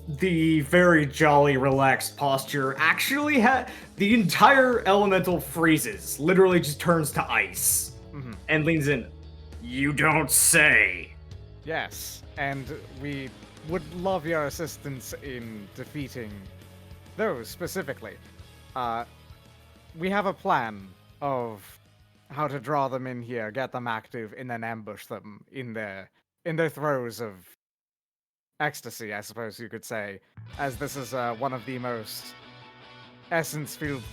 The very jolly, relaxed posture actually the entire elemental freezes, literally just turns to ice, and leans in. You don't say. Yes, and we would love your assistance in defeating those specifically. We have a plan of how to draw them in here, get them active, and then ambush them in their throes of ecstasy, I suppose you could say, as this is one of the most essence-filled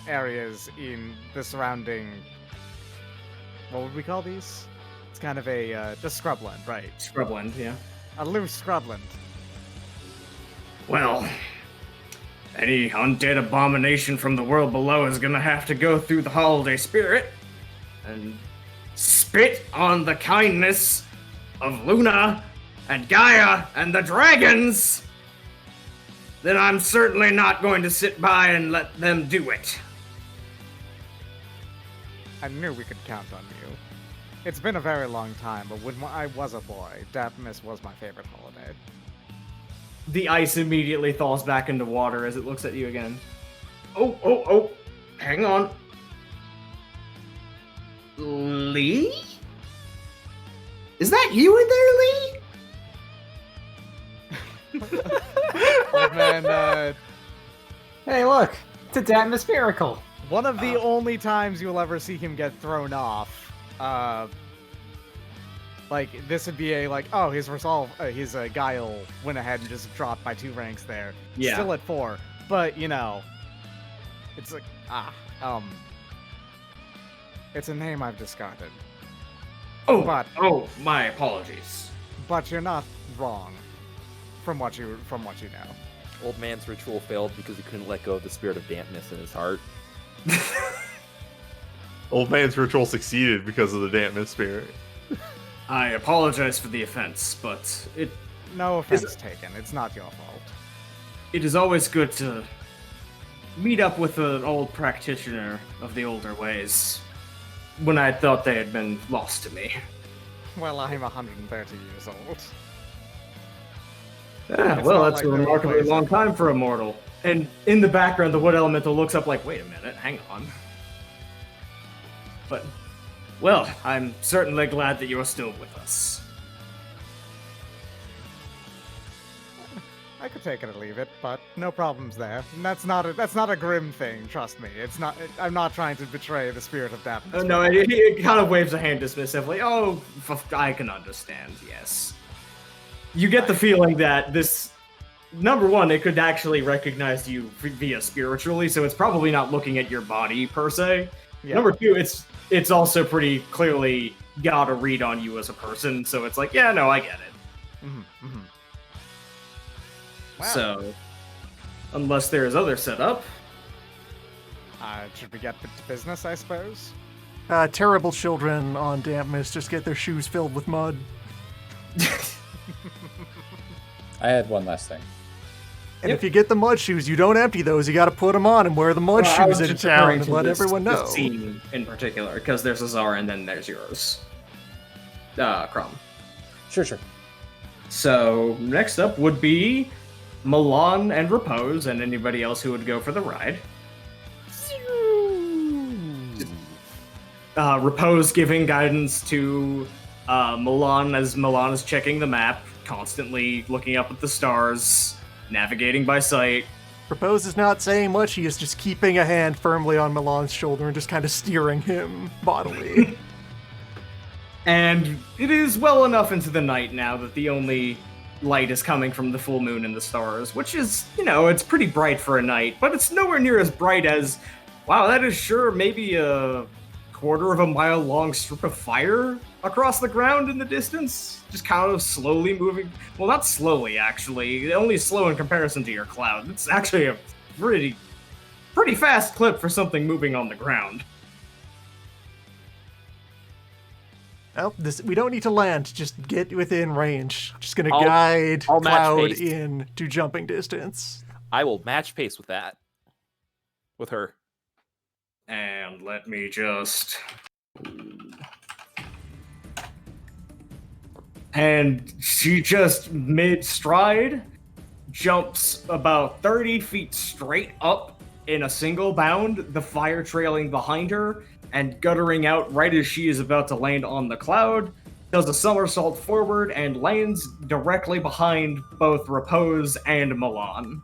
areas in the surrounding... What would we call these? It's kind of a just scrubland, right? Scrubland, yeah. A loose scrubland. Well, any undead abomination from the world below is gonna have to go through the holiday spirit and spit on the kindness of Luna and Gaia and the dragons. Then I'm certainly not going to sit by and let them do it. I knew we could count on you. It's been a very long time, but when I was a boy, Daphnis was my favorite holiday. The ice immediately thaws back into water as it looks at you again. Oh, hang on. Lee? Is that you in there, Lee? Old man, Hey, look! It's a Dampness miracle! one of the only times you'll ever see him get thrown off. Like, this would be his resolve, his guile went ahead and just dropped by 2 ranks there. Yeah. Still at 4, but, you know, it's like, it's a name I've discarded. But- My apologies. But you're not wrong, from what you know. Old man's ritual failed because he couldn't let go of the spirit of dampness in his heart. Old man's ritual succeeded because of the dampness spirit. I apologize for the offense, but No offense taken, it's not your fault. it is always good to meet up with an old practitioner of the older ways when I thought they had been lost to me. Well, I'm 130 years old. Yeah, It's well, not that's like a they're remarkably replacing long time for a mortal. And in the background, the wood elemental looks up like, wait a minute, hang on. But, well, I'm certainly glad that you're still with us. I could take it or leave it, but no problems there. And that's not a grim thing. Trust me. It's not. I'm not trying to betray the spirit of Daphnis. No, it kind of waves a hand dismissively. Oh, I can understand, yes. You get the feeling that this, number one, it could actually recognize you via spiritually, so it's probably not looking at your body per se. Yeah. Number two, it's also pretty clearly got a read on you as a person, so it's like, yeah, no, I get it. Mm-hmm, mm-hmm. Wow. So, unless there is other setup, Should we get to business? I suppose. Terrible children on Dampness just get their shoes filled with mud. I had one last thing. And Yep. if you get the mud shoes, you don't empty those. You got to put them on and wear the mud Well, I was shoes in just town referring and to let this- everyone this know. scene in particular, because there's Azar and then there's yours. Crumb. Sure, sure. So next up would be Milan and Repose, and anybody else who would go for the ride. Repose giving guidance to Milan as Milan is checking the map, constantly looking up at the stars, navigating by sight. Propose is not saying much. He is just keeping a hand firmly on Milan's shoulder and just kind of steering him bodily. And it is well enough into the night now that the only light is coming from the full moon and the stars, which is, it's pretty bright for a night, but it's nowhere near as bright as, wow, that is sure maybe a quarter of a mile long strip of fire across the ground in the distance, just kind of slowly moving. Well, not slowly, actually. Only slow in comparison to your cloud. It's actually a pretty fast clip for something moving on the ground. Well, we don't need to land. Just get within range. Just gonna I'll guide match Cloud pace. in to jumping distance. I will match pace with that. With her. And let me just... And she just mid-stride jumps about 30 feet straight up in a single bound, the fire trailing behind her, and guttering out right as she is about to land on the cloud, does a somersault forward and lands directly behind both Repose and Milan.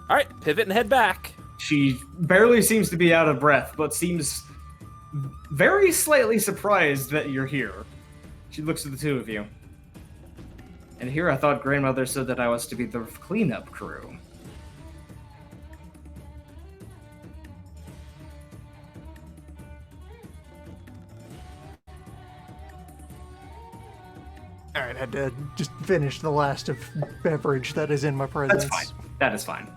Alright, pivot and head back. She barely seems to be out of breath, but seems very slightly surprised that you're here. She looks at the two of you. And here I thought grandmother said that I was to be the cleanup crew. Alright, I had to just finish the last of beverage that is in my presence. That's fine. That is fine.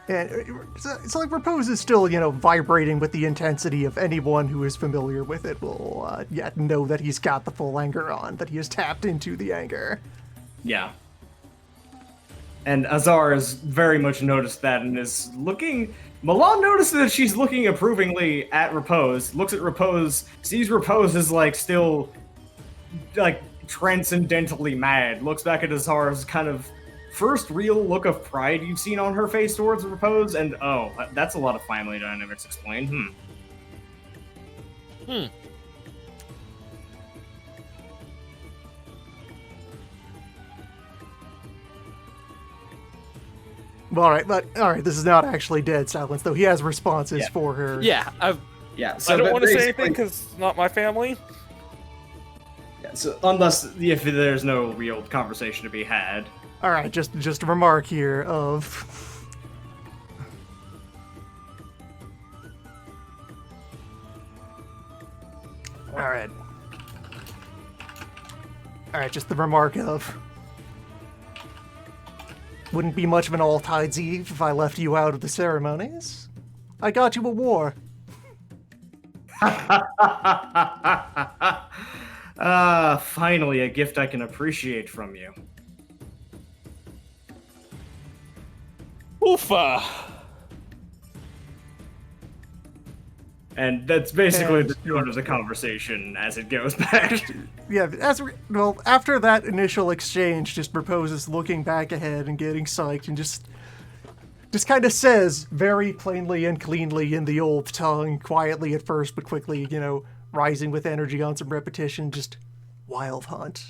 And it's like Repose is still, vibrating with the intensity of anyone who is familiar with it will yet know that he's got the full anger on, that he has tapped into the anger. Yeah. And Azar has very much noticed that and is looking... Milan notices that she's looking approvingly at Repose, looks at Repose, sees Repose as, still, transcendentally mad, looks back at Azar's kind of first real look of pride you've seen on her face towards Repose, and that's a lot of family dynamics explained. Alright, this is not actually dead silence, though he has responses for her. Yeah, Yeah, so I don't want to say basically- anything because it's not my family. Yeah, so unless if there's no real conversation to be had. Alright, just a remark here of... Alright. Alright, just the remark of... Wouldn't be much of an all-tides eve if I left you out of the ceremonies. I got you a war. Finally, a gift I can appreciate from you. Oofa. And that's basically And- the tone of the conversation as it goes back. Yeah, after that initial exchange, just proposes looking back ahead and getting psyched and just kind of says very plainly and cleanly in the old tongue, quietly at first, but quickly, rising with energy on some repetition, just Wild Hunt.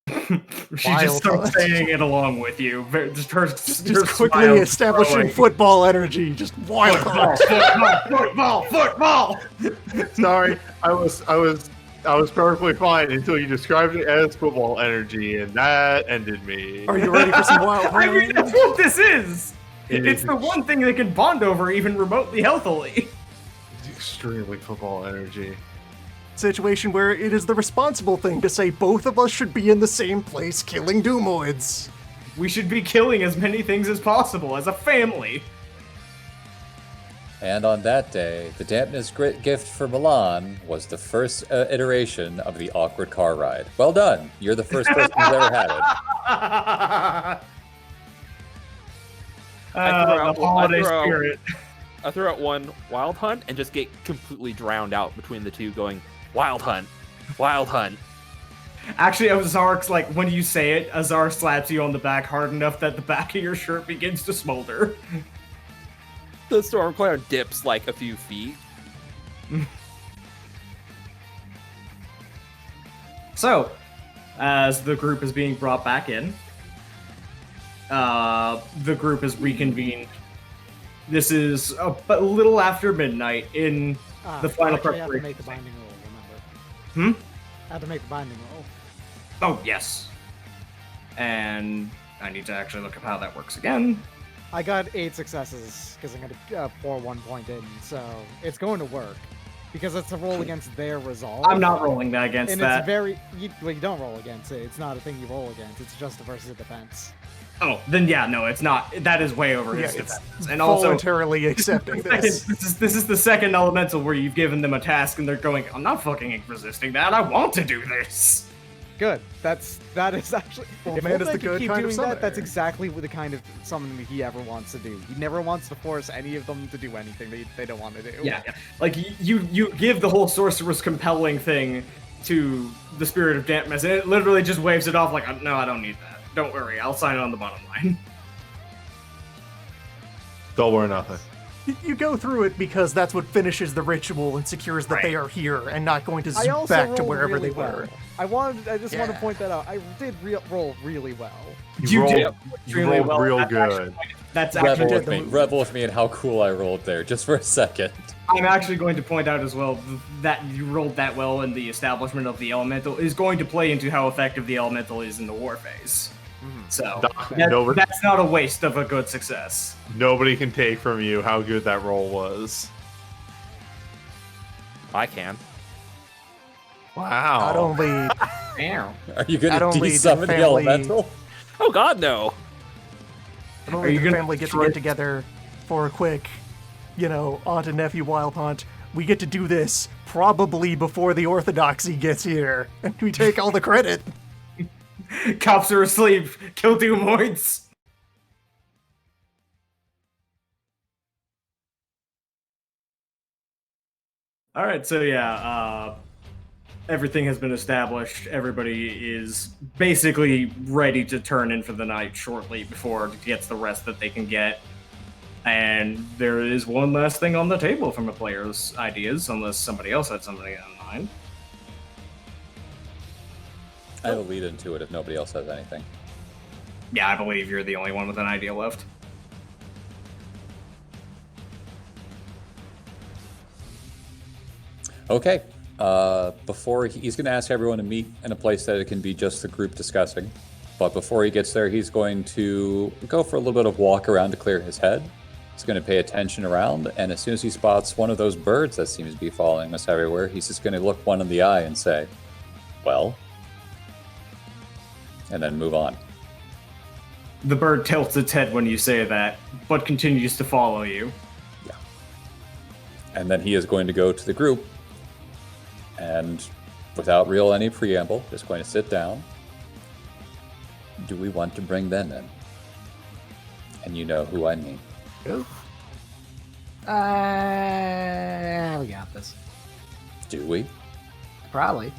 She Wild just starts Hunt. saying it along with you. Just her, Just her quickly smile establishing growing. football energy, just Wild Hunt. Football! Sorry, I was perfectly fine until you described it as football energy, and that ended me. Are you ready for some Wild I mean, Hunt? that's what this is! It It's is the one thing they can bond over even remotely healthily. extremely football energy. Situation where it is the responsible thing to say both of us should be in the same place killing Doomoids. We should be killing as many things as possible as a family. And on that day, the dampness gift for Milan was the first iteration of the awkward car ride. Well done. You're the first person who's ever had it. The holiday spirit. I throw out one Wild Hunt and just get completely drowned out between the two going, Wild Hunt, Wild Hunt. Actually, Azar's like, when you say it, Azar slaps you on the back hard enough that the back of your shirt begins to smolder. The storm cloud dips like a few feet. So, as the group is being brought back in, the group is reconvened. This is a little after midnight in the final actually, I have to preparation. make the binding roll, remember? I have to make the binding roll. Oh, yes. And I need to actually look up how that works again. I got 8 successes because I'm going to pour 1 point in, so it's going to work. Because it's a roll against their resolve. I'm not rolling that against and that. it's very... You don't roll against it. It's not a thing you roll against. It's just a versus a defense. Oh, then yeah, no, it's not. That is way over his Yeah, it's defense. And also, voluntarily accepting this. this is the second elemental where you've given them a task and they're going, I'm not fucking resisting that. I want to do this. Good. That is actually. Well, if man is Olmec the can good keep kind of doing that, that's summoner. exactly the kind of summoning he ever wants to do. He never wants to force any of them to do anything they don't want to do. Yeah. Like, you give the whole sorcerer's compelling thing to the Spirit of Dampness, and it literally just waves it off like, no, I don't need that. Don't worry, I'll sign it on the bottom line. Don't worry, nothing. You go through it because that's what finishes the ritual and secures that Right. they are here and not going to I zoom also back to rolled wherever really they well. were. I just want to Yeah. point that out. I did roll really well. You rolled, did you extremely rolled well. real That's good. That's Revel actually with me. Revel with me in how cool I rolled there, just for a second. I'm actually going to point out as well that you rolled that well in the establishment of the elemental is going to play into how effective the elemental is in the war phase. So that's not a waste of a good success. Nobody can take from you how good that roll was. I can. Wow. Not only Are you going Not to only did de-summon the family- elemental? Oh god, no. not Are only you did the gonna family get to destroy- get together for a quick, aunt and nephew wild hunt, we get to do this probably before the orthodoxy gets here, and we take all the credit. Cops are asleep. Kill Doomoids. All right, so yeah, everything has been established. Everybody is basically ready to turn in for the night shortly before it gets the rest that they can get. And there is one last thing on the table from a player's ideas, unless somebody else had something in mind. I will lead into it if nobody else has anything. Yeah, I believe you're the only one with an idea left. Okay. Before he's going to ask everyone to meet in a place that it can be just the group discussing. But before he gets there, he's going to go for a little bit of walk around to clear his head. He's going to pay attention around, and as soon as he spots one of those birds that seems to be following us everywhere, he's just going to look one in the eye and say, "Well," and then move on. The bird tilts its head when you say that, but continues to follow you. And then he is going to go to the group, and without any preamble, just going to sit down. Do we want to bring them in? And you know who I mean. We got this. Do we? Probably.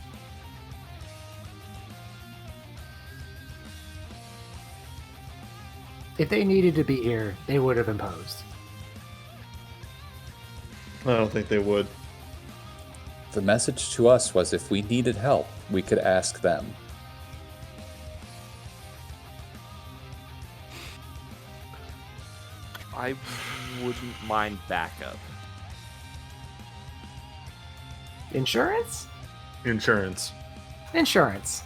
If they needed to be here, they would have imposed. I don't think they would. The message to us was if we needed help, we could ask them. I wouldn't mind backup. Insurance? Insurance. Insurance.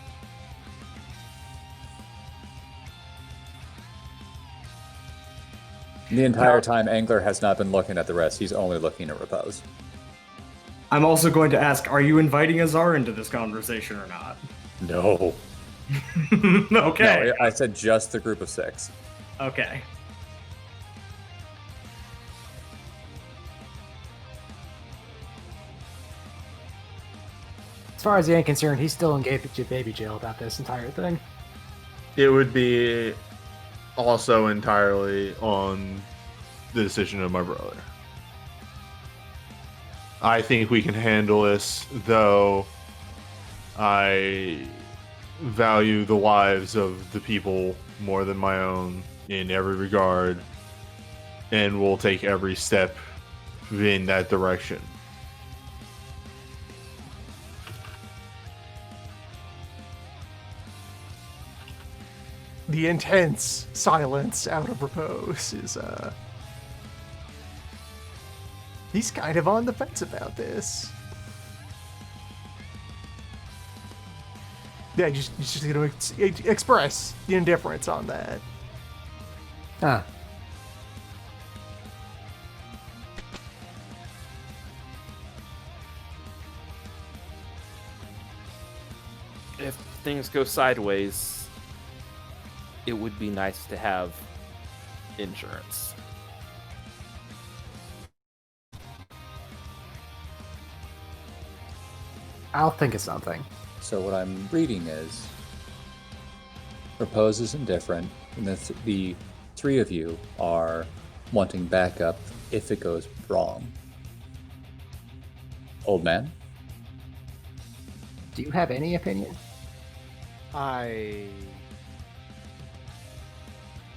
The entire time, Angler has not been looking at the rest. He's only looking at Repose. I'm also going to ask, are you inviting Azar into this conversation or not? No. Okay. No, I said just the group of 6. Okay. As far as Yang concerned, he's still in baby jail about this entire thing. It would be also entirely on the decision of my brother. I think we can handle this, though I value the lives of the people more than my own in every regard, and will take every step in that direction. The intense silence out of Repose is, he's kind of on the fence about this. Yeah, he's just going to express the indifference on that. Huh. If things go sideways, it would be nice to have insurance. I'll think of something. So what I'm reading is Repose is indifferent, and the three of you are wanting backup if it goes wrong. Old man? Do you have any opinion? I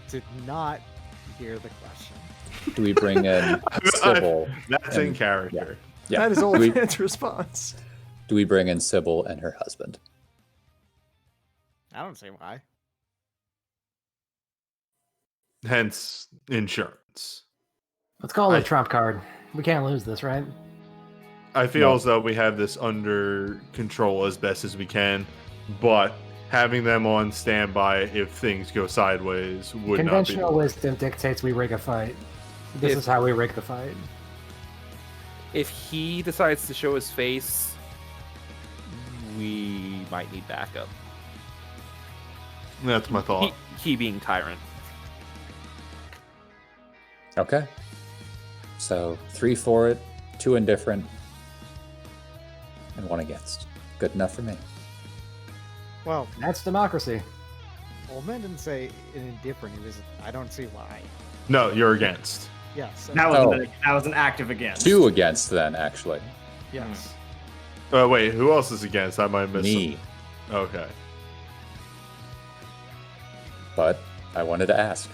did not hear the question. Do we bring in Sybil? That's in character. Yeah. That is Do Old we, Man's response. do we bring in Sybil and her husband? I don't see why. Hence, insurance. Let's call it I- a trump card. We can't lose this, right? I feel No. as though we have this under control as best as we can, but having them on standby if things go sideways would Conventional not wisdom dictates we rig a fight. This If- is how we rig the fight. If he decides to show his face, we might need backup. be. That's my thought. He being Tyrant. Okay. So 3 for it, 2 indifferent, and 1 against. Good enough for me. Well, That's democracy. Old Man didn't say indifferent. He was. I don't see why. No, you're against. Yes. That was an active against. 2 against then, actually. Yes. Wait, who else is against? I might have missed Me. some. Okay. But I wanted to ask.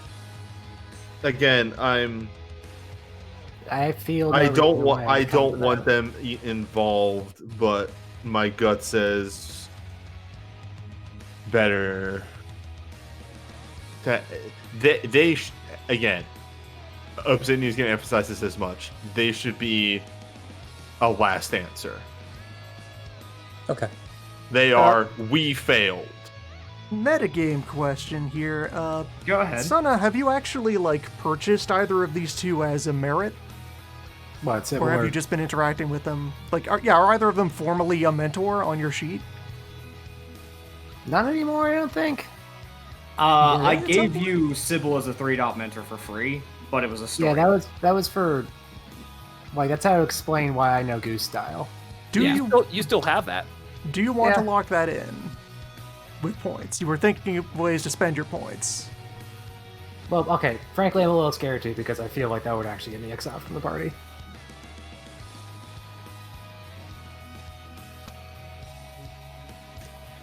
Again, I feel. I no don't reason want why I come don't for want that. them involved, but my gut says better. That they again, Obsidian is going to emphasize this as much. They should be a last answer. Okay. They are. We failed. Metagame question here. Go ahead. Sana, have you actually purchased either of these two as a merit, What? or have you just been interacting with them? Are either of them formally a mentor on your sheet? Not anymore, I don't think. I Really? gave you Sybil as a 3-dot mentor for free, but it was a story. Yeah, that was for. That's how to explain why I know Goose style. Do Yeah, you you still have that. do you want to Yeah. lock that in with points? You were thinking of ways to spend your points. Well, okay. Frankly, I'm a little scared too because I feel like that would actually get me exiled from the party.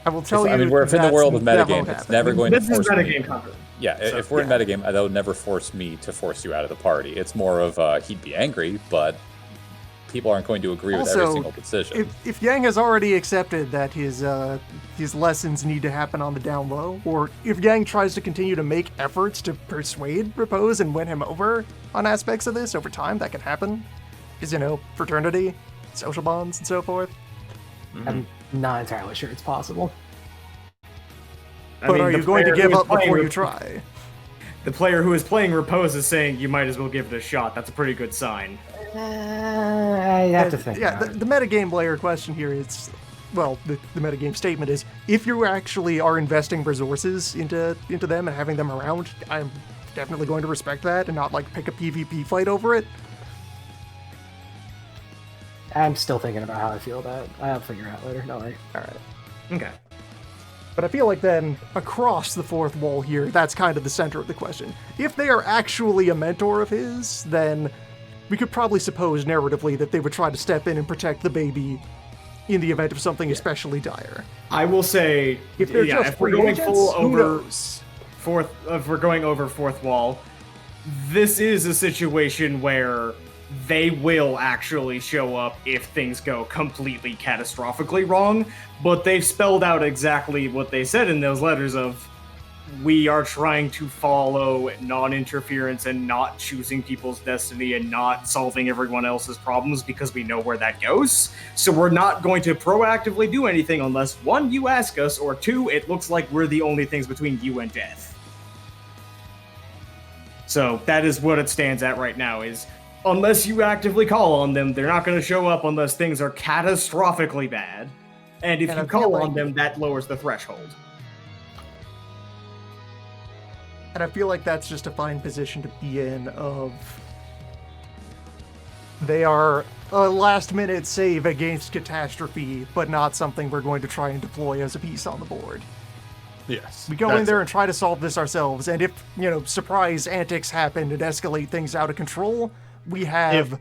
I will tell you. I mean, we're in the world of that metagame. won't It's happen. never going to This is force me. metagame content. Yeah, So, if we're in metagame, that would never force me to force you out of the party. It's more of he'd be angry, but people aren't going to agree with every Also, single decision. If Yang has already accepted that his lessons need to happen on the down low, or if Yang tries to continue to make efforts to persuade Repose and win him over on aspects of this over time, that can happen. Because, fraternity, social bonds, and so forth. I'm not entirely sure it's possible. I But mean, are the you going to player who give is up before playing you try? The player who is playing Repose is saying you might as well give it a shot. That's a pretty good sign. I have to think. Yeah, about it. the metagame layer question here is, well, the metagame statement is, if you actually are investing resources into them and having them around, I'm definitely going to respect that and not pick a PvP fight over it. I'm still thinking about how I feel about it. I'll figure it out later. Don't worry. All right. Okay. But I feel like then, across the fourth wall here, that's kind of the center of the question. If they are actually a mentor of his, then we could probably suppose narratively that they would try to step in and protect the baby in the event of something especially dire. I will say, If they're just if we're free going agents, full who over knows? if we're going over fourth wall, this is a situation where they will actually show up if things go completely catastrophically wrong, but they've spelled out exactly what they said in those letters of, we are trying to follow non-interference and not choosing people's destiny and not solving everyone else's problems because we know where that goes. So we're not going to proactively do anything unless, one, you ask us, or two, it looks like we're the only things between you and death. So that is what it stands at right now, is unless you actively call on them, they're not going to show up unless things are catastrophically bad. And if And I you feel call like- on them, that lowers the threshold. And I feel like that's just a fine position to be in of... They are a last-minute save against catastrophe, but not something we're going to try and deploy as a piece on the board. Yes. We go in there and try to solve this ourselves, and if, surprise antics happen and escalate things out of control, we have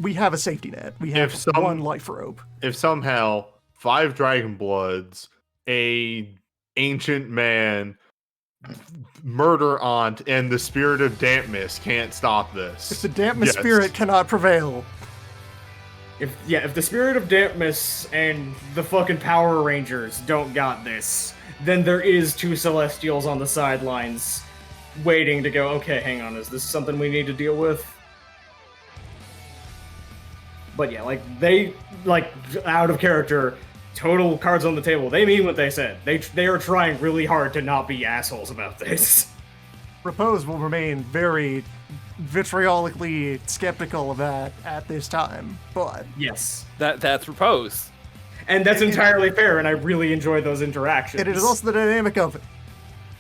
a safety net. We have one life rope. If somehow 5 Dragon Bloods, a ancient man, murder aunt, and the spirit of dampness can't stop this. If the dampness Yes. spirit cannot prevail, If the spirit of dampness and the fucking Power Rangers don't got this, then there is 2 Celestials on the sidelines waiting to go, okay, hang on, is this something we need to deal with? But yeah, they out of character, total cards on the table. They mean what they said. They are trying really hard to not be assholes about this. Repose will remain very vitriolically skeptical of that at this time, but Yes. That's Repose. And that's entirely fair, and I really enjoy those interactions. it is also the dynamic of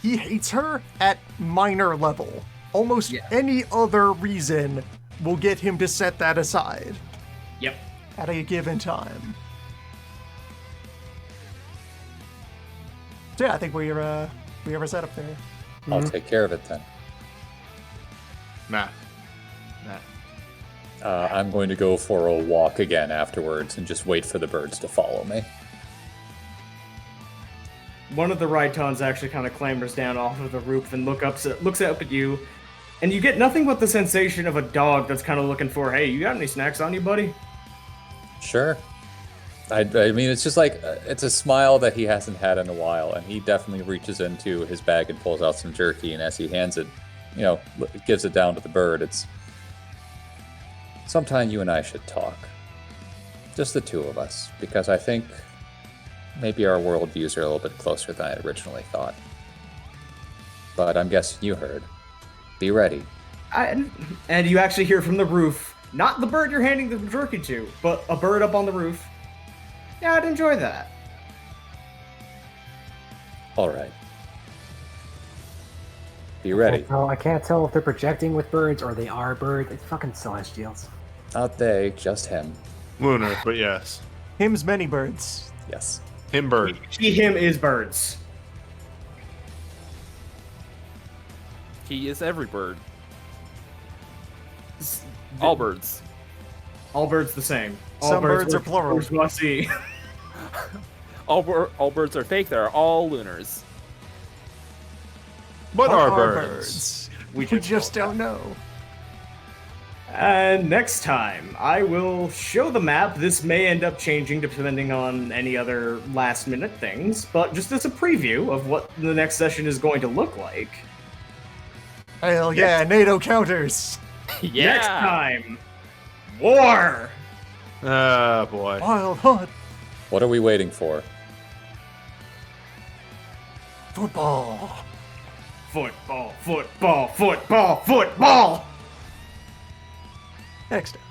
he hates her at minor level. Almost any other reason will get him to set that aside Yep. at a given time. So yeah, I think we have a setup there. I'll take care of it then. Matt. I'm going to go for a walk again afterwards and just wait for the birds to follow me. One of the Rhytons actually kind of clambers down off of the roof and looks up at you, and you get nothing but the sensation of a dog that's kind of looking for, hey, you got any snacks on you, buddy? Sure. I mean, it's just like, it's a smile that he hasn't had in a while, and he definitely reaches into his bag and pulls out some jerky, and as he hands it, gives it down to the bird, it's... Sometime you and I should talk. Just the two of us, because I think maybe our worldviews are a little bit closer than I originally thought. But I'm guessing you heard. Be ready. And you actually hear from the roof, not the bird you're handing the jerky to, but a bird up on the roof. Yeah, I'd enjoy that. All right. Be ready. I can't tell if they're projecting with birds or they are birds. It's fucking celestials. Not they, just him. Lunar, but yes. Him's many birds. Yes. Him bird. Him is birds. He is every bird. All birds. All birds the same. All Some birds were- are plural. birds must see. All birds are fake. They're all lunars. What What are birds? We just don't know. And next time, I will show the map. This may end up changing depending on any other last minute things, but just as a preview of what the next session is going to look like. Hell yeah, NATO counters. Next time, war! Oh boy. Wild hunt. What are we waiting for? Football. Football, football, football, football! Next time.